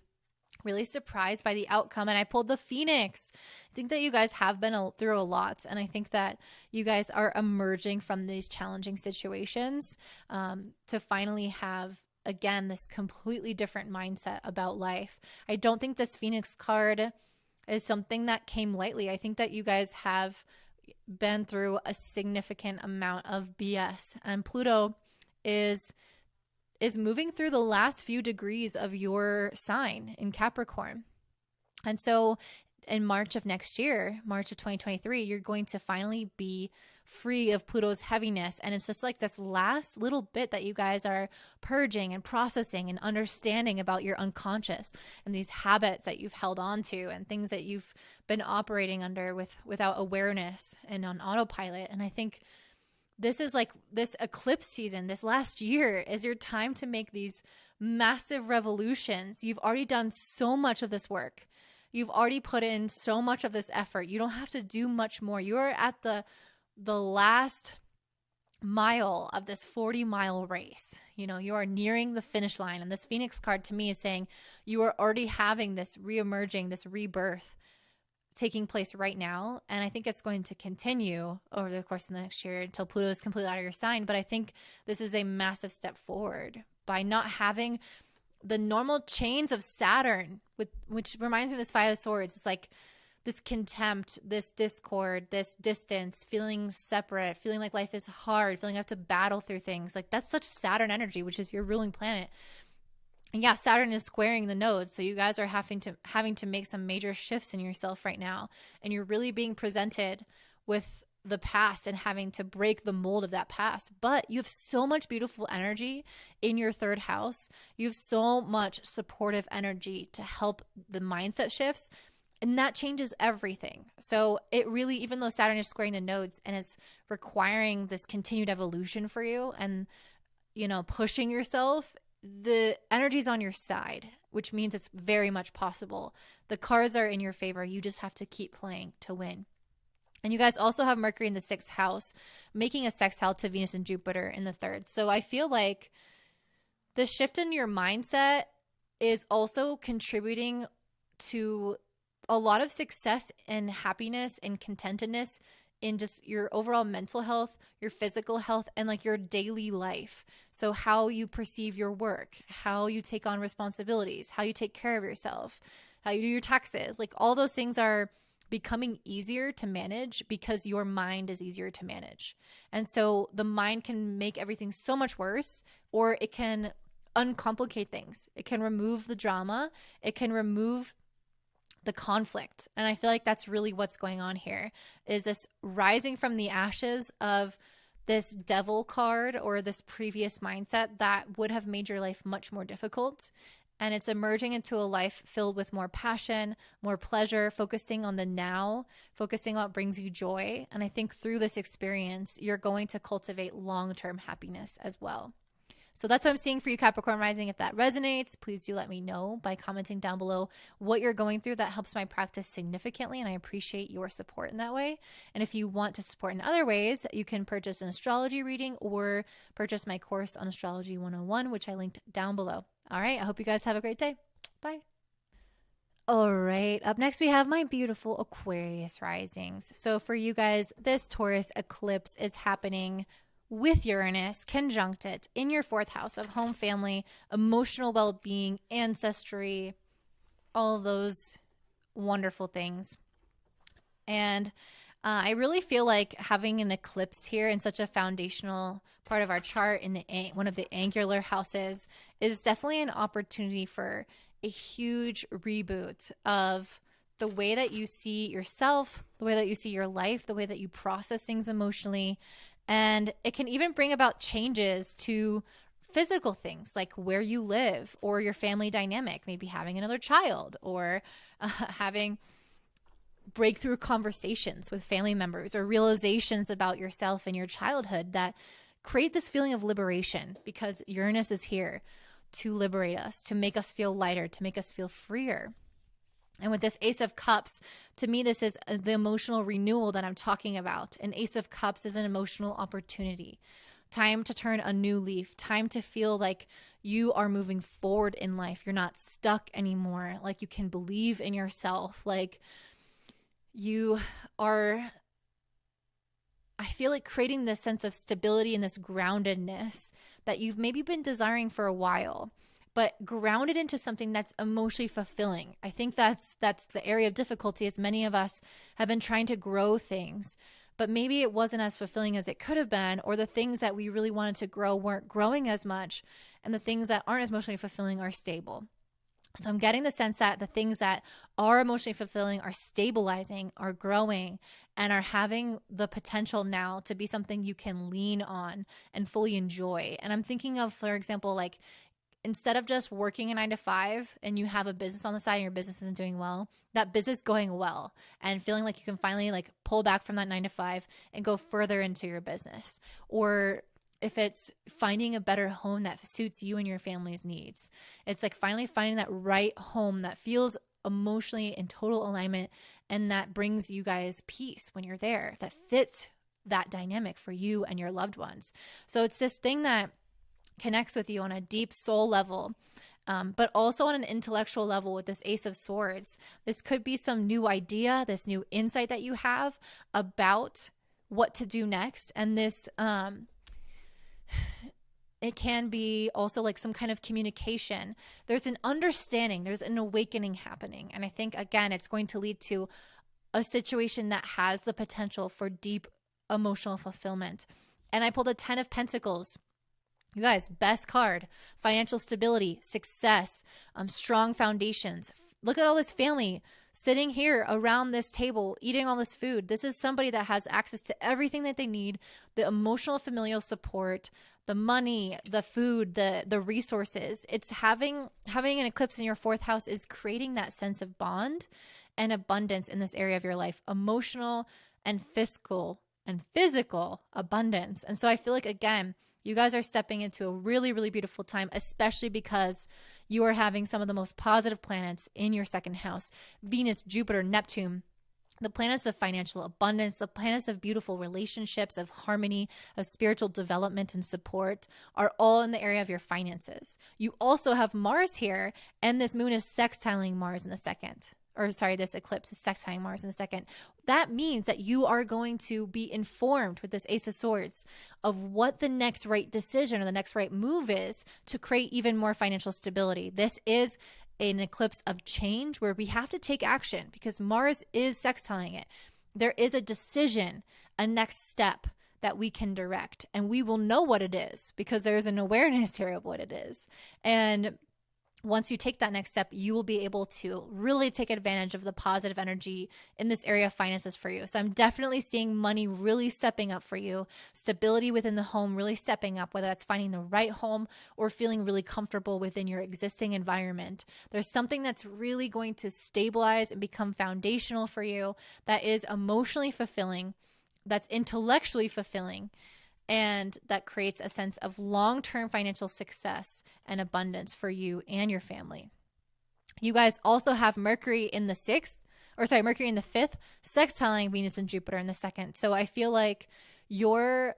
really surprised by the outcome. And I pulled the Phoenix. I think that you guys have been through a lot. And I think that you guys are emerging from these challenging situations to finally have, again, this completely different mindset about life. I don't think this Phoenix card is something that came lightly. I think that you guys have been through a significant amount of BS, and Pluto is moving through the last few degrees of your sign in Capricorn. And so in March of next year, March of 2023, you're going to finally be free of Pluto's heaviness. And it's just like this last little bit that you guys are purging and processing and understanding about your unconscious and these habits that you've held on to and things that you've been operating under without awareness and on autopilot. And I think this is like this eclipse season, this last year is your time to make these massive revolutions. You've already done so much of this work. You've already put in so much of this effort. You don't have to do much more. You are at the last mile of this 40-mile race. You know, you are nearing the finish line. And this Phoenix card to me is saying you are already having this reemerging, this rebirth taking place right now. And I think it's going to continue over the course of the next year until Pluto is completely out of your sign. But I think this is a massive step forward by not having the normal chains of Saturn, which reminds me of this Five of Swords. It's like this contempt, this discord, this distance, feeling separate, feeling like life is hard, feeling you have to battle through things. Like that's such Saturn energy, which is your ruling planet. And yeah, Saturn is squaring the nodes. So you guys are having to make some major shifts in yourself right now. And you're really being presented with the past and having to break the mold of that past. But you have so much beautiful energy in your third house. You have so much supportive energy to help the mindset shifts. And that changes everything. So it really, even though Saturn is squaring the nodes and it's requiring this continued evolution for you and, you know, pushing yourself, the energy is on your side, which means it's very much possible. The cards are in your favor. You just have to keep playing to win. And you guys also have Mercury in the 6th house, making a sextile to Venus and Jupiter in the 3rd. So I feel like the shift in your mindset is also contributing to a lot of success and happiness and contentedness in just your overall mental health, your physical health, and like your daily life. So how you perceive your work, how you take on responsibilities, how you take care of yourself, how you do your taxes, like all those things are becoming easier to manage because your mind is easier to manage. And so the mind can make everything so much worse, or it can uncomplicate things. It can remove the drama. It can remove the conflict. And I feel like that's really what's going on here, is this rising from the ashes of this devil card or this previous mindset that would have made your life much more difficult. And it's emerging into a life filled with more passion, more pleasure, focusing on the now, focusing on what brings you joy. And I think through this experience, you're going to cultivate long-term happiness as well. So that's what I'm seeing for you, Capricorn rising. If that resonates, please do let me know by commenting down below what you're going through. That helps my practice significantly, and I appreciate your support in that way. And if you want to support in other ways, you can purchase an astrology reading or purchase my course on Astrology 101, which I linked down below. All right, I hope you guys have a great day. Bye. All right, up next we have my beautiful Aquarius risings. So for you guys, this Taurus eclipse is happening with Uranus conjunct it in your 4th house of home, family, emotional well-being, ancestry, all those wonderful things. And I really feel like having an eclipse here in such a foundational part of our chart in one of the angular houses is definitely an opportunity for a huge reboot of the way that you see yourself, the way that you see your life, the way that you process things emotionally. And it can even bring about changes to physical things like where you live or your family dynamic, maybe having another child or having breakthrough conversations with family members or realizations about yourself and your childhood that create this feeling of liberation, because Uranus is here to liberate us, to make us feel lighter, to make us feel freer. And with this Ace of Cups, to me, this is the emotional renewal that I'm talking about. An Ace of Cups is an emotional opportunity. Time to turn a new leaf. Time to feel like you are moving forward in life. You're not stuck anymore. Like you can believe in yourself. Like you are, I feel like, creating this sense of stability and this groundedness that you've maybe been desiring for a while, but grounded into something that's emotionally fulfilling. I think that's the area of difficulty, is many of us have been trying to grow things, but maybe it wasn't as fulfilling as it could have been, or the things that we really wanted to grow weren't growing as much, and the things that aren't as emotionally fulfilling are stable. So I'm getting the sense that the things that are emotionally fulfilling are stabilizing, are growing, and are having the potential now to be something you can lean on and fully enjoy. And I'm thinking of, for example, like instead of just working a 9 to 5 and you have a business on the side and your business isn't doing well, that business going well and feeling like you can finally like pull back from that 9 to 5 and go further into your business. Or if it's finding a better home that suits you and your family's needs, it's like finally finding that right home that feels emotionally in total alignment and that brings you guys peace when you're there, that fits that dynamic for you and your loved ones. So it's this thing that connects with you on a deep soul level, but also on an intellectual level with this Ace of Swords. This could be some new idea, this new insight that you have about what to do next. And this, it can be also like some kind of communication. There's an understanding, there's an awakening happening. And I think, again, it's going to lead to a situation that has the potential for deep emotional fulfillment. And I pulled a 10 of Pentacles. You guys, best card, financial stability, success, strong foundations. Look at all this family sitting here around this table, eating all this food. This is somebody that has access to everything that they need, the emotional familial support, the money, the food, the resources. It's having an eclipse in your 4th house is creating that sense of bond and abundance in this area of your life, emotional and fiscal and physical abundance. And so I feel like, again, you guys are stepping into a really, really beautiful time, especially because you are having some of the most positive planets in your 2nd house. Venus, Jupiter, Neptune, the planets of financial abundance, the planets of beautiful relationships, of harmony, of spiritual development and support are all in the area of your finances. You also have Mars here, and this moon is sextiling Mars in the 2nd. Or sorry, this eclipse is sextiling Mars in the 2nd. That means that you are going to be informed with this Ace of Swords of what the next right decision or the next right move is to create even more financial stability. This is an eclipse of change where we have to take action because Mars is sextiling it. There is a decision, a next step that we can direct, and we will know what it is because there's an awareness here of what it is. And once you take that next step, you will be able to really take advantage of the positive energy in this area of finances for you. So I'm definitely seeing money really stepping up for you, stability within the home really stepping up, whether that's finding the right home or feeling really comfortable within your existing environment. There's something that's really going to stabilize and become foundational for you that is emotionally fulfilling, that's intellectually fulfilling, and that creates a sense of long-term financial success and abundance for you and your family. You guys also have Mercury in the 5th, sextiling Venus and Jupiter in the 2nd. So I feel like your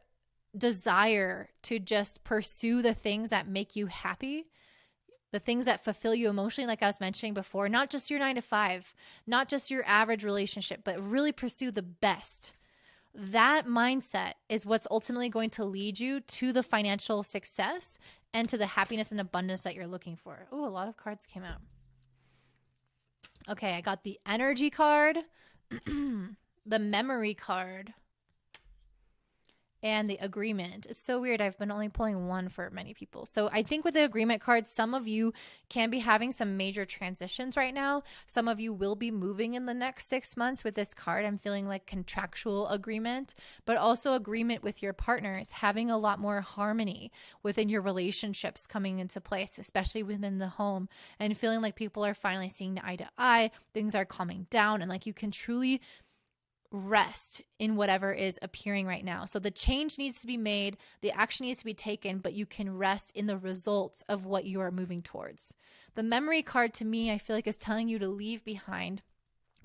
desire to just pursue the things that make you happy, the things that fulfill you emotionally, like I was mentioning before, not just your 9 to 5, not just your average relationship, but really pursue the best. That mindset is what's ultimately going to lead you to the financial success and to the happiness and abundance that you're looking for. Oh, a lot of cards came out. Okay, I got the energy card, the memory card, and the agreement. It's so weird. I've been only pulling one for many people. So I think with the agreement card, some of you can be having some major transitions right now. Some of you will be moving in the next 6 months with this card. I'm feeling like contractual agreement, but also agreement with your partners, having a lot more harmony within your relationships coming into place, especially within the home, and feeling like people are finally seeing eye to eye, things are calming down, and like you can truly rest in whatever is appearing right now. So the change needs to be made, the action needs to be taken, but you can rest in the results of what you are moving towards. The memory card to me, I feel like is telling you to leave behind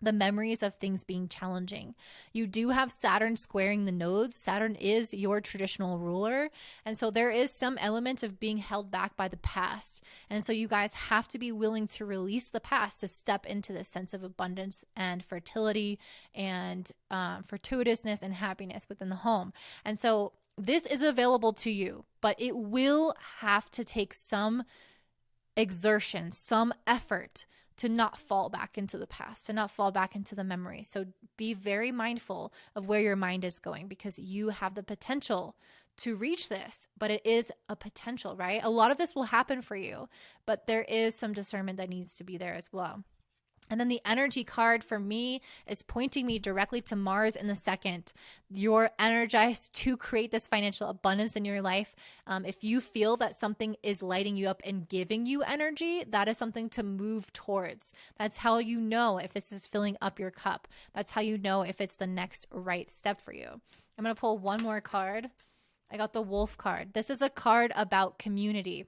the memories of things being challenging. You do have Saturn squaring the nodes. Saturn is your traditional ruler. And so there is some element of being held back by the past. And so you guys have to be willing to release the past to step into this sense of abundance and fertility and fortuitousness and happiness within the home. And so this is available to you, but it will have to take some exertion, some effort to not fall back into the past, to not fall back into the memory. So be very mindful of where your mind is going because you have the potential to reach this, but it is a potential, right? A lot of this will happen for you, but there is some discernment that needs to be there as well. And then the energy card for me is pointing me directly to Mars in the second. You're energized to create this financial abundance in your life. If you feel that something is lighting you up and giving you energy, that is something to move towards. That's how you know if this is filling up your cup. That's how you know if it's the next right step for you. I'm going to pull one more card. I got the Wolf card. This is a card about community.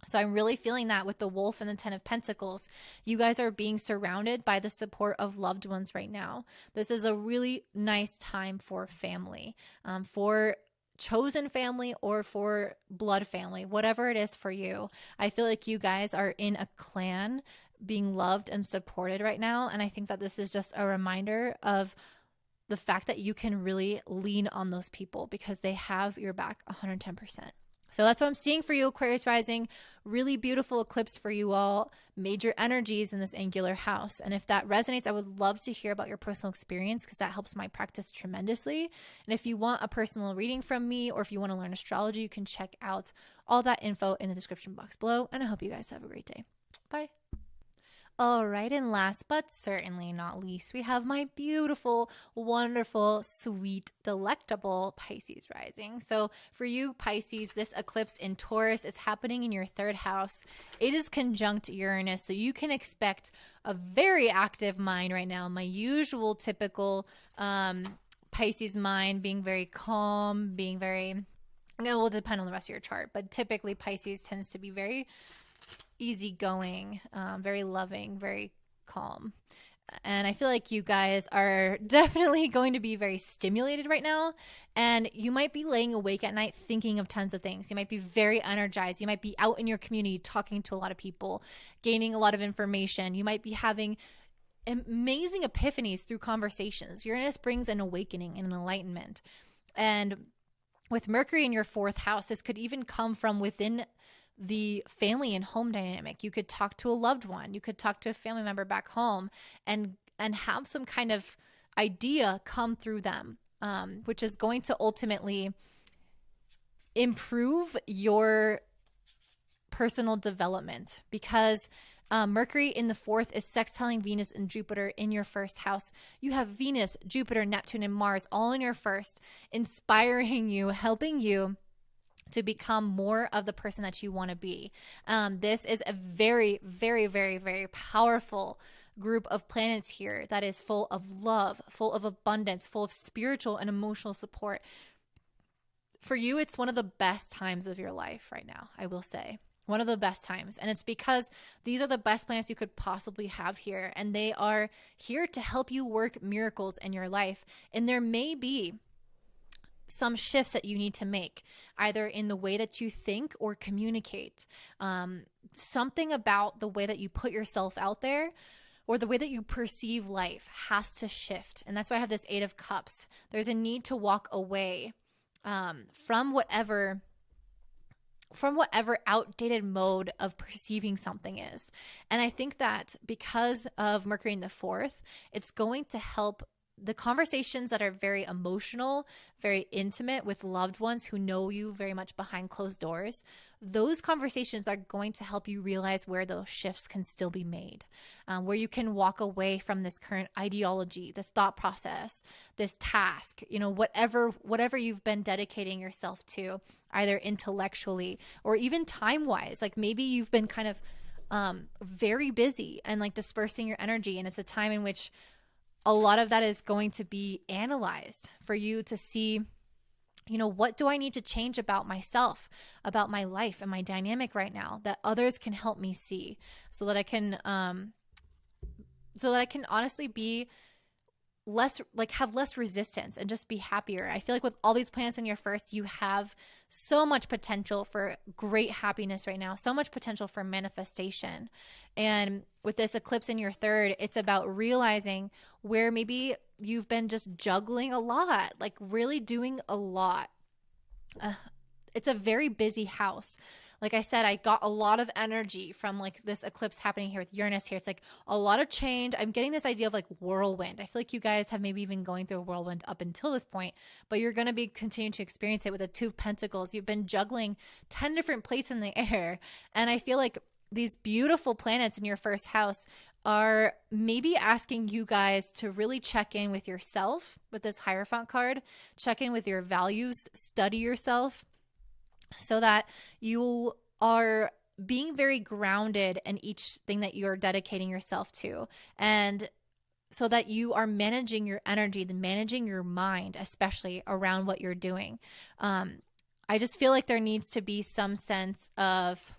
So I'm really feeling that with the Wolf and the 10 of Pentacles. You guys are being surrounded by the support of loved ones right now. This is a really nice time for family, for chosen family or for blood family, whatever it is for you. I feel like you guys are in a clan being loved and supported right now. And I think that this is just a reminder of the fact that you can really lean on those people because they have your back 110%. So that's what I'm seeing for you, Aquarius rising. Really beautiful eclipse for you all. Major energies in this angular house. And if that resonates, I would love to hear about your personal experience because that helps my practice tremendously. And if you want a personal reading from me or if you want to learn astrology, you can check out all that info in the description box below. And I hope you guys have a great day. Bye. All right, and last but certainly not least, we have my beautiful, wonderful, sweet, delectable Pisces rising. So for you, Pisces, this eclipse in Taurus is happening in your third house. It is conjunct Uranus, so you can expect a very active mind right now. My usual typical Pisces mind being very calm, being very, it will depend on the rest of your chart, but typically Pisces tends to be very easygoing, very loving, very calm. And I feel like you guys are definitely going to be very stimulated right now. And you might be laying awake at night thinking of tons of things. You might be very energized. You might be out in your community talking to a lot of people, gaining a lot of information. You might be having amazing epiphanies through conversations. Uranus brings an awakening and an enlightenment. And with Mercury in your fourth house, this could even come from within the family and home dynamic. You could talk to a loved one. You could talk to a family member back home and have some kind of idea come through them, which is going to ultimately improve your personal development because Mercury in the fourth is sextiling Venus and Jupiter in your first house. You have Venus, Jupiter, Neptune, and Mars all in your first, inspiring you, helping you to become more of the person that you want to be. This is a very, very, very, very powerful group of planets here that is full of love, full of abundance, full of spiritual and emotional support. For you, it's one of the best times of your life right now, I will say. One of the best times. And it's because these are the best planets you could possibly have here. And they are here to help you work miracles in your life. And there may be some shifts that you need to make, either in the way that you think or communicate. Something about the way that you put yourself out there or the way that you perceive life has to shift. And that's why I have this 8 of Cups. There's a need to walk away from whatever outdated mode of perceiving something is. And I think that because of Mercury in the fourth, it's going to help the conversations that are very emotional, very intimate with loved ones who know you very much behind closed doors. Those conversations are going to help you realize where those shifts can still be made, where you can walk away from this current ideology, this thought process, this task, whatever you've been dedicating yourself to, either intellectually or even time-wise. Like maybe you've been kind of very busy and like dispersing your energy, and it's a time in which a lot of that is going to be analyzed for you to see, what do I need to change about myself, about my life and my dynamic right now that others can help me see so that I can honestly be less, have less resistance and just be happier. I feel like with all these planets in your first, you have so much potential for great happiness right now, so much potential for manifestation. And with this eclipse in your third, it's about realizing where maybe you've been just juggling a lot, like really doing a lot. It's a very busy house. Like I said, I got a lot of energy from like this eclipse happening here with Uranus here. It's like a lot of change. I'm getting this idea of like whirlwind. I feel like you guys have maybe even going through a whirlwind up until this point, but you're going to be continuing to experience it with the Two of Pentacles. You've been juggling 10 different plates in the air. And I feel like these beautiful planets in your first house are maybe asking you guys to really check in with yourself with this Hierophant card, check in with your values, study yourself so that you are being very grounded in each thing that you're dedicating yourself to. And so that you are managing your energy, managing your mind, especially around what you're doing. I just feel like there needs to be some sense of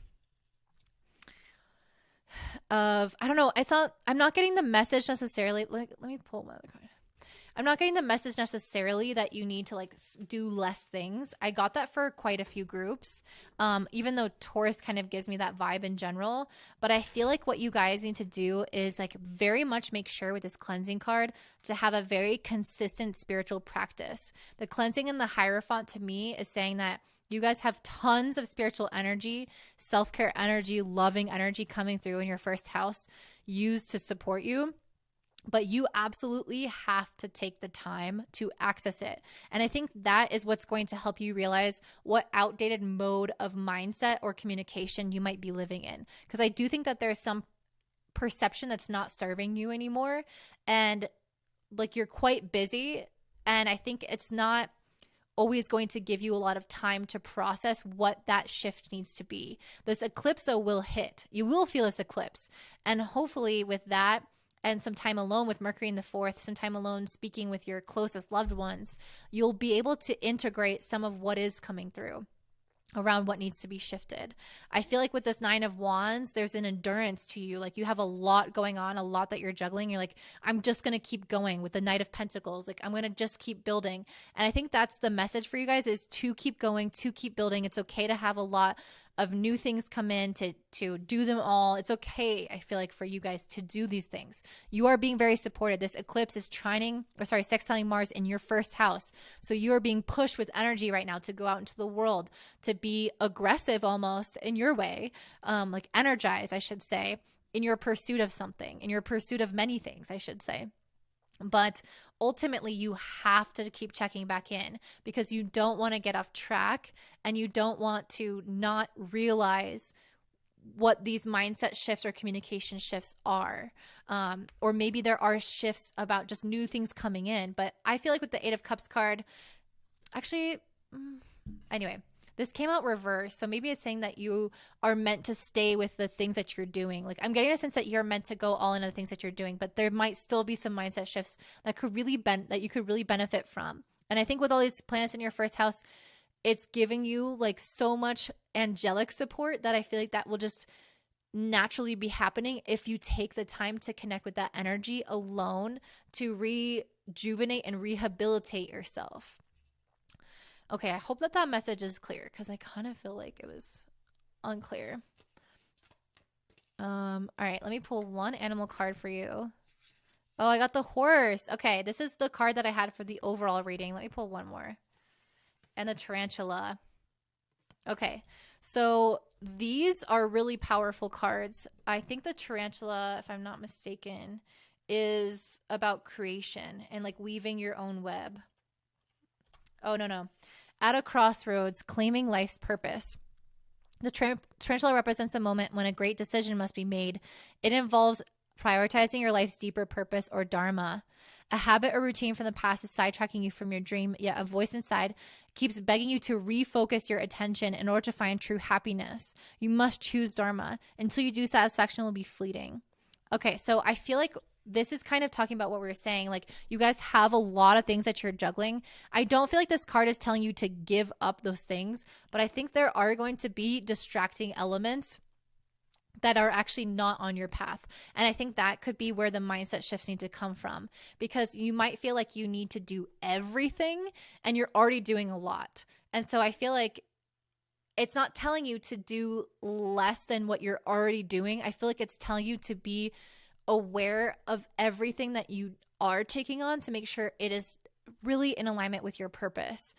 I don't know. I'm not getting the message necessarily. Like, let me pull my other card. I'm not getting the message necessarily that you need to like do less things. I got that for quite a few groups. Even though Taurus kind of gives me that vibe in general, but I feel like what you guys need to do is like very much make sure with this cleansing card to have a very consistent spiritual practice. The cleansing in the Hierophant to me is saying that you guys have tons of spiritual energy, self-care energy, loving energy coming through in your first house used to support you. But you absolutely have to take the time to access it. And I think that is what's going to help you realize what outdated mode of mindset or communication you might be living in. Because I do think that there's some perception that's not serving you anymore. And like you're quite busy. And I think it's not always going to give you a lot of time to process what that shift needs to be. This eclipse though will hit. You will feel this eclipse. And hopefully with that and some time alone with Mercury in the fourth, some time alone speaking with your closest loved ones, you'll be able to integrate some of what is coming through around what needs to be shifted. I feel like with this Nine of Wands, there's an endurance to you. Like you have a lot going on, a lot that you're juggling. You're like, I'm just going to keep going. With the Knight of Pentacles, like I'm going to just keep building. And I think that's the message for you guys, is to keep going, to keep building. It's okay to have a lot of new things come in, to do them all. It's okay, I feel like, for you guys to do these things. You are being very supported. This eclipse is sextiling Mars in your first house. So you are being pushed with energy right now to go out into the world, to be aggressive almost in your way, like energized, I should say, in your pursuit of something, in your pursuit of many things, I should say. But ultimately, you have to keep checking back in because you don't want to get off track and you don't want to not realize what these mindset shifts or communication shifts are. Or maybe there are shifts about just new things coming in. But I feel like with the Eight of Cups card, actually, anyway, this came out reversed. So maybe it's saying that you are meant to stay with the things that you're doing. Like I'm getting a sense that you're meant to go all in on the things that you're doing, but there might still be some mindset shifts that you could really benefit from. And I think with all these planets in your first house, it's giving you like so much angelic support that I feel like that will just naturally be happening if you take the time to connect with that energy alone to rejuvenate and rehabilitate yourself. Okay, I hope that message is clear because I kind of feel like it was unclear. All right, let me pull one animal card for you. Oh, I got the horse. Okay, this is the card that I had for the overall reading. Let me pull one more. And the tarantula. Okay, so these are really powerful cards. I think the tarantula, if I'm not mistaken, is about creation and like weaving your own web. Oh, no. At a crossroads, claiming life's purpose. The tarantula represents a moment when a great decision must be made. It involves prioritizing your life's deeper purpose or dharma. A habit or routine from the past is sidetracking you from your dream, yet a voice inside keeps begging you to refocus your attention in order to find true happiness. You must choose dharma. Until you do, satisfaction will be fleeting. Okay, so I feel like this is kind of talking about what we were saying. Like you guys have a lot of things that you're juggling. I don't feel like this card is telling you to give up those things, but I think there are going to be distracting elements that are actually not on your path. And I think that could be where the mindset shifts need to come from, because you might feel like you need to do everything and you're already doing a lot. And so I feel like it's not telling you to do less than what you're already doing. I feel like it's telling you to be aware of everything that you are taking on to make sure it is really in alignment with your purpose.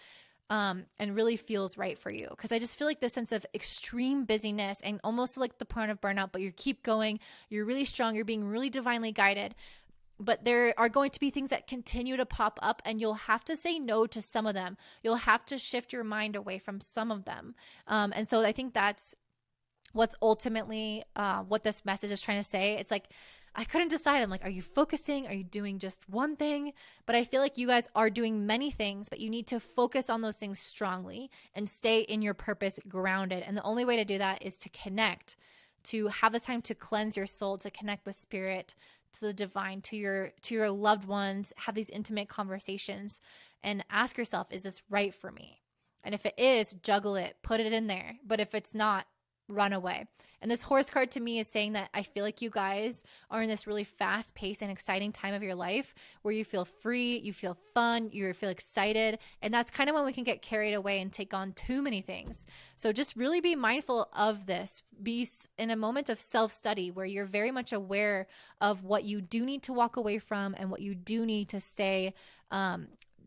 and really feels right for you. Because I just feel like this sense of extreme busyness and almost like the point of burnout, but you keep going, you're really strong, you're being really divinely guided. But there are going to be things that continue to pop up, and you'll have to say no to some of them. You'll have to shift your mind away from some of them. And so I think that's what's ultimately what this message is trying to say. It's like, I couldn't decide. I'm like, are you focusing? Are you doing just one thing? But I feel like you guys are doing many things, but you need to focus on those things strongly and stay in your purpose grounded. And the only way to do that is to connect, to have this time to cleanse your soul, to connect with spirit, to the divine, to your loved ones, have these intimate conversations and ask yourself, is this right for me? And if it is, juggle it, put it in there. But if it's not, run away. And this horse card to me is saying that I feel like you guys are in this really fast paced and exciting time of your life where you feel free, you feel fun, you feel excited. And that's kind of when we can get carried away and take on too many things. So just really be mindful of this. Be in a moment of self-study where you're very much aware of what you do need to walk away from and what you do need to stay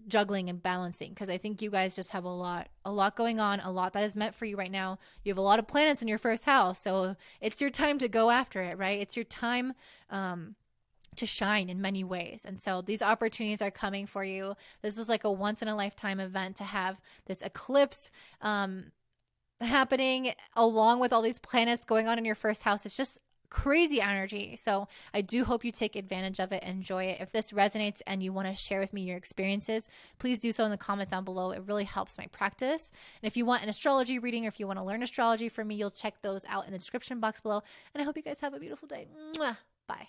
juggling and balancing, because I think you guys just have a lot going on, a lot that is meant for you right now. You have a lot of planets in your first house, so it's your time to go after it, right? It's your time to shine in many ways. And so these opportunities are coming for you. This is like a once in a lifetime event to have this eclipse happening along with all these planets going on in your first house. It's just crazy energy. So I do hope you take advantage of it, enjoy it. If this resonates and you want to share with me your experiences, please do so in the comments down below. It really helps my practice. And if you want an astrology reading or if you want to learn astrology from me, you'll check those out in the description box below. And I hope you guys have a beautiful day. Mwah! Bye.